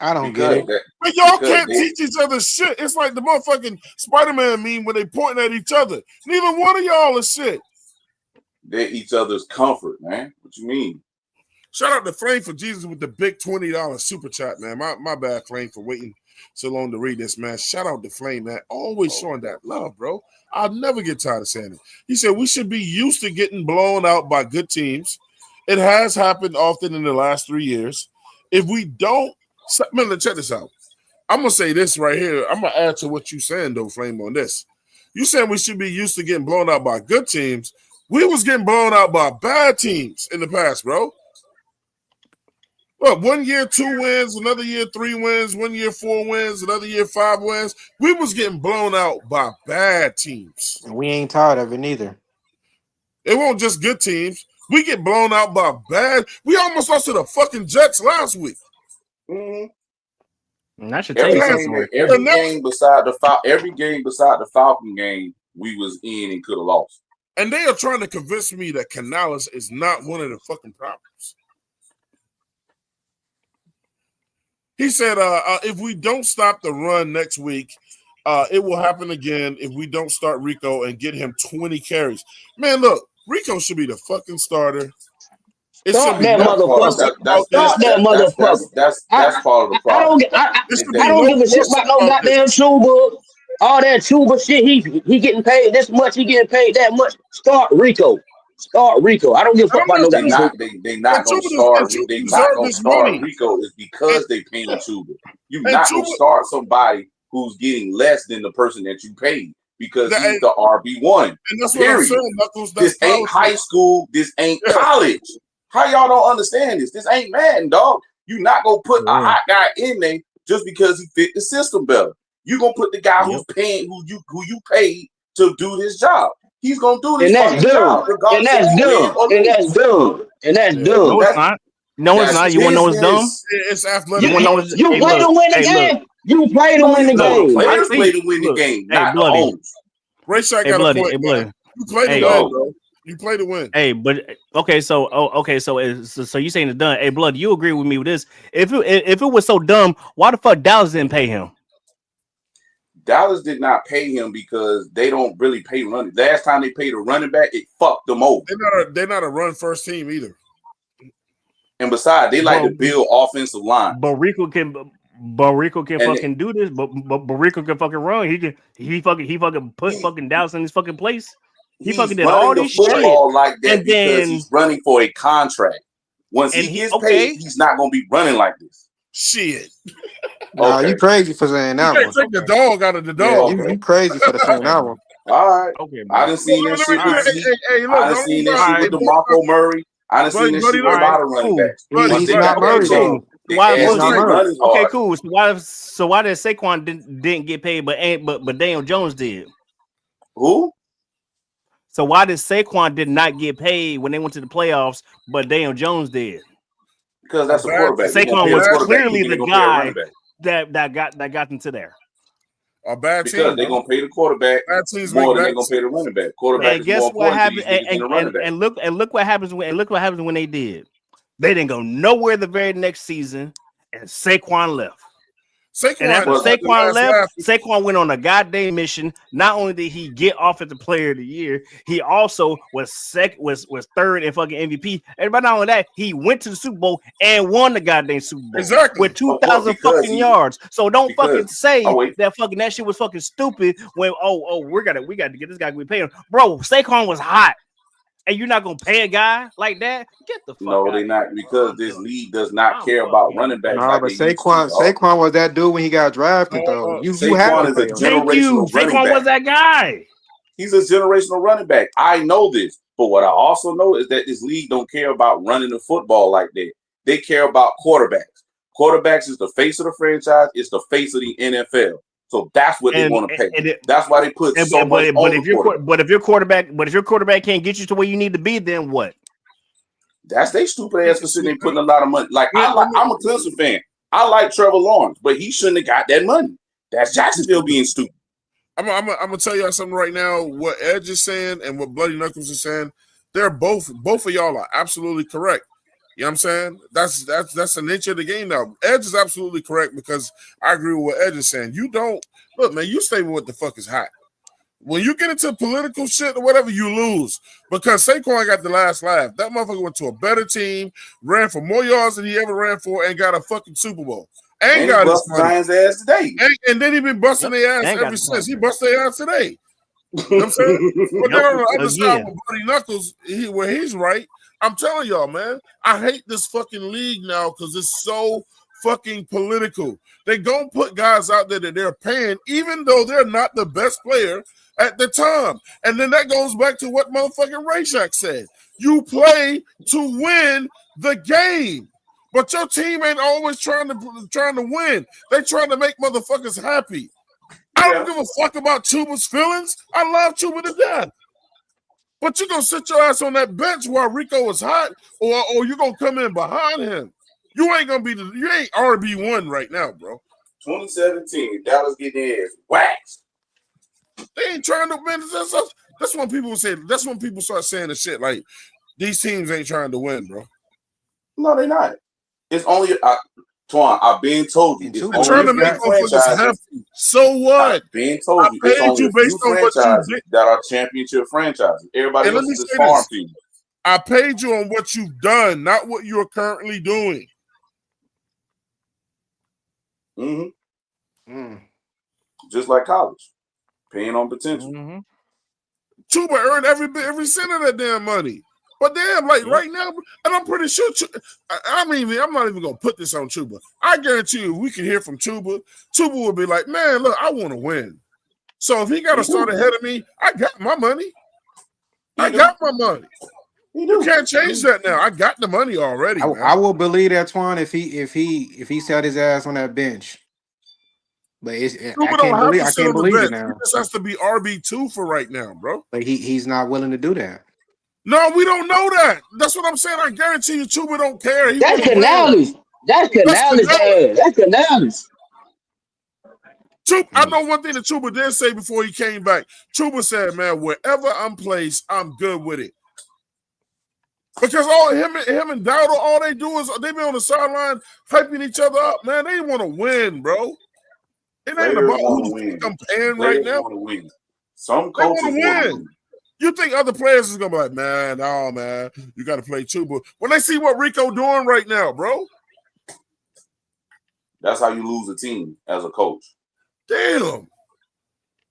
I don't get it. But y'all can't teach each other shit. It's like the motherfucking Spider-Man meme when they pointing at each other. Neither one of y'all is shit. They're each other's comfort, man. What you mean? Shout out to Flame for Jesus with the big $20 super chat, man. My bad, Flame, for waiting so long to read this, man. Shout out to Flame, man. Always showing that love, bro. I'll never get tired of saying it. He said we should be used to getting blown out by good teams. It has happened often in the last 3 years. If we don't, man, check this out. I'm going to say this right here. I'm going to add to what you're saying, though, Flame, on this. You saying we should be used to getting blown out by good teams. We was getting blown out by bad teams in the past, bro. Well, 1 year, 2 wins, another year, 3 wins, 1 year, 4 wins, another year, 5 wins. We was getting blown out by bad teams. We ain't tired of it neither. It won't just good teams. We get blown out by bad. We almost lost to the fucking Jets last week. And that should tell you something. Every game beside the Falcon game, we was in and could have lost. And they are trying to convince me that Canales is not one of the fucking problems. He said, if we don't stop the run next week, it will happen again if we don't start Rico and get him 20 carries. Man, look, Rico should be the fucking starter. Start that motherfucker. Start that motherfucker. That's part of the problem. I don't give a shit about no goddamn Chuba. All that Chuba shit. He getting paid this much. He getting paid that much. Start Rico. start Rico. I don't give a fuck about no They goddamn. not gonna start. They not gonna start Rico is because they paying Chuba. You not gonna start somebody who's getting less than the person that you paid because he's the RB1. And that's period. what I'm saying, Knuckles. This ain't high school. This ain't college. How y'all don't understand this? This ain't Madden, dog. You not gonna put a hot guy in there just because he fit the system better. You gonna put the guy who's paying, who you paid to do this job. He's gonna do this fucking job regardless. And that's dumb. And that's dumb. And that's dumb. No, it's not. No, it's not. You want to know what's dumb? It's athletic. You play to win the game. You play to win the game. Players play to win the game, not the owners. Ray Shack got a point. You play to win, bro. You play to win. Hey, but okay, so so you saying it's done? Hey, Blood, you agree with me with this? If it was so dumb, why the fuck Dallas didn't pay him? Dallas did not pay him because they don't really pay running. Last time they paid a running back, it fucked them over. They're not a run first team either. And besides, they like to build offensive line. But Rico can fucking do this. But Rico can fucking run. He fucking put fucking Dallas in his fucking place. He fucking did all this shit like that because he's running for a contract. Once he gets paid, he's not gonna be running like this. Shit. Nah, you crazy for saying that one. one. Take the dog out of the dog. You crazy for saying that one. All right. Okay. I done seen that shit with I done seen that shit with DeMarco Murray. I done seen that shit with a lot of running backs. He's not Murray though. Okay, cool. So why did Saquon didn't get paid, but Daniel Jones did? Who? So why did Saquon did not get paid when they went to the playoffs, but Daniel Jones did? Because that's a quarterback. Saquon was clearly the guy that got them to there. A bad team. Because they're gonna pay the quarterback more than they're gonna pay the running back. Quarterback and guess what happened? And look what happens when they did. They didn't go nowhere the very next season, and Saquon left. And after Saquon left, Saquon went on a goddamn mission. Not only did he get Offensive Player of the Year, he also was third in fucking MVP. And not only that, he went to the Super Bowl and won the goddamn Super Bowl with 2,000 fucking yards. So don't fucking say that shit was fucking stupid. When we got to get this guy we pay him, bro. Saquon was hot. And you're not gonna pay a guy like that? Get the fuck out. No, they're not, because this league does not care about running backs. Nah, but Saquon was that dude when he got drafted, though. Saquon is a generational running back. Saquon was that guy. He's a generational running back. I know this, but what I also know is that this league don't care about running the football like that. They care about quarterbacks. Quarterbacks is the face of the franchise. It's the face of the NFL. So that's what they want to pay. That's why they put so much on the quarterback. But if your quarterback can't get you to where you need to be, then what? That's they stupid ass for sitting there putting a lot of money. I'm a Clemson fan. I like Trevor Lawrence, but he shouldn't have got that money. That's Jacksonville being stupid. I'm gonna tell y'all something right now. What Edge is saying and what Bloody Knuckles is saying, they're both of y'all are absolutely correct. You know what I'm saying? That's the nature of the game now. Edge is absolutely correct because I agree with what Edge is saying. You don't look, man. You stay with what the fuck is hot. When you get into political shit or whatever, you lose because Saquon got the last laugh. That motherfucker went to a better team, ran for more yards than he ever ran for, and got a fucking Super Bowl. And got his Giants ass today. And then he been busting their ass ever since. He busted their ass today. You know what I'm saying? But then on the other side with Bloody Knuckles, where he's right. I'm telling y'all, man, I hate this fucking league now because it's so fucking political. They gonna put guys out there that they're paying, even though they're not the best player at the time. And then that goes back to what motherfucking Ray Shack said. You play to win the game. But your team ain't always trying to win. They trying to make motherfuckers happy. I don't give a fuck about Chuba's feelings. I love Chuba to death. But you're going to sit your ass on that bench while Rico is hot, or you're going to come in behind him. You ain't going to be you ain't RB1 right now, bro. 2017, Dallas getting their ass waxed. They ain't trying to win. That's when people say, that's when people start saying the shit like, these teams ain't trying to win, bro. No, they're not. It's only Twan, I've been told you. They're trying to make motherfuckers happy. So what? I've been told you. It's only a few franchises that are championship franchises. Everybody else is farm teams. I paid you on what you've done, not what you're currently doing. Just like college, paying on potential. Chuba earned every cent of that damn money. But damn, like right now, and I'm pretty sure. I'm not even gonna put this on Chuba. I guarantee you, we can hear from Chuba. Chuba will be like, "Man, look, I want to win. So if he got to start ahead of me, I got my money. I got my money. You can't change that now. I got the money already, man. I will believe that Twan if he sat his ass on that bench. But Chuba don't have to I sit can't on the believe it bench. He now. just has to be RB2 for right now, bro. But he's not willing to do that. No, we don't know that. That's what I'm saying. I guarantee you, Chuba don't care. He That's want to win. Canales. That's Canales' ass. That's Canales. Chuba, I know one thing that Chuba did say before he came back. Chuba said, "Man, wherever I'm placed, I'm good with it." Because all him and Dowdle, all they do is they be on the sideline hyping each other up. Man, they want to win, bro. It ain't Players about want who to the fuck win. I'm paying right Players now. want to win. Some They coaches want to want to win. win. You think other players is gonna be like, man, no, man, you got to play Chuba when they see what Rico doing right now, bro. That's how you lose a team as a coach. Damn.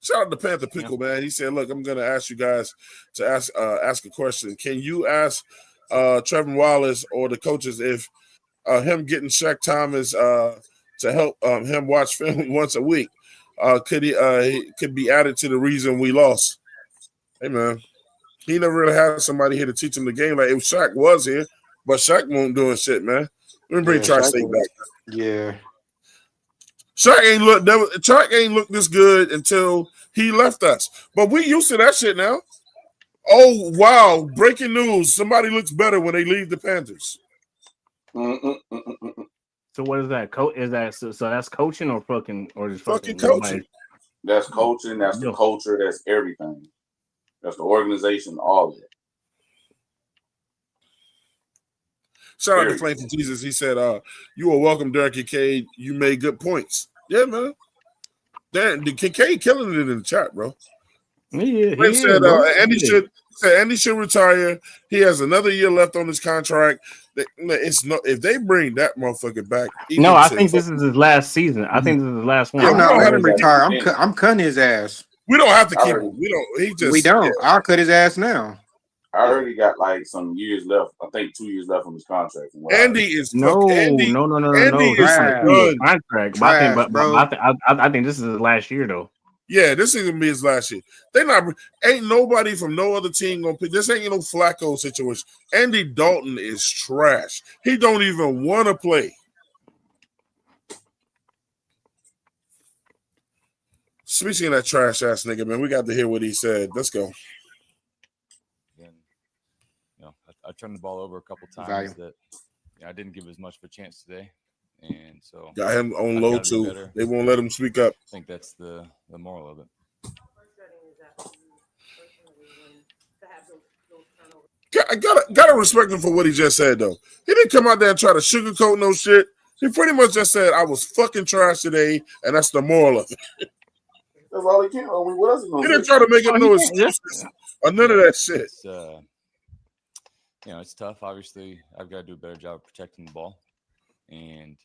Shout out to Panther Pickle, man. He said, "Look, I'm gonna ask you guys to ask a question. Can you ask Trevor Wallace or the coaches if him getting Shaq Thomas to help him watch film once a week he could be added to the reason we lost?" Hey, man, he never really had somebody here to teach him the game. Like if Shaq was here, but Shaq won't doing shit, man. Let me bring Tri-State back. Yeah. Shaq ain't look this good until he left us. But we used to that shit now. Oh wow! Breaking news: somebody looks better when they leave the Panthers. So what is that? Is that so that's coaching or just fucking nobody? coaching? That's coaching. That's the culture. That's everything. That's the organization. All of it. Shout out to Flame for Jesus. He said, "You are welcome, Derek Kincaid. You made good points." Yeah, man. Damn, the Kincaid killing it in the chat, bro. Yeah, he said Andy should retire. He has another year left on his contract. It's no if they bring that motherfucker back. No, I think this is his last season. I think this is his last one. I'm not letting him retire. I'm cutting his ass. We don't have to keep him. We don't. He just. We don't. Yeah. I'll cut his ass now. I heard he got like some years left. I think 2 years left on his contract. Andy is no. Andy is done. Contract. Trash, but bro. I think this is his last year though. Yeah, this is gonna be his last year. Ain't nobody from no other team gonna pick. This ain't no Flacco situation. Andy Dalton is trash. He don't even want to play. Speaking of that trash ass nigga, man, we got to hear what he said. Let's go. Then, I turned the ball over a couple times that I didn't give as much of a chance today, and so got him on low too. They won't let him speak up. I think that's the moral of it. I gotta respect him for what he just said though. He didn't come out there and try to sugarcoat no shit. He pretty much just said, "I was fucking trash today," and that's the moral of it. That's all he can. I mean, what else is he didn't try to make up no excuses or none of that shit. It's tough. Obviously, I've got to do a better job of protecting the ball, and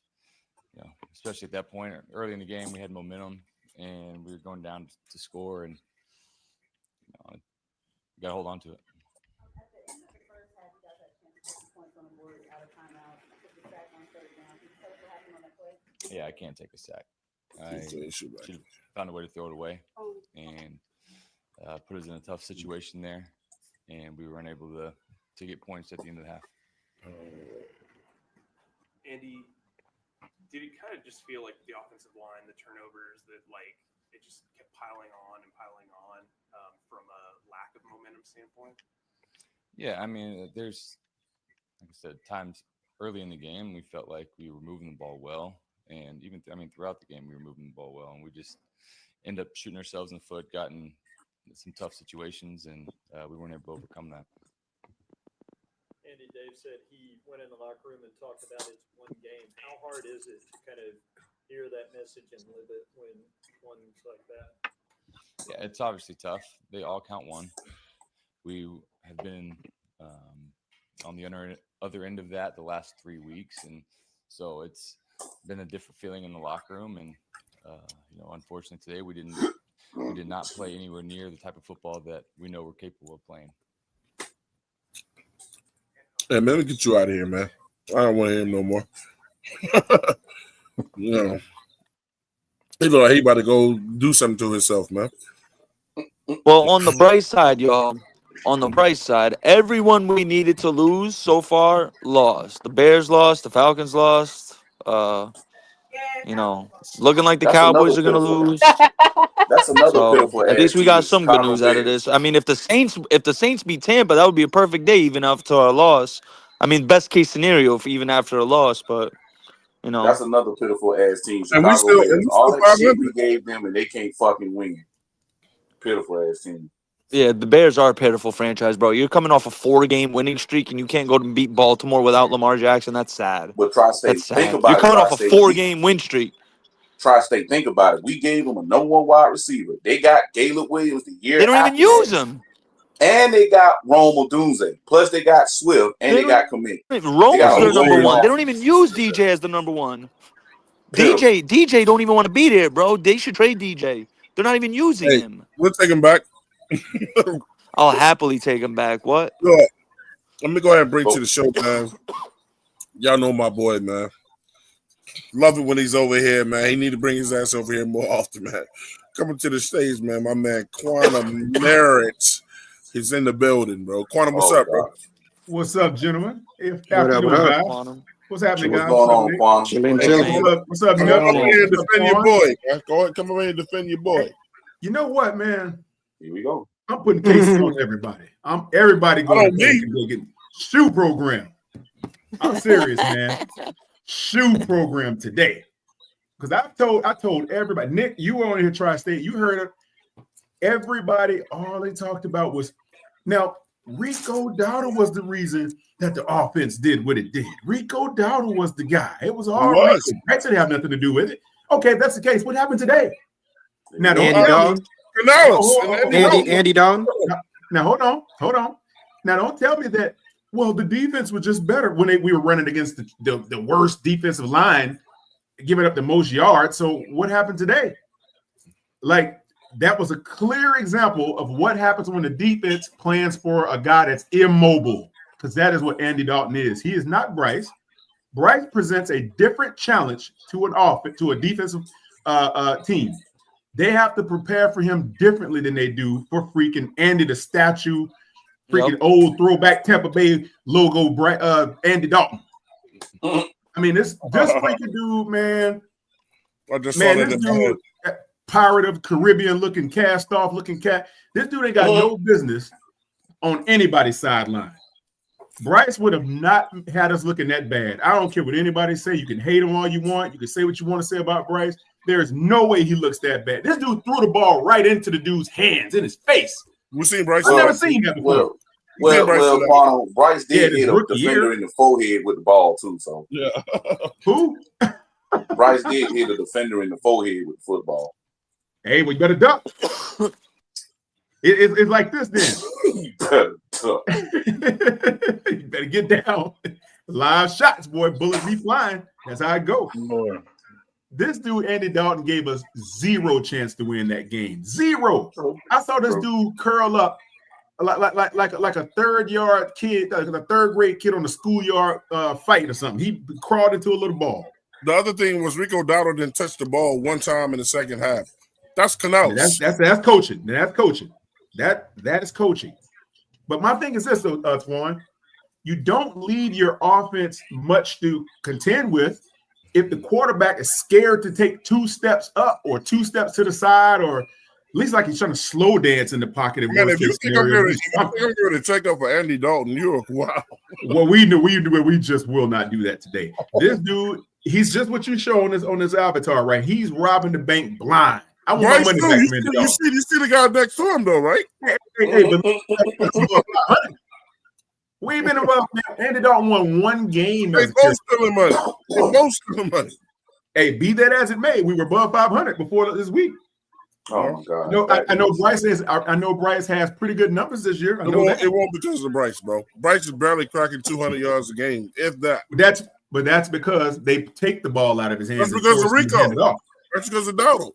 especially at that point early in the game, we had momentum and we were going down to score, and you got to hold on to it. Yeah, I can't take a sack. I should have found a way to throw it away and put us in a tough situation there, and we weren't able to get points at the end of the half. Andy, did it kind of just feel like the offensive line, the turnovers, that like it just kept piling on from a lack of momentum standpoint? Yeah, I mean, there's, like I said, times early in the game we felt like we were moving the ball well. And even, throughout the game, we were moving the ball well, and we just end up shooting ourselves in the foot, got in some tough situations, and we weren't able to overcome that. Andy, Dave said he went in the locker room and talked about it's one game. How hard is it to kind of hear that message and live it when one's like that? Yeah, it's obviously tough. They all count one. We have been on the other end of that the last 3 weeks, and so it's been a different feeling in the locker room, and unfortunately today we did not play anywhere near the type of football that we know we're capable of playing. Hey, man, let me get you out of here, man. I don't want to hear him no more. You know, he look like he about to go do something to himself, man. Well, on the bright side, y'all, on the bright side, everyone we needed to lose so far lost. The Bears lost, the Falcons lost. You know, it's looking like the That's another Cowboys are gonna pitiful. lose. That's another So pitiful at ass least we team, got the some good Chicago news out of Bears. this. I mean, if the Saints beat Tampa, that would be a perfect day, even after a loss. I mean, best case scenario for even after a loss, but you know, That's another pitiful ass team, And we Chicago still Bears. All that shit 500. we gave them, and they can't fucking win. Pitiful ass team. yeah, the Bears are a pitiful franchise, bro. You're coming off a 4-game winning streak, and you can't go and beat Baltimore without Lamar Jackson. That's sad. But Tri-State, That's think sad. You're about it. coming off a Tri-State, 4-game win streak. Tri-State, think about it. We gave them a number one wide receiver. They got Caleb Williams the They year don't even after that, use him. and they got Rome Odunze. Plus, they got Swift, and They they got don't. Commit. They Rome's got a their number loaded one. They don't offense. even use DJ as the number one. Pitiful. DJ don't even want to be there, bro. They should trade DJ. They're not even using Hey, him. we'll take him back. I'll happily take him back. What? Look, let me go ahead and bring But to the show, man. Y'all know my boy, man. Love it when he's over here, man. He need to bring his ass over here more often, man. Coming to the stage, man. My man Quantum Merritt. He's in the building, bro. Quantum, what's oh up, bro? god, What's up, gentlemen? If What up? What afternoon, up? guys. Quantum. What's happening, what's guys? going What's up, on, Nick? Quantum? Chilling, Hey, Hey, chilling. man. What's up, Come Nuck? on Going up on? here and What's up, defend your Quan? boy. Man. Go ahead, come over here and defend your boy. You know what, man? here we go. I'm putting cases on everybody. Everybody I going don't to need. go get shoe program. I'm serious, man. Shoe program today. Because I told everybody, Nick, you were on here Tri-State. You heard it. Everybody, all they talked about was now Rico Dowdle was the reason that the offense did what it did. Rico Dowdle was the guy. It was He all was. Rico. That didn't have nothing to do with it. Okay, if that's the case, what happened today? Here Now we go. don't Andy tell me. Dalton. Canales and Andy Dalton. Andy Dalton. Now hold on. Now don't tell me that. Well, the defense was just better when we were running against the worst defensive line, giving up the most yards. So what happened today? Like that was a clear example of what happens when the defense plans for a guy that's immobile, because that is what Andy Dalton is. He is not Bryce. Bryce presents a different challenge to a defensive team. They have to prepare for him differently than they do for freaking Andy the statue, freaking Yep. old throwback Tampa Bay logo, Andy Dalton. I mean, this freaking dude, man. I just saw that This in my head. dude, Pirate of Caribbean looking, cast off looking cat. This dude ain't got no business on anybody's sideline. Bryce would have not had us looking that bad. I don't care what anybody say. You can hate him all you want. You can say what you want to say about Bryce. There is no way he looks that bad. This dude threw the ball right into the dude's hands, in his face. We seen Bryce. I've never seen that before. Quantum, Bryce did his hit a rookie defender year. in the forehead with the ball too. So Yeah. Who? Bryce did hit a defender in the forehead with the football. Hey, well, you better duck. It's like this then. You better get down. Live shots, boy. Bullets be flying. That's how it goes. Lord. This dude, Andy Dalton, gave us zero chance to win that game. Zero. I saw this dude curl up like a third-yard kid, like a third-grade kid on a schoolyard fight or something. He crawled into a little ball. The other thing was Rico Dowdle didn't touch the ball one time in the second half. That's Canales. That's coaching. That's coaching. That is coaching. But my thing is this, though, Twan. You don't lead your offense much to contend with if the quarterback is scared to take 2 steps up or 2 steps to the side, or at least like he's trying to slow dance in the pocket. Man, if you think I'm going to check up for Andy Dalton, you're wow. Well, we just will not do that today. This dude, he's just what you show on this avatar, right? He's robbing the bank blind. I want my money back from Andy Dalton. You see the guy next to him, though, right? Hey, but we ain't been above. Andy Dalton won 1 game. They both stealing money. They both stealing money. Hey, be that as it may, we were above 500 before this week. Oh my God! No, I know Bryce is. I know Bryce has pretty good numbers this year. I It know won't, that. it won't because of Bryce, bro. Bryce is barely cracking 200 yards a game, if that. But that's because they take the ball out of his hands. That's because of Rico. That's because of Dowdle.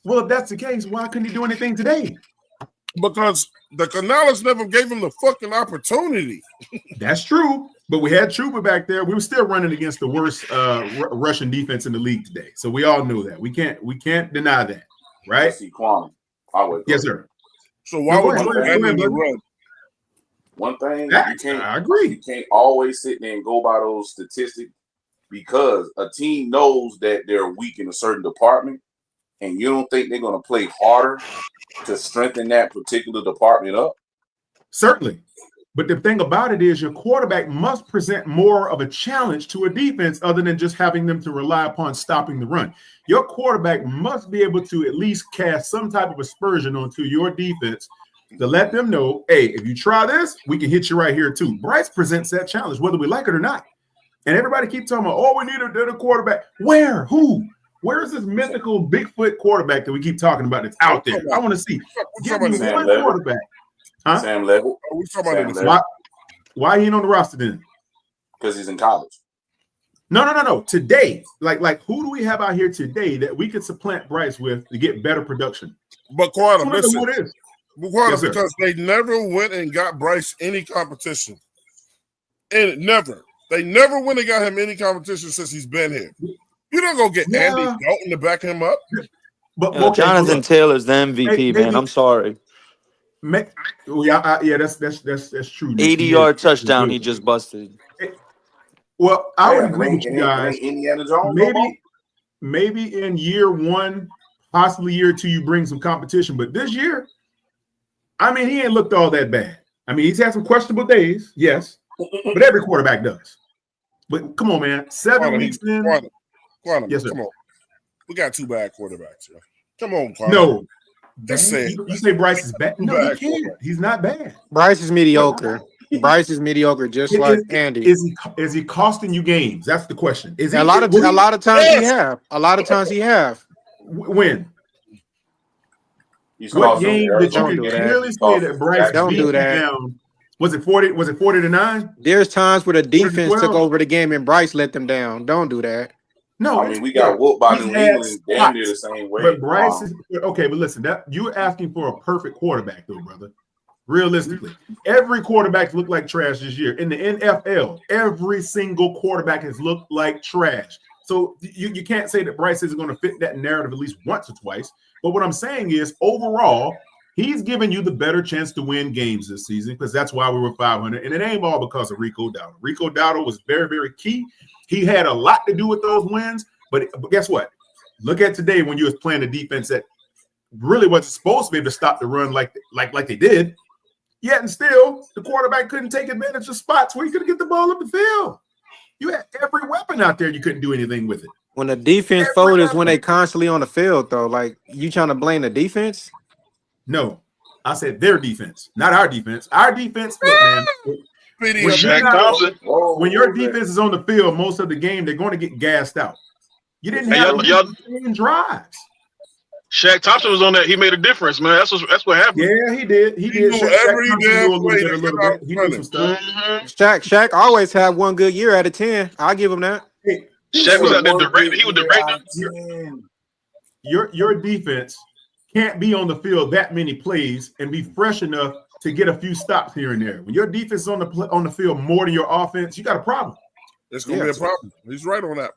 Well, if that's the case, why couldn't he do anything today? Because the Canales never gave him the fucking opportunity. That's true. But we had Trooper back there. We were still running against the worst Russian defense in the league today. So we all knew that. We can't deny that, right? Let's see, Kwame. Yes, sir. So why would you abandon the run? One thing I agree. You can't always sit there and go by those statistics because a team knows that they're weak in a certain department, and you don't think they're going to play harder to strengthen that particular department up. Certainly. But the thing about it is your quarterback must present more of a challenge to a defense other than just having them to rely upon stopping the run. Your quarterback must be able to at least cast some type of aspersion onto your defense to let them know, hey, if you try this, we can hit you right here too. Bryce presents that challenge, whether we like it or not. And everybody keep talking about, oh, we need a quarterback. Where? Who? Where is this mythical Bigfoot quarterback that we keep talking about that's out there? I want to see. Give me one quarterback. Huh? Sam Level. Why he ain't on the roster then? Because he's in college. No. Today, like who do we have out here today that we could supplant Bryce with to get better production? But Quantum, listen. Who it is? Yes, because they never went and got Bryce any competition. And they never went and got him any competition since he's been here. You don't go get Andy Dalton to back him up. But Jonathan Taylor's the MVP, man. I'm sorry. That's true. 80-yard touchdown he just busted. Well, I would agree with you guys. Indiana Jones, maybe in year one, possibly year two, you bring some competition. But this year, I mean, he ain't looked all that bad. I mean, he's had some questionable days, yes, but every quarterback does. But come on, man, 7 weeks in. Quantum, yes, sir. Come on. We got two bad quarterbacks, yo. Come on, Quantum. No. Just say you say Bryce is bad. No, he can't. He's not bad. Bryce is mediocre. Bryce is mediocre, just like Andy. Is he costing you games? That's the question. Is he, a lot of times he have. A lot of times he have. When? What game that you can clearly say that Bryce beat you down? Was it 40? Was it 40-9? There's times where the defense took over the game and Bryce let them down. Don't do that. No, I mean we got whooped by New England damn near the same way. But Bryce is okay. But listen, that you're asking for a perfect quarterback, though, brother. Realistically, every quarterback looked like trash this year in the NFL. Every single quarterback has looked like trash. So you can't say that Bryce isn't going to fit that narrative at least once or twice. But what I'm saying is, overall, he's giving you the better chance to win games this season because that's why we were 500. And it ain't all because of Rico Dowdle. Rico Dowdle was very, very key. He had a lot to do with those wins. But guess what? Look at today when you was playing a defense that really wasn't supposed to be able to stop the run like they did. Yet and still, the quarterback couldn't take advantage of spots where he couldn't get the ball up the field. You had every weapon out there. You couldn't do anything with it. When the defense folded is when they constantly on the field, though. Like, you trying to blame the defense? No. I said their defense, not our defense. Our defense, look, man. When your defense is on the field most of the game, they're going to get gassed out. You didn't have drives. Shaq Thompson was on that. He made a difference, man. That's what happened. Yeah, he did. He did. Every damn play. He knew some stuff. Shaq always had one good year out of 10. I'll give him that. Hey, Shaq was out there directing. He was directing. Your defense can't be on the field that many plays and be fresh enough to get a few stops here and there. When your defense is on the field more than your offense, you got a problem. It's going to be a problem. He's right on that.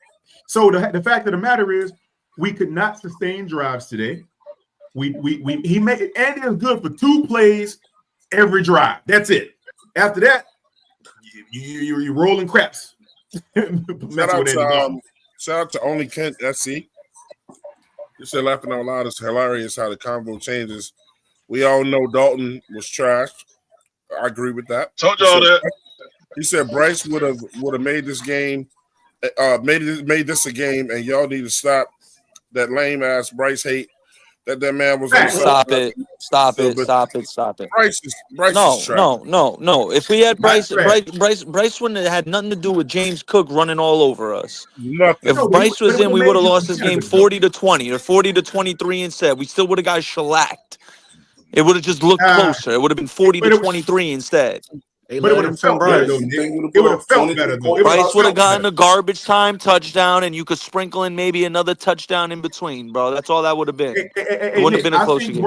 So the fact of the matter is, we could not sustain drives today. He made Andy is good for 2 plays every drive. That's it. After that, you're rolling craps. Shout out to Only Kent SC. You said laughing out loud. It's hilarious how the convo changes. We all know Dalton was trash. I agree with that. Told y'all that. He said Bryce would have made this game, made this a game, and y'all need to stop that lame ass Bryce hate that man was. Stop it! Bryce is trash. No. If we had Bryce wouldn't have had nothing to do with James Cook running all over us. Nothing. If Bryce was in, we would have lost this game 40-20 or 40-23 instead. We still would have got shellacked. It would have just looked closer. It would have been 40-23 instead. But it would have felt better, though. It would have felt better, though. Bryce would have gotten a garbage time touchdown, and you could sprinkle in maybe another touchdown in between, bro. That's all that would have been. It wouldn't have been a close game.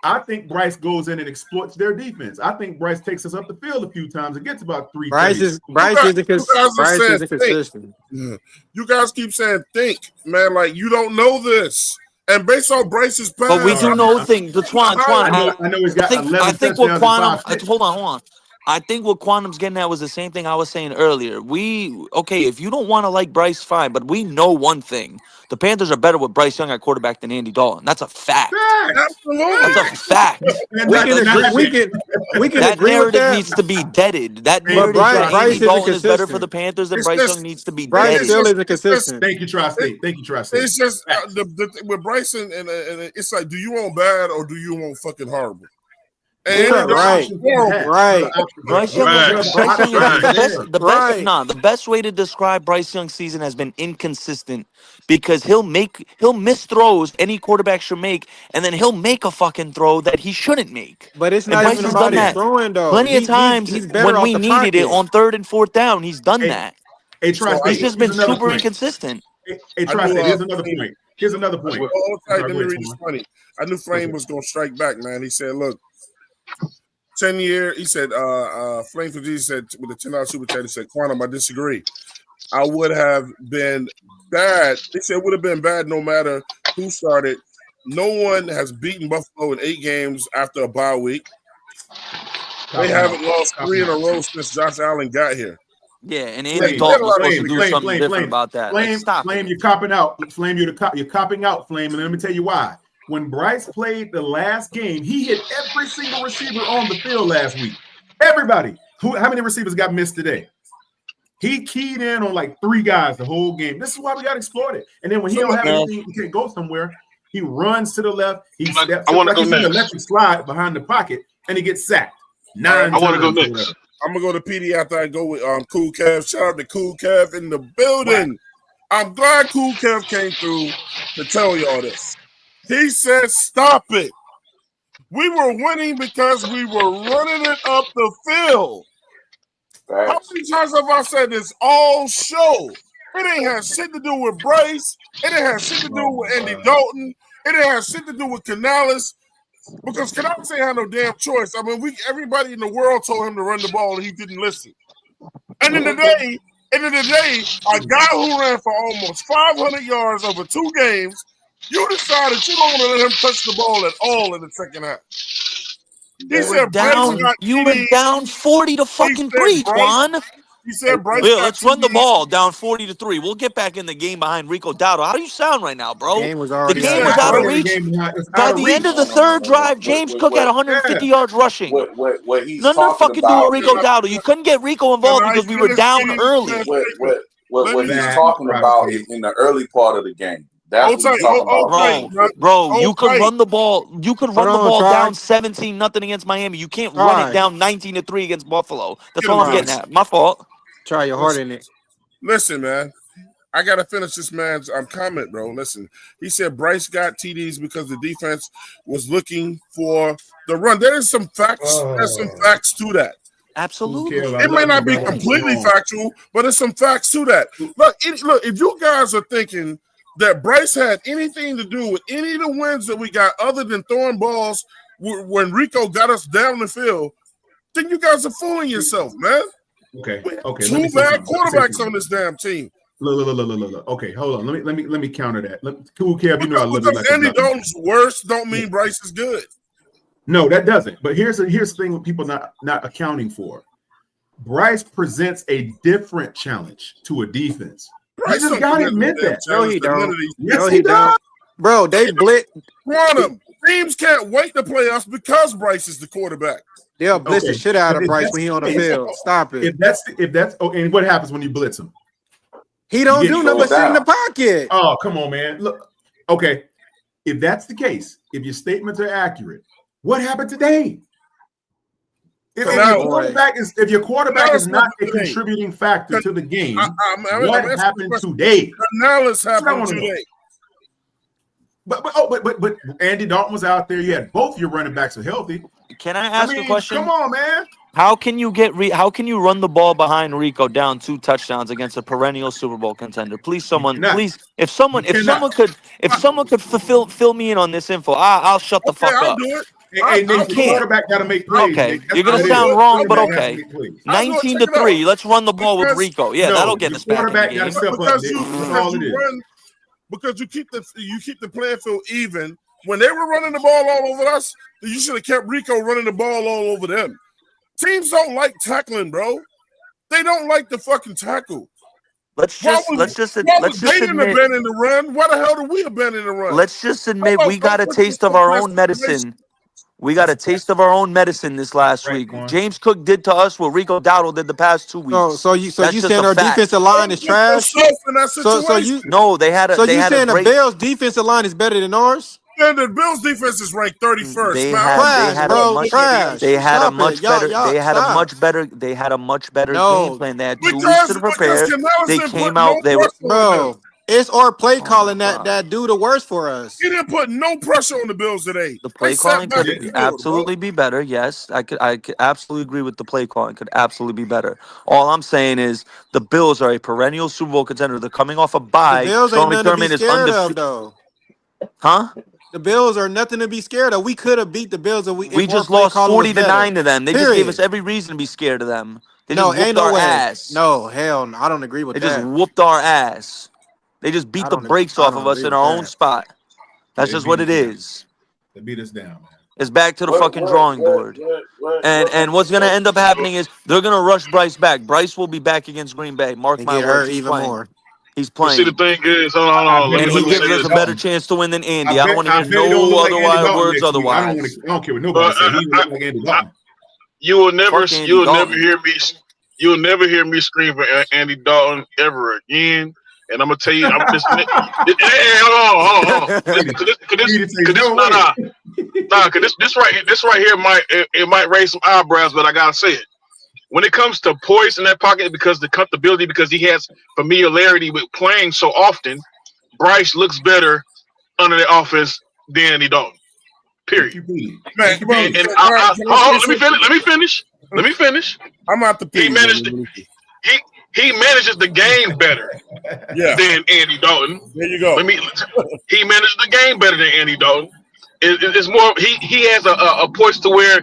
I think Bryce goes in and exploits their defense. I think Bryce takes us up the field a few times and gets about 3 Bryce TDs. is Bryce isn't Bryce isn't consistent. You guys keep saying think, man. Like you don't know this. And based on Bryce's past, But we do know things. The Twan. I know he's got 11 I think what touchdowns and Quantum. 5 picks. Hold on. I think what Quantum's getting at was the same thing I was saying earlier. Okay, if you don't want to like Bryce, fine. But we know one thing: the Panthers are better with Bryce Young at quarterback than Andy Dalton. That's a fact. Absolutely, that's a fact. We can that agree with narrative that. needs to be deaded. That But narrative that Bryce Andy Dalton is better for the Panthers than Bryce Young needs to be Bryce deaded. still isn't consistent. Thank you, Tri-State. It's just with Bryson, and it's like, do you want bad or do you want fucking horrible? And right. Bryce Young is the best way to describe Bryce Young's season has been inconsistent because he'll miss throws any quarterback should make, and then he'll make a fucking throw that he shouldn't make. But it's And not Bryce even has about done his that throwing though. plenty of times he's better when off we the needed it pocket. on 3rd and 4th down. He's done that. Hey, Tri-State, He's just been super inconsistent. Hey, Tri-State, here's another point. Let me read this funny. I knew Flame was gonna strike back, man. He said, "Look, 10-year." He said, "Flame for Jesus said with the $10 super chat. He said, Quantum, I disagree. I would have been bad. He said it would have been bad no matter who started. No one has beaten Buffalo in 8 games after a bye week. They haven't lost 3 in a row since Josh Allen got here." Yeah, and Andy Dalton was supposed to do something different about that. Flame, you're copping out. Flame, you're copping out, Flame. And let me tell you why. When Bryce played the last game, he hit every single receiver on the field last week. Everybody. How many receivers got missed today? He keyed in on like 3 guys the whole game. This is why we got exploited. And then when he don't have anything, he can't go somewhere. He runs to the left. He steps. I want to go next. An electric slide behind the pocket, and he gets sacked. 9 I want to go times. next. I'm gonna go to PD after I go with Cool Kev. Shout out to Cool Kev in the building. I'm glad Cool Kev came through to tell y'all this. He said, "Stop it. We were winning because we were running it up the field." How many times have I said this all show? It ain't had shit to do with Bryce. It ain't had shit to do with Andy Dalton. It ain't had shit to do with Canales. Because Canales ain't had no damn choice. I mean, everybody in the world told him to run the ball and he didn't listen. And in the day, a guy who ran for almost 500 yards over 2 games, you decided you don't want to let him touch the ball at all in the second half. He said You were down 40 to fucking 3, Twan. He said Bryce. Let's run the ball down 40 to 3. We'll get back in the game behind Rico Dowdle. How do you sound right now, bro? The game was out of reach. By the end of the 3rd drive, James Cook had 150 yards rushing. What he's Nothing to talking fucking do about with Rico Dowdle. You couldn't get Rico involved because we were down early. What he's talking about is in the early part of the game. That's what he's talking about. Bro, you could run the ball. You could run the ball down 17-0 against Miami. You can't run it down 19-3 against Buffalo. That's all I'm getting at. My fault. Try your heart in it. Listen, man. I gotta finish this man's comment, bro. Listen, he said Bryce got TDs because the defense was looking for the run. There is some facts. There's some facts to that. Absolutely. It may not be completely factual, but there's some facts to that. Look, if you guys are thinking that Bryce had anything to do with any of the wins that we got other than throwing balls when Rico got us down the field, then you guys are fooling yourself, man. Okay. 2 bad quarterbacks on this damn team. Look. Okay, hold on. Let me counter that. Cool Kev, you know I love you. Because Andy Dalton's worse don't mean Bryce is good. No, that doesn't. But here's the thing with people not accounting for. Bryce presents a different challenge to a defense. Bryce you just gotta admit that. No, he don't. Yes, he does. Bro, they blitz. Quantum. Teams can't wait to play us because Bryce is the quarterback. They'll blitz the shit out of Bryce when he on the field. Stop it. If that's and what happens when you blitz him? He don't do nothing but sit in the pocket. Oh, come on, man. Look, okay. If that's the case, if your statements are accurate, what happened today? If your quarterback is not a contributing factor to the game, what happened today? Canales happened today. But Andy Dalton was out there. You had both your running backs are healthy. Can I ask a question? Come on, man. How can you run the ball behind Rico down 2 touchdowns against a perennial Super Bowl contender? Please, if someone could fill me in on this info, I'll shut the fuck up. Hey, Nate, the can't. quarterback got to make plays. Okay, Nate. That's you're gonna what it sound is. wrong, but Quarterback has to okay. make plays. 19-3. Let's run the ball with Because Rico. Yeah, that'll get your us back in the quarterback got to game. step up, because Nick. you That's because all it you is. run because you keep the playing field even. When they were running the ball all over us, you should have kept Rico running the ball all over them. Teams don't like tackling, bro. They don't like the fucking tackle. Let's just they didn't admit. abandon the run. Why the hell did we abandon the run? Let's just admit we got a taste of our own medicine. We got a taste of our own medicine this last week. Quan. James Cook did to us what Rico Dowdle did the past 2 weeks. So you That's just saying a our fact. defensive line is trash? So you they had a saying great. the Bills' defensive line is better than ours? Man, the Bills defense is ranked 31st. They man. had a much better game plan. They had 2 weeks to prepare. They came out. They were It's our play calling God. that do the worst for us. He didn't put no pressure on the Bills today. The play calling could absolutely be better. Yes, I could absolutely agree with the play calling. Could absolutely be better. All I'm saying is the Bills are a perennial Super Bowl contender. They're coming off a bye. The Bills ain't Sean nothing to be McDermott is scared of, undefeated. though. Huh? The Bills are nothing to be scared of. We could have beat the Bills if We just lost 40-9 to them. They just gave us every reason to be scared of them. They just whooped our ass. No, hell, no, I don't agree with They that. just whooped our ass. They just beat the brakes off of us in our own spot. That's just what it is. They beat us down, man. It's back to the fucking drawing board. And what's going to end up happening is they're going to rush Bryce back. Bryce will be back against Green Bay. Mark my words. He's playing. More. He's playing. See, the thing is, hold on. And he gives us a better chance to win than Andy. I don't want to hear no other words otherwise. I don't care what nobody says. He look like Andy Dalton. You will never hear me scream for Andy Dalton ever again. And I'm gonna tell you, I'm just hey, hold on. Cause this right here might raise some eyebrows, but I gotta say it. When it comes to poise in that pocket, because the comfortability, because he has familiarity with playing so often, Bryce looks better under the offense than Andy Dalton. Period. Man, let me finish. I'm out the He manages the game better than Andy Dalton. There you go. He manages the game better than Andy Dalton. It's more he has a poise to where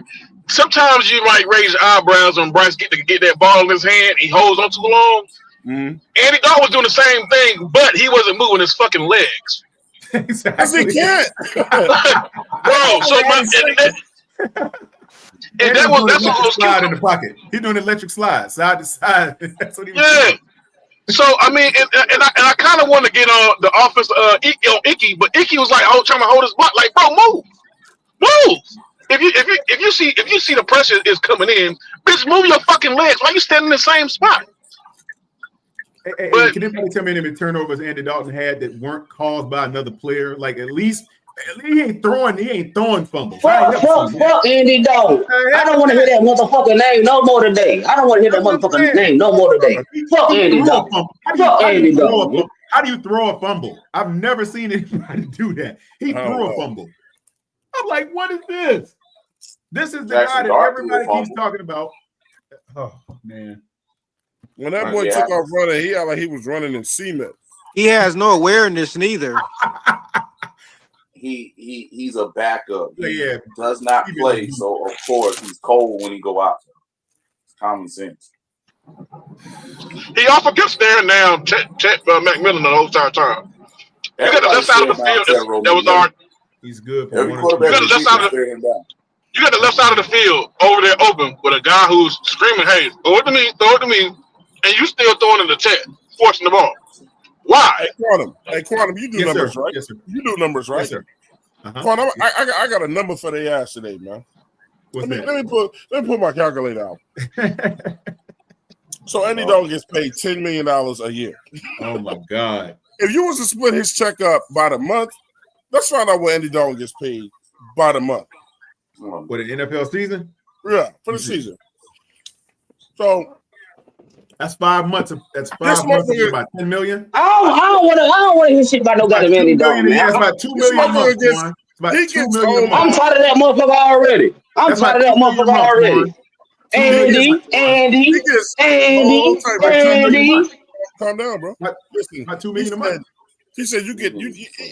sometimes you might raise your eyebrows when Bryce get that ball in his hand. He holds on too long. Andy Dalton was doing the same thing, but he wasn't moving his fucking legs. Exactly. He can't. Bro, so and that's what was slide in the pocket. He's doing electric slide, side to side. That's what he was doing. So I mean, and I kind of want to get on the offense on Icky, but Icky was like, trying to hold his butt. Like, bro, move. If you see the pressure is coming in, bitch, move your fucking legs. Why you standing in the same spot? Hey, can anybody tell me how many turnovers Andy Dalton had that weren't caused by another player? Like at least he ain't throwing fumbles. Fuck Andy Dalton. I don't want to hear that motherfucking name no more today. I don't want to hear that motherfucking name no more today. Fuck Andy Dalton. Fuck Andy Dalton. How do you throw a fumble? I've never seen anybody do that. He threw a fumble. I'm like, what is this? This is the guy that everybody keeps talking about. Oh man. When that boy took off running, he act like he was running in cement. He has no awareness neither. He's a backup. He Yeah. does not play, so of course he's cold when he go out. It's common sense. He also kept staring down Chet McMillan the whole entire time. You got the left side of the field that was our. He's good. Every quarterback you got the left side of the field over there open with a guy who's screaming, "Hey, throw it to me," and you still throwing in the Chet, forcing the ball. Why? Hey, Quantum, you do numbers, right? Yes, sir. You do numbers, right? Yes, sir. Quantum, I got a number for their ass today, man. Let me put my calculator out. So Andy Dalton gets paid $10 million a year. Oh my God! If you was to split his check up by the month, let's find out what Andy Dalton gets paid by the month. What, an NFL season? Yeah, for the season. So that's 5 months. That's 5 months. About $10 million. I don't want to hear shit about no goddamn Andy Dalton. That's about $2 million a month. About $2 million a month. I'm tired of that motherfucker already. Andy. Calm down, bro. Listen, about $2 million a month. He said you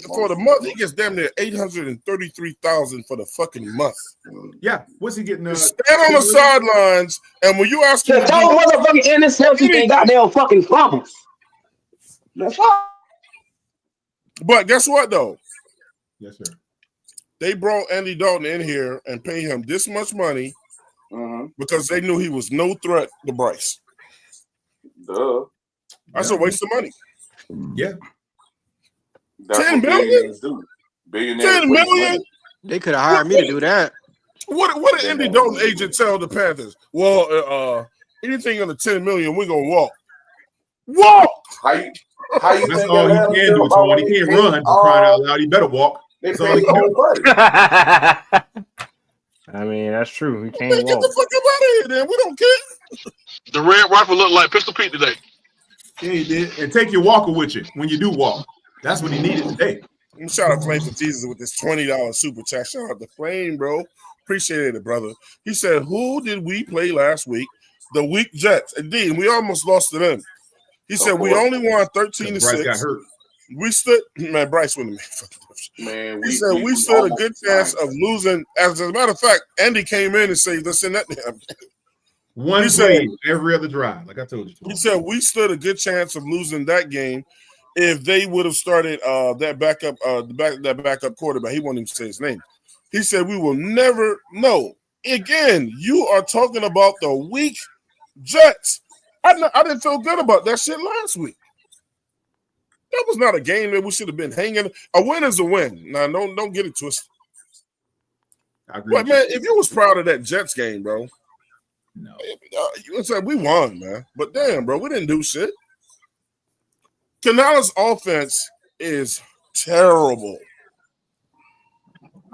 for the month. He gets damn near $833,000 for the fucking month. Yeah, what's he getting? Stand on the sidelines, and when you ask him To to throw do motherfucking interceptions and goddamn fucking fumbles. That's all. But guess what though? Yes, sir. They brought Andy Dalton in here and paid him this much money because they knew he was no threat to Bryce. Duh. That's a waste of money. Yeah. That's 10 what million? billionaires do. Billionaires 10 waste million? money. They could have hired me to do that. What did Andy Dalton agent tell the Panthers? Well, anything under 10 million, we're gonna walk. Walk! How you That's think all he Atlanta can feel do, about Twan. when He they can't paid run for crying out loud. He better walk. They That's all he paid can do. Cole Buddy. I mean, that's true. He Get can't walk. the fuck up out of here, then. We don't care. The Red Rifle looked like Pistol Pete today. Yeah, he did. And take your walker with you when you do walk. That's what he needed today. Shout out Flame for Jesus with this $20 super chat. Shout out to Flame, bro. Appreciate it, brother. He said, "Who did we play last week? The weak Jets. Indeed, we almost lost to them." He said, "We only won 13-6. Bryce got hurt. We stood, man. Bryce wouldn't have Man, he said we stood a good chance of losing. As a matter of fact, Andy came in and saved us in that damn. One play every other drive, like I told you. He said we stood a good chance of losing that game if they would have started that backup quarterback. He won't even say his name. He said we will never know. Again, you are talking about the weak Jets. I didn't feel good about that shit last week. That was not a game that we should have been hanging. A win is a win. Now, don't get it twisted. But man, if you was proud of that Jets game, bro, no, you would say we won, man. But damn, bro, we didn't do shit. Canales' offense is terrible.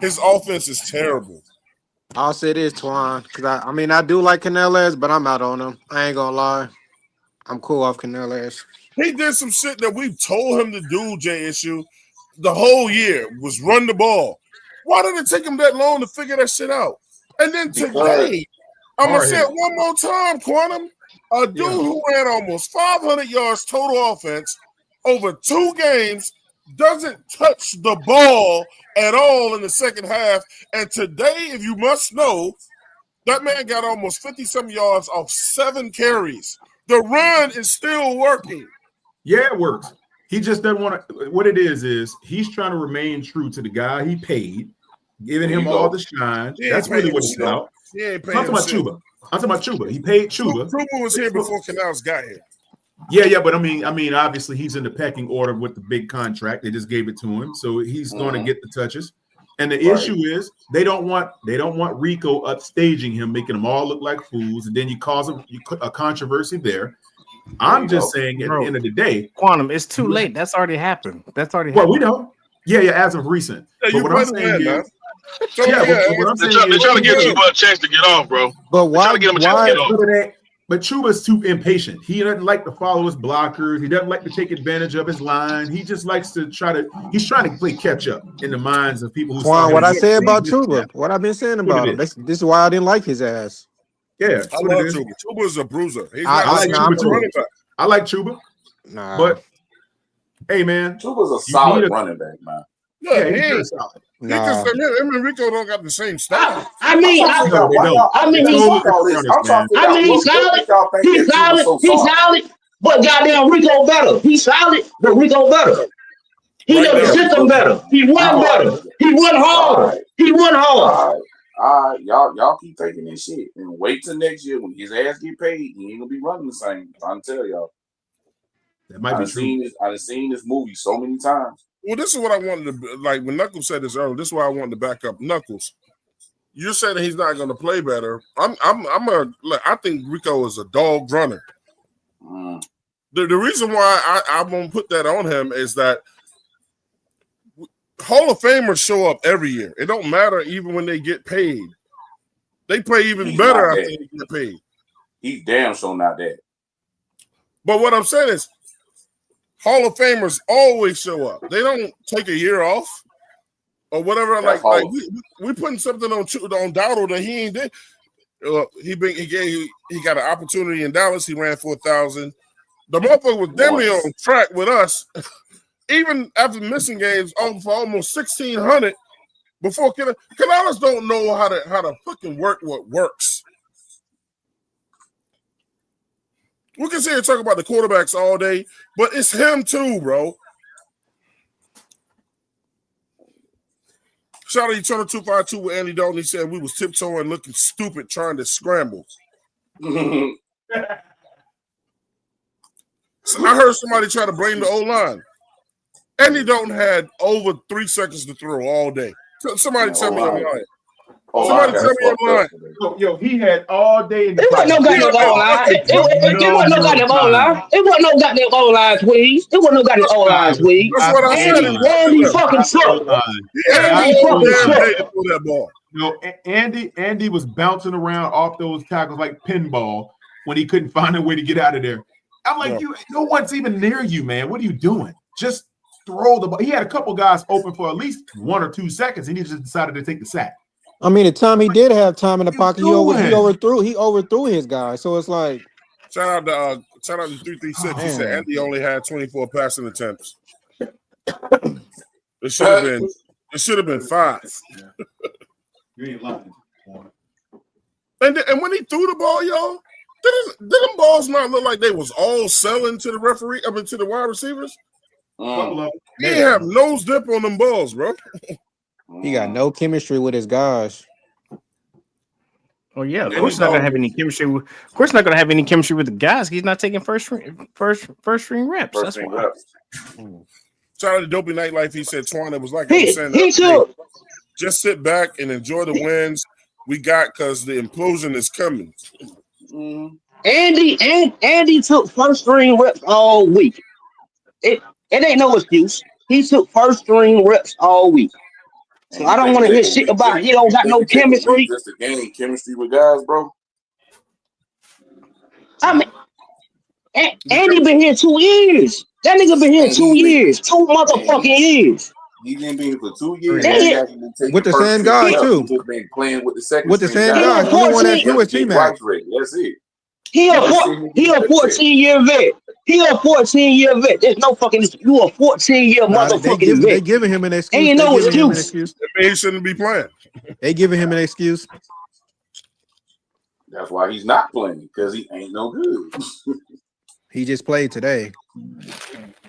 His offense is terrible. I'll say this, Twan, because I do like Canales, but I'm out on him. I ain't gonna lie. I'm cool off Canales. He did some shit that we told him to do, JSU, the whole year, was run the ball. Why did it take him that long to figure that shit out? And then today, I'm going to say it one more time, Quantum. A dude who ran almost 500 yards total offense over 2 games doesn't touch the ball at all in the second half. And today, if you must know, that man got almost 50-some yards off 7 carries. The run is still working. Yeah, it works. He just doesn't want to. What it is he's trying to remain true to the guy he paid, giving him all the shine. That's really what it's about. I'm talking about Chuba. I'm talking about Chuba. He paid Chuba. Chuba was here before Canales got here. Yeah, but I mean, obviously he's in the pecking order with the big contract. They just gave it to him, so he's going to get the touches. And the issue is they don't want Rico upstaging him, making them all look like fools, and then you cause a controversy there. I'm just saying, at the end of the day, Quantum, it's too late. That's already happened. Well, we know. Yeah, as of recent. But what I'm saying is, what I'm saying they're trying to give Chuba a chance to get off, bro. But why? But Chuba's too impatient. He doesn't like to follow his blockers. He doesn't like to take advantage of his line. He just likes to he's trying to play catch up in the minds of people who. Juan, what I say about Chuba, what I've been saying about him. This is why I didn't like his ass. Yeah, I love Chuba. Chuba's a bruiser. I like Chuba. Nah. But hey, man, Chuba's a solid running back, man. Yeah, he's very solid. Because him and Rico don't got the same style. He's solid, but goddamn Rico better. He's solid, but Rico better. He know the system better. He run better. He run hard. He run hard. All right, y'all keep taking this shit and wait till next year when his ass get paid. He ain't gonna be running the same. I'm trying to tell y'all. That might be true. I've seen this movie so many times. Well, this is what I wanted to like when Knuckles said this earlier. This is why I wanted to back up Knuckles. You said that he's not going to play better. I think Rico is a dog runner. The reason why I won't put that on him is that Hall of Famers show up every year. It don't matter even when they get paid. They play even better after they get paid. He's damn sure not that. But what I'm saying is, Hall of Famers always show up. They don't take a year off or whatever. Like we putting something on Dowdle that he ain't did. He got an opportunity in Dallas. He ran 4,000. The motherfucker was damn near on track with us, even after missing games for almost 1,600 before Canales don't know how to fucking work what works. We can sit here and talk about the quarterbacks all day, but it's him too, bro. Shout out to Eternal 252 with Andy Dalton. He said we was tiptoeing, looking stupid, trying to scramble. So I heard somebody try to blame the O-line. Andy Dalton had over 3 seconds to throw all day. Somebody tell me I'm lying. Somebody tell me I'm lying. Yo, he had all day in the It wasn't no goddamn O-line. It wasn't no goddamn O-line. It wasn't no goddamn O-line, Tweez. It wasn't no goddamn O-line, Tweez. That's what I said. Andy fucking truck. Andy fucking truck. That ball. No, Andy was bouncing around off those tackles like pinball when he couldn't find a way to get out of there. I'm like, no one's even near you, man. What are you doing? Just throw the ball. He had a couple guys open for at least 1 or 2 seconds, and he just decided to take the sack. I mean, the time he did have time in the pocket, he overthrew his guy. So it's like, shout out to 336. He said Andy only had 24 passing attempts. It should have been 5. You ain't lying. And when he threw the ball, y'all, did them balls not look like they was all selling to the referee, to the wide receivers? He didn't have no zip on them balls, bro. He got no chemistry with his guys. Oh yeah, of course not gonna have any chemistry. Of course not gonna have any chemistry with the guys. He's not taking first string reps. That's why. Shout out to Dopey Nightlife. He said, Twan, it was like I was saying. Just sit back and enjoy the wins we got because the implosion is coming. Andy took first string reps all week. It ain't no excuse. He took first string reps all week. So I don't want to hear shit about he don't got no chemistry. Just to gain chemistry with guys, bro. I mean, Andy been here 2 years. That nigga been here 2 years. 2 motherfucking years. He been here for 2 years. With the same guy too. Just been playing with the second. With the same guy. Only one that's new is T-Mac. That's it. He a 14-year vet. He a 14-year vet. There's no fucking. You a 14-year motherfucking vet. They giving him an excuse. Ain't no excuse. He shouldn't be playing. They giving him an excuse. That's why he's not playing, because he ain't no good. He just played today.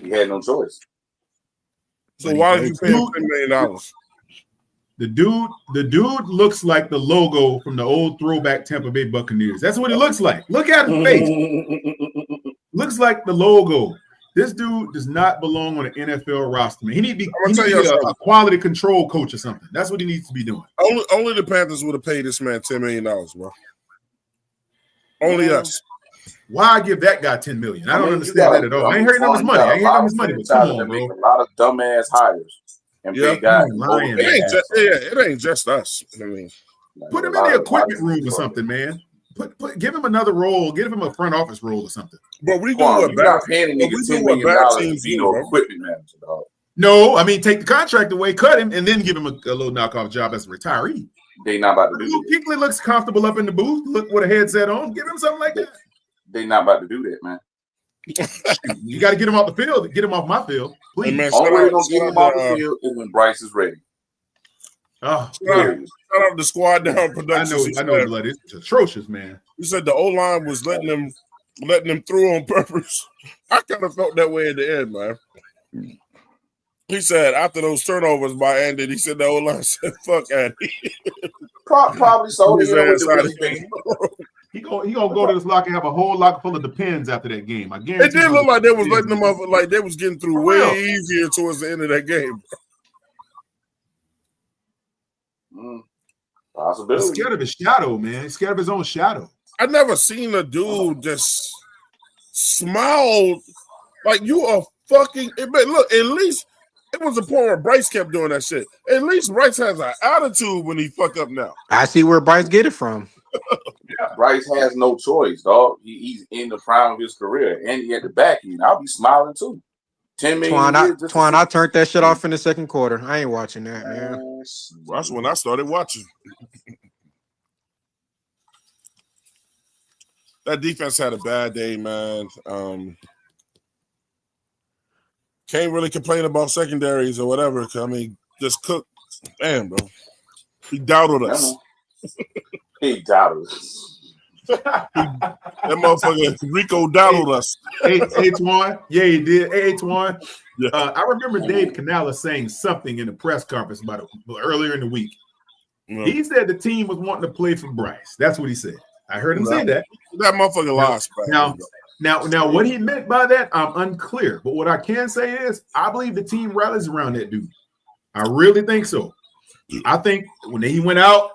He had no choice. So why did you pay him $10 million? The dude looks like the logo from the old throwback Tampa Bay Buccaneers. That's what he looks like. Look at his face. Looks like the logo. This dude does not belong on an NFL roster, man. He need to be a quality control coach or something. That's what he needs to be doing. Only the Panthers would have paid this man $10 million, bro. Only us. Why give that guy $10 million? I don't understand that at all. I ain't hurting his money. I ain't hurting his money. But come on, bro. A lot of dumbass hires. And big guys. It ain't just us. I mean, put him in the equipment room or something, man. Give him another role. Give him a front office role or something. But we do what bad teams do, equipment manager, dog. No, I mean take the contract away, cut him, and then give him a little knockoff job as a retiree. They not about to do that. Kuechly looks comfortable up in the booth. Look with a headset on. Give him something like that. They not about to do that, man. You got to get him off the field. Get him off my field, please. Hey, man, only way they're gonna get him off the field is when Bryce is ready. Oh, shout out the squad down production. I know, blood. It's atrocious, man. He said the O-line was letting them through on purpose. I kind of felt that way at the end, man. He said after those turnovers by Andy, he said the O-line said, "Fuck Andy." Probably so. He gonna go to this locker and have a whole locker full of Depends after that game. I guarantee. It did look like they was letting them off, like they was getting through way easier towards the end of that game. Possibility. He's scared of his shadow, man. He's scared of his own shadow. I never seen a dude just smile like you are fucking. But look, at least it was a point where Bryce kept doing that shit. At least Bryce has an attitude when he fuck up now. I see where Bryce get it from. Bryce has no choice, dog. He's in the prime of his career, and he at the back end. I'll be smiling too. $10 million. Twan, I turned that shit off in the second quarter. I ain't watching that, man. That's when I started watching. That defense had a bad day, man. can't really complain about secondaries or whatever. I mean, just Cook, damn, bro, he doubted us. He doubted us. That motherfucker Rico doubted us. Hey, Twan. Yeah, he did. Hey, Twan. Yeah. I remember Dave Canales saying something in the press conference about it earlier in the week. Yeah. He said the team was wanting to play for Bryce. That's what he said. I heard him say that. That motherfucker lost. Now, what he meant by that, I'm unclear. But what I can say is, I believe the team rallies around that dude. I really think so. I think when he went out,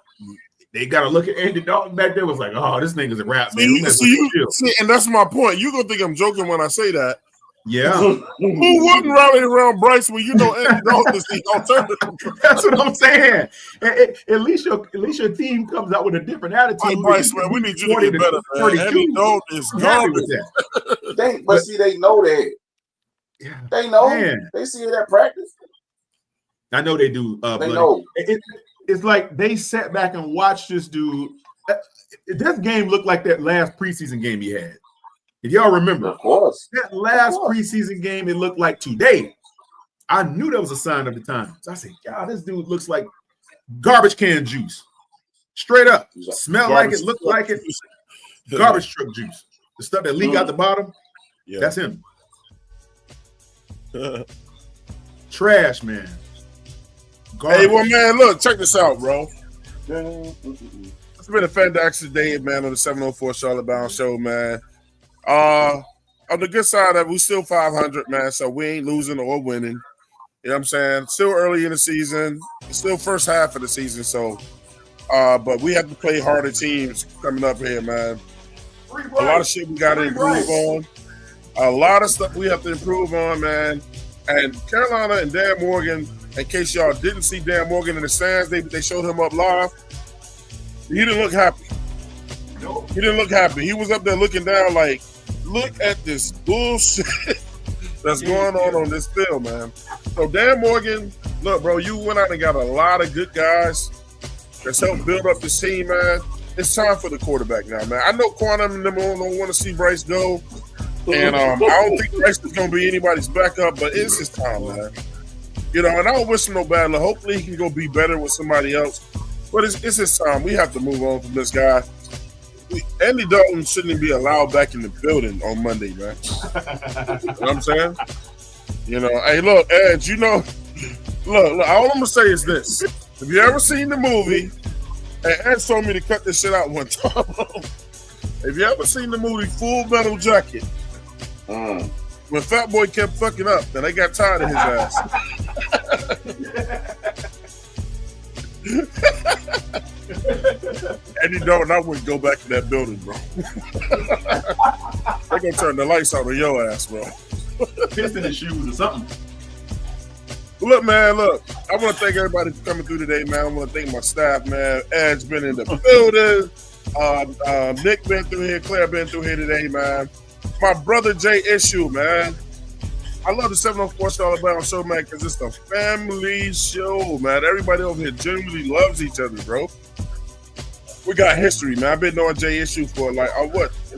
they got to look at Andy Dalton back there. Was like, oh, this nigga's a rap man. See, and that's my point. You gonna think I'm joking when I say that? Yeah. Who wouldn't rally around Bryce when you know Andy Dalton is the alternative? That's what I'm saying. At least your team comes out with a different attitude. Bryce, man, we need you to get better, man. Andy Dalton is garbage. But see, they know that. Yeah. They know. Man. They see it at practice. I know they do. They know. It's like they sat back and watched this dude. This game looked like that last preseason game he had. If y'all remember, of course, that last preseason game, it looked like today. I knew that was a sign of the times. I said, God, this dude looks like garbage can juice. Straight up. Smell like it, look like it. Garbage truck juice. The stuff that leak out the bottom. Yeah. That's him. Trash, man. Garbage. Hey, well, man, look, check this out, bro. It's been a fantastic day, man, on the 704 Charlotte Bound Show, man. On the good side of it, we still 500, man, so we ain't losing or winning. You know what I'm saying? Still early in the season. It's still first half of the season, so but we have to play harder teams coming up here, man. A lot of shit we got to improve on. A lot of stuff we have to improve on, man. And Carolina and Dan Morgan, in case y'all didn't see Dan Morgan in the stands, they showed him up live. He didn't look happy. He didn't look happy. He was up there looking down like, look at this bullshit that's going on this field, man. So Dan Morgan, look, bro, you went out and got a lot of good guys that's helped build up this team, man. It's time for the quarterback now, man. I know Quantum and them don't want to see Bryce go, and I don't think Bryce is going to be anybody's backup, but it's his time, man. You know, and I don't wish him no bad luck. Hopefully he can go be better with somebody else, but it's his time. We have to move on from this guy. Andy Dalton shouldn't be allowed back in the building on Monday, man. You know what I'm saying? You know, hey, look, Edge, you know, look, all I'm going to say is this. Have you ever seen the movie, and Edge told me to cut this shit out one time. Have you ever seen the movie Full Metal Jacket? When Fat Boy kept fucking up, then they got tired of his ass. Andy Dalton, I wouldn't go back to that building, bro. They're gonna turn the lights out on your ass, bro. Piss in his shoes or something. Look, man, look. I want to thank everybody for coming through today, man. I want to thank my staff, man. Ed's been in the building. Nick been through here. Claire been through here today, man. My brother Jay Issue, man. I love the 704 Charlotte Bound Show, man, because it's a family show, man. Everybody over here genuinely loves each other, bro. We got history, man. I've been knowing Jay Issue for like,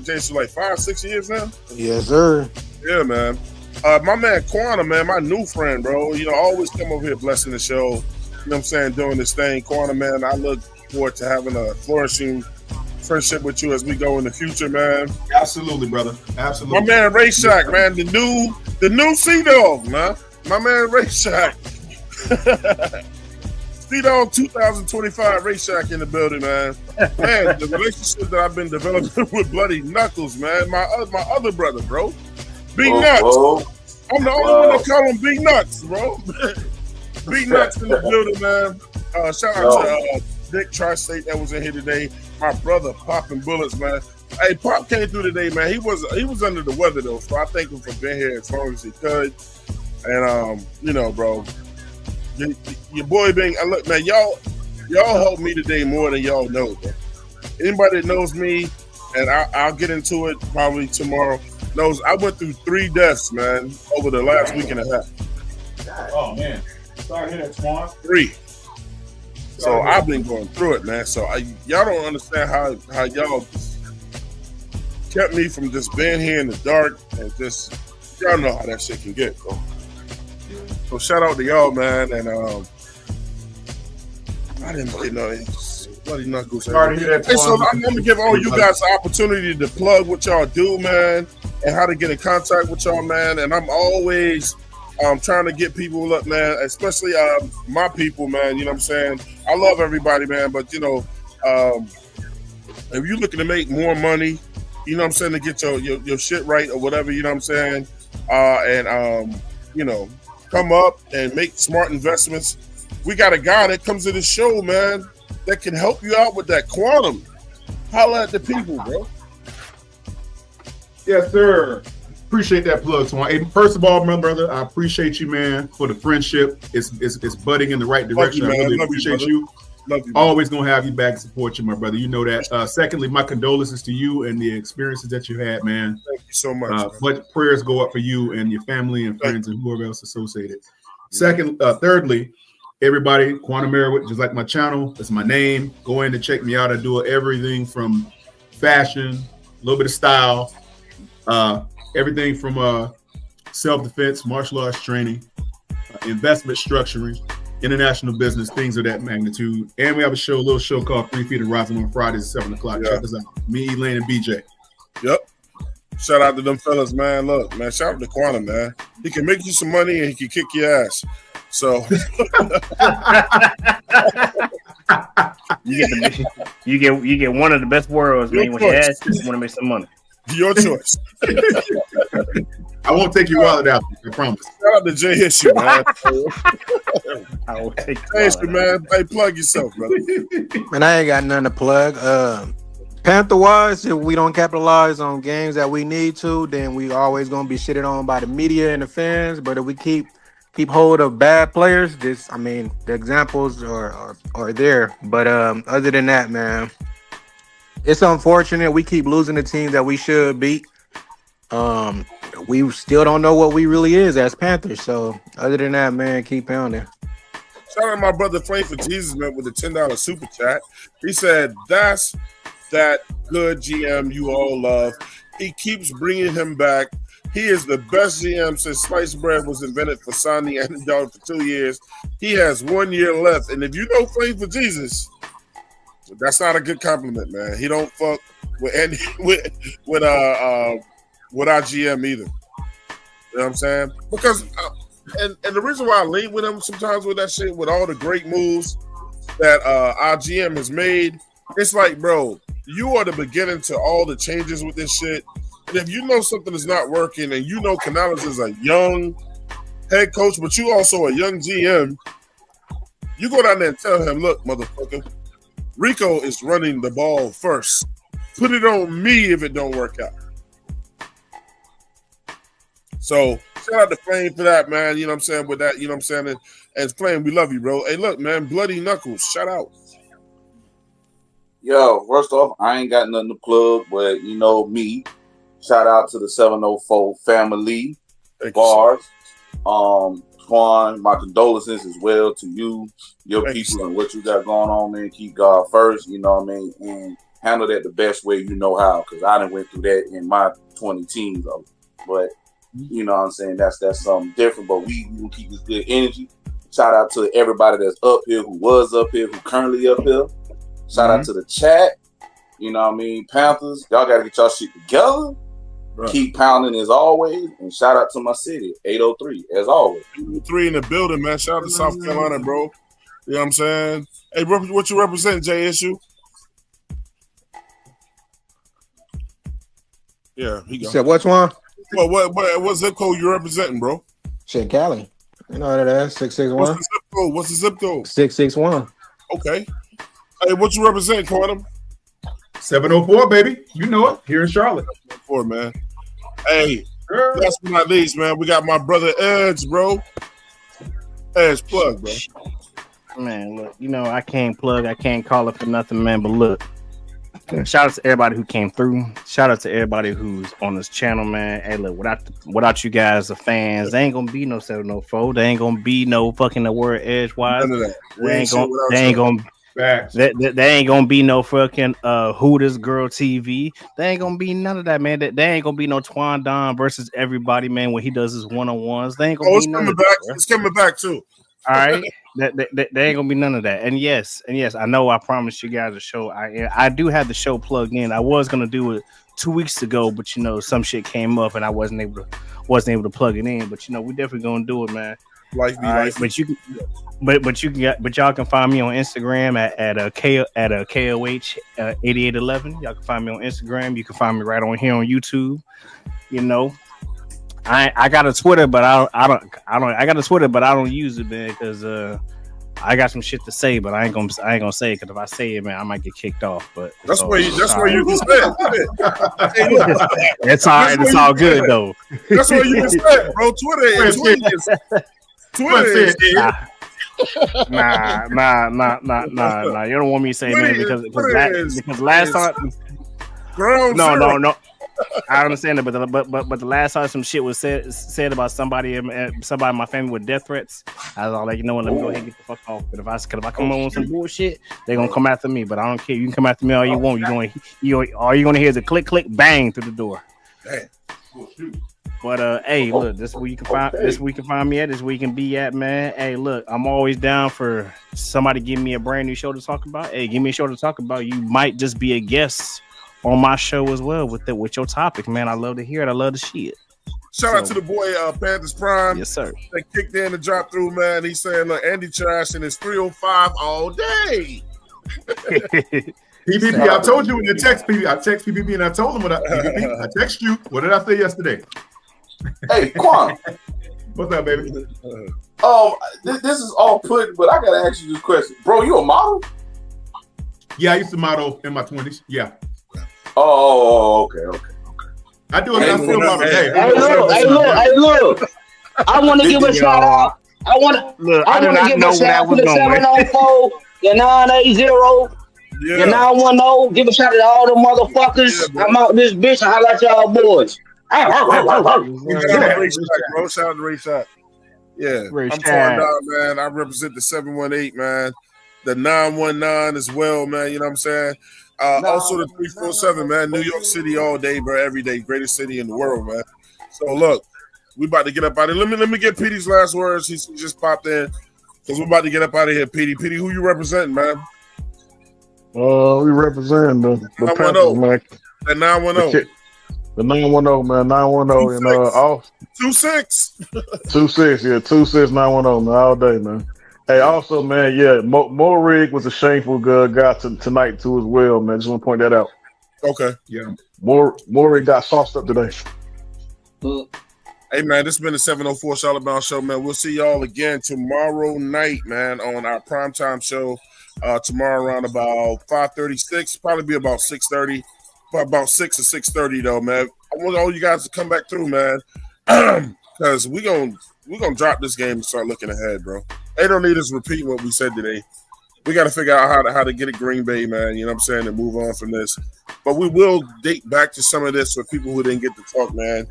Jay Issue like 5-6 years now? Yes, sir. Yeah, man. My man Quanah, man, my new friend, bro. You know, always come over here blessing the show. You know what I'm saying? Doing this thing. Quanah, man, I look forward to having a flourishing friendship with you as we go in the future, man. Absolutely, brother. Absolutely. My man Ray Shack, man, the new Sea-Dog, man. My man Ray Shack. Sea-Dog 2025 Ray Shack in the building, man. Man, the relationship that I've been developing with Bloody Knuckles, man. My other brother, bro. Big Nuts. I'm the only one that call him Big Nuts, bro. Big Nuts in the building, man. Shout out to Dick Tri-State that was in here today. My brother popping bullets, man. Hey, Pop came through today, man. He was under the weather though, so I thank him for being here as long as he could. And you know, bro, your boy being look, man, y'all helped me today more than y'all know, bro. Anybody that knows me, and I'll get into it probably tomorrow, knows I went through 3 deaths, man, over the last week and a half. Oh man, sorry to hear that, Twan. 3. So I've been going through it, man. So y'all don't understand how y'all kept me from just being here in the dark and just y'all know how that shit can get, bro. So shout out to y'all, man. And I didn't bloody knuckles. Sorry to hear that, Hey, so Twan. I'm gonna give all you guys the opportunity to plug what y'all do, man, and how to get in contact with y'all, man. And I'm always trying to get people up, man, especially my people, man. You know what I'm saying? I love everybody, man, but you know, if you're looking to make more money, you know what I'm saying, to get your shit right or whatever, you know what I'm saying, and you know, come up and make smart investments. We got a guy that comes to the show, man, that can help you out with that quantum. Holla at the people, bro. Yes, sir. Appreciate that plug, Twan. Hey, first of all, my brother, I appreciate you, man, for the friendship. It's budding in the right direction. Love you, I really man. appreciate you. Love you, man. Always gonna have you back to support you, my brother. You know that. Secondly, my condolences to you and the experiences that you had, man. Thank you so much. But prayers go up for you and your family and friends and whoever else associated. Thirdly, everybody, Quantum Merritt, just like my channel, that's my name. Go in and check me out. I do everything from fashion, a little bit of style, everything from self-defense, martial arts training, investment structuring, international business, things of that magnitude. And we have a little show called 3 Feet of Rising on Fridays at 7 o'clock. Yeah. Check us out. Me, Elaine, and BJ. Yep. Shout out to them fellas, man. Look, man, shout out to Quantum, man. He can make you some money and he can kick your ass. So you get one of the best worlds, man. When you ask, you want to make some money. Your choice. I won't take your wallet out. I promise. Shout out to Jay Issue, man. I will take Jay Issue, man. Hey, plug yourself, brother. Man, I ain't got nothing to plug. Panther-wise, if we don't capitalize on games that we need to, then we always gonna be shitted on by the media and the fans. But if we keep hold of bad players, the examples are there. But other than that, man, it's unfortunate we keep losing the team that we should beat. We still don't know what we really is as Panthers. So other than that, man, keep pounding. Shout out to my brother Flame for Jesus, man, with the $10 super chat. He said, that's that good GM you all love. He keeps bringing him back. He is the best GM since sliced bread was invented for Sonny and Dog for 2 years. He has 1 year left. And if you know Flame for Jesus, that's not a good compliment, man. He don't fuck with any with our GM either. You know what I'm saying? Because and the reason why I lean with him sometimes with that shit, with all the great moves that our GM has made, it's like, bro, you are the beginning to all the changes with this shit. And if you know something is not working, and you know Canales is a young head coach, but you also a young GM, you go down there and tell him, look, motherfucker, Rico is running the ball first. Put it on me if it don't work out. So shout out to Flame for that, man. You know what I'm saying? With that, you know what I'm saying? And Flame, we love you, bro. Hey, look, man, Bloody Knuckles, shout out. Yo, first off, I ain't got nothing to plug, but you know me. Shout out to the 704 family. Bars. Twan, my condolences as well to you, your people, and what you got going on, man. Keep God first, you know what I mean? And handle that the best way you know how, because I done went through that in my 20 teens, though. But you know what I'm saying? That's something different, but we will keep this good energy. Shout out to everybody that's up here, who was up here, who currently up here. Shout out to the chat. You know what I mean? Panthers, y'all got to get y'all shit together. Right. Keep pounding as always. And shout out to my city, 803, as always. 803 in the building, man. Shout out to South Carolina, bro. You know what I'm saying? Hey, what you represent, Jay Issue? Yeah, he You said which one? Well, what zip code you representing, bro? Shit, Cali. You know what it is? 661. What's the zip code? 661. Okay. Hey, what you represent, Quantum? 704, baby. You know it. Here in Charlotte. 704, man. Hey, last but not least, man, we got my brother Edge, bro. Edge, plug, bro. Man, look, you know, I can't call it for nothing, man, but look. Shout out to everybody who came through. Shout out to everybody who's on this channel, man. Hey, look, without you guys, the fans, there ain't gonna be no 704. There ain't gonna be no fucking the word edgewise. None of that. Facts. There ain't gonna be no fucking who this girl TV. There ain't gonna be none of that, man. There ain't gonna be no Twan Don versus everybody, man. When he does his one-on-ones, there ain't gonna be it's none coming of back. that, bro. It's coming back too. All right, there ain't gonna be none of that. And yes, I know I promised you guys a show. I do have the show plugged in. I was gonna do it 2 weeks ago, but you know some shit came up and I wasn't able to plug it in. But you know we definitely gonna do it, man. Life be All right, life. but y'all can find me on Instagram at KOH 8811. Y'all can find me on Instagram. You can find me right on here on YouTube. You know, I got a Twitter, but I got a Twitter, but I don't use it, man, because I got some shit to say, but I ain't gonna say it, because if I say it, man, I might get kicked off. But that's where you can say it. Hey, look, it's all good though. That's where you can say it, bro. Twitter is. Nah. You don't want me to say, man, because last time. No. I understand it, but the last time some shit was said about somebody in my family with death threats, I was all like, you know what, let me go ahead and get the fuck off. But if I come on with some bullshit, they gonna come after me. But I don't care. You can come after me all you want. All you're gonna hear is a click bang through the door. But hey, look, this is where you can find me at. This is where you can be at, man. Hey, look, I'm always down for somebody give me a brand new show to talk about. Hey, give me a show to talk about. You might just be a guest on my show as well with your topic, man. I love to hear it. I love to see it. Shout out to the boy Panthers Prime. Yes, sir. They kicked in the drop through, man. He's saying, look, Andy Trash and his 305 all day. PBB, I told you in the text, PBB. I text PBB and I told him I text you. What did I say yesterday? Hey, Quan. What's up, baby? This is all put, but I gotta ask you this question, bro. You a model? Yeah, I used to model in my 20s. Yeah. Oh, okay. I do it. I still model. Hey, look. I want to give a shout out. I want to give a shout out to the 704, the 980, the 910. Give a shout out to all the motherfuckers. I'm out this bitch. I like y'all boys. Shout out to Ray Shot. Yeah, I'm torn down, man. I represent the 718, man. The 919 as well, man. You know what I'm saying? Also the 347, man. New York City all day, bro. Every day, greatest city in the world, man. So look, we about to get up out of here. Let me get Petey's last words. He just popped in because we're about to get up out of here. Petey, who you representing, man? We represent the Panthers, man. The 910. The 910, man. 910 and off 26. 26, yeah, 26, 910, man, all day, man. Hey, also, man, yeah, Morig was a shameful guy tonight too as well, man. Just want to point that out. Okay. Yeah. Morig got sauced up today. Hey, man, this has been the 704 Charlotte Bound Show, man. We'll see y'all again tomorrow night, man, on our primetime show. Tomorrow around about 5:36, probably be about 6:30, about 6 or 6:30 though, man. I want all you guys to come back through, man, because we're gonna drop this game and start looking ahead, bro. They don't need us repeating what we said today. We got to figure out how to get it Green Bay, man. You know what I'm saying, and move on from this. But we will date back to some of this for people who didn't get to talk, man.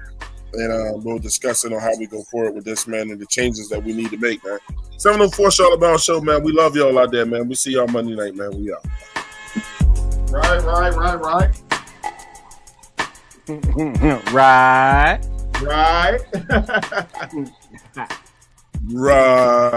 And we'll discuss it on how we go forward with this, man, and the changes that we need to make, man. 704 Charlotte Bound Show, man. We love y'all out there, man. We see y'all Monday night, man. We out. Right. Right. Right.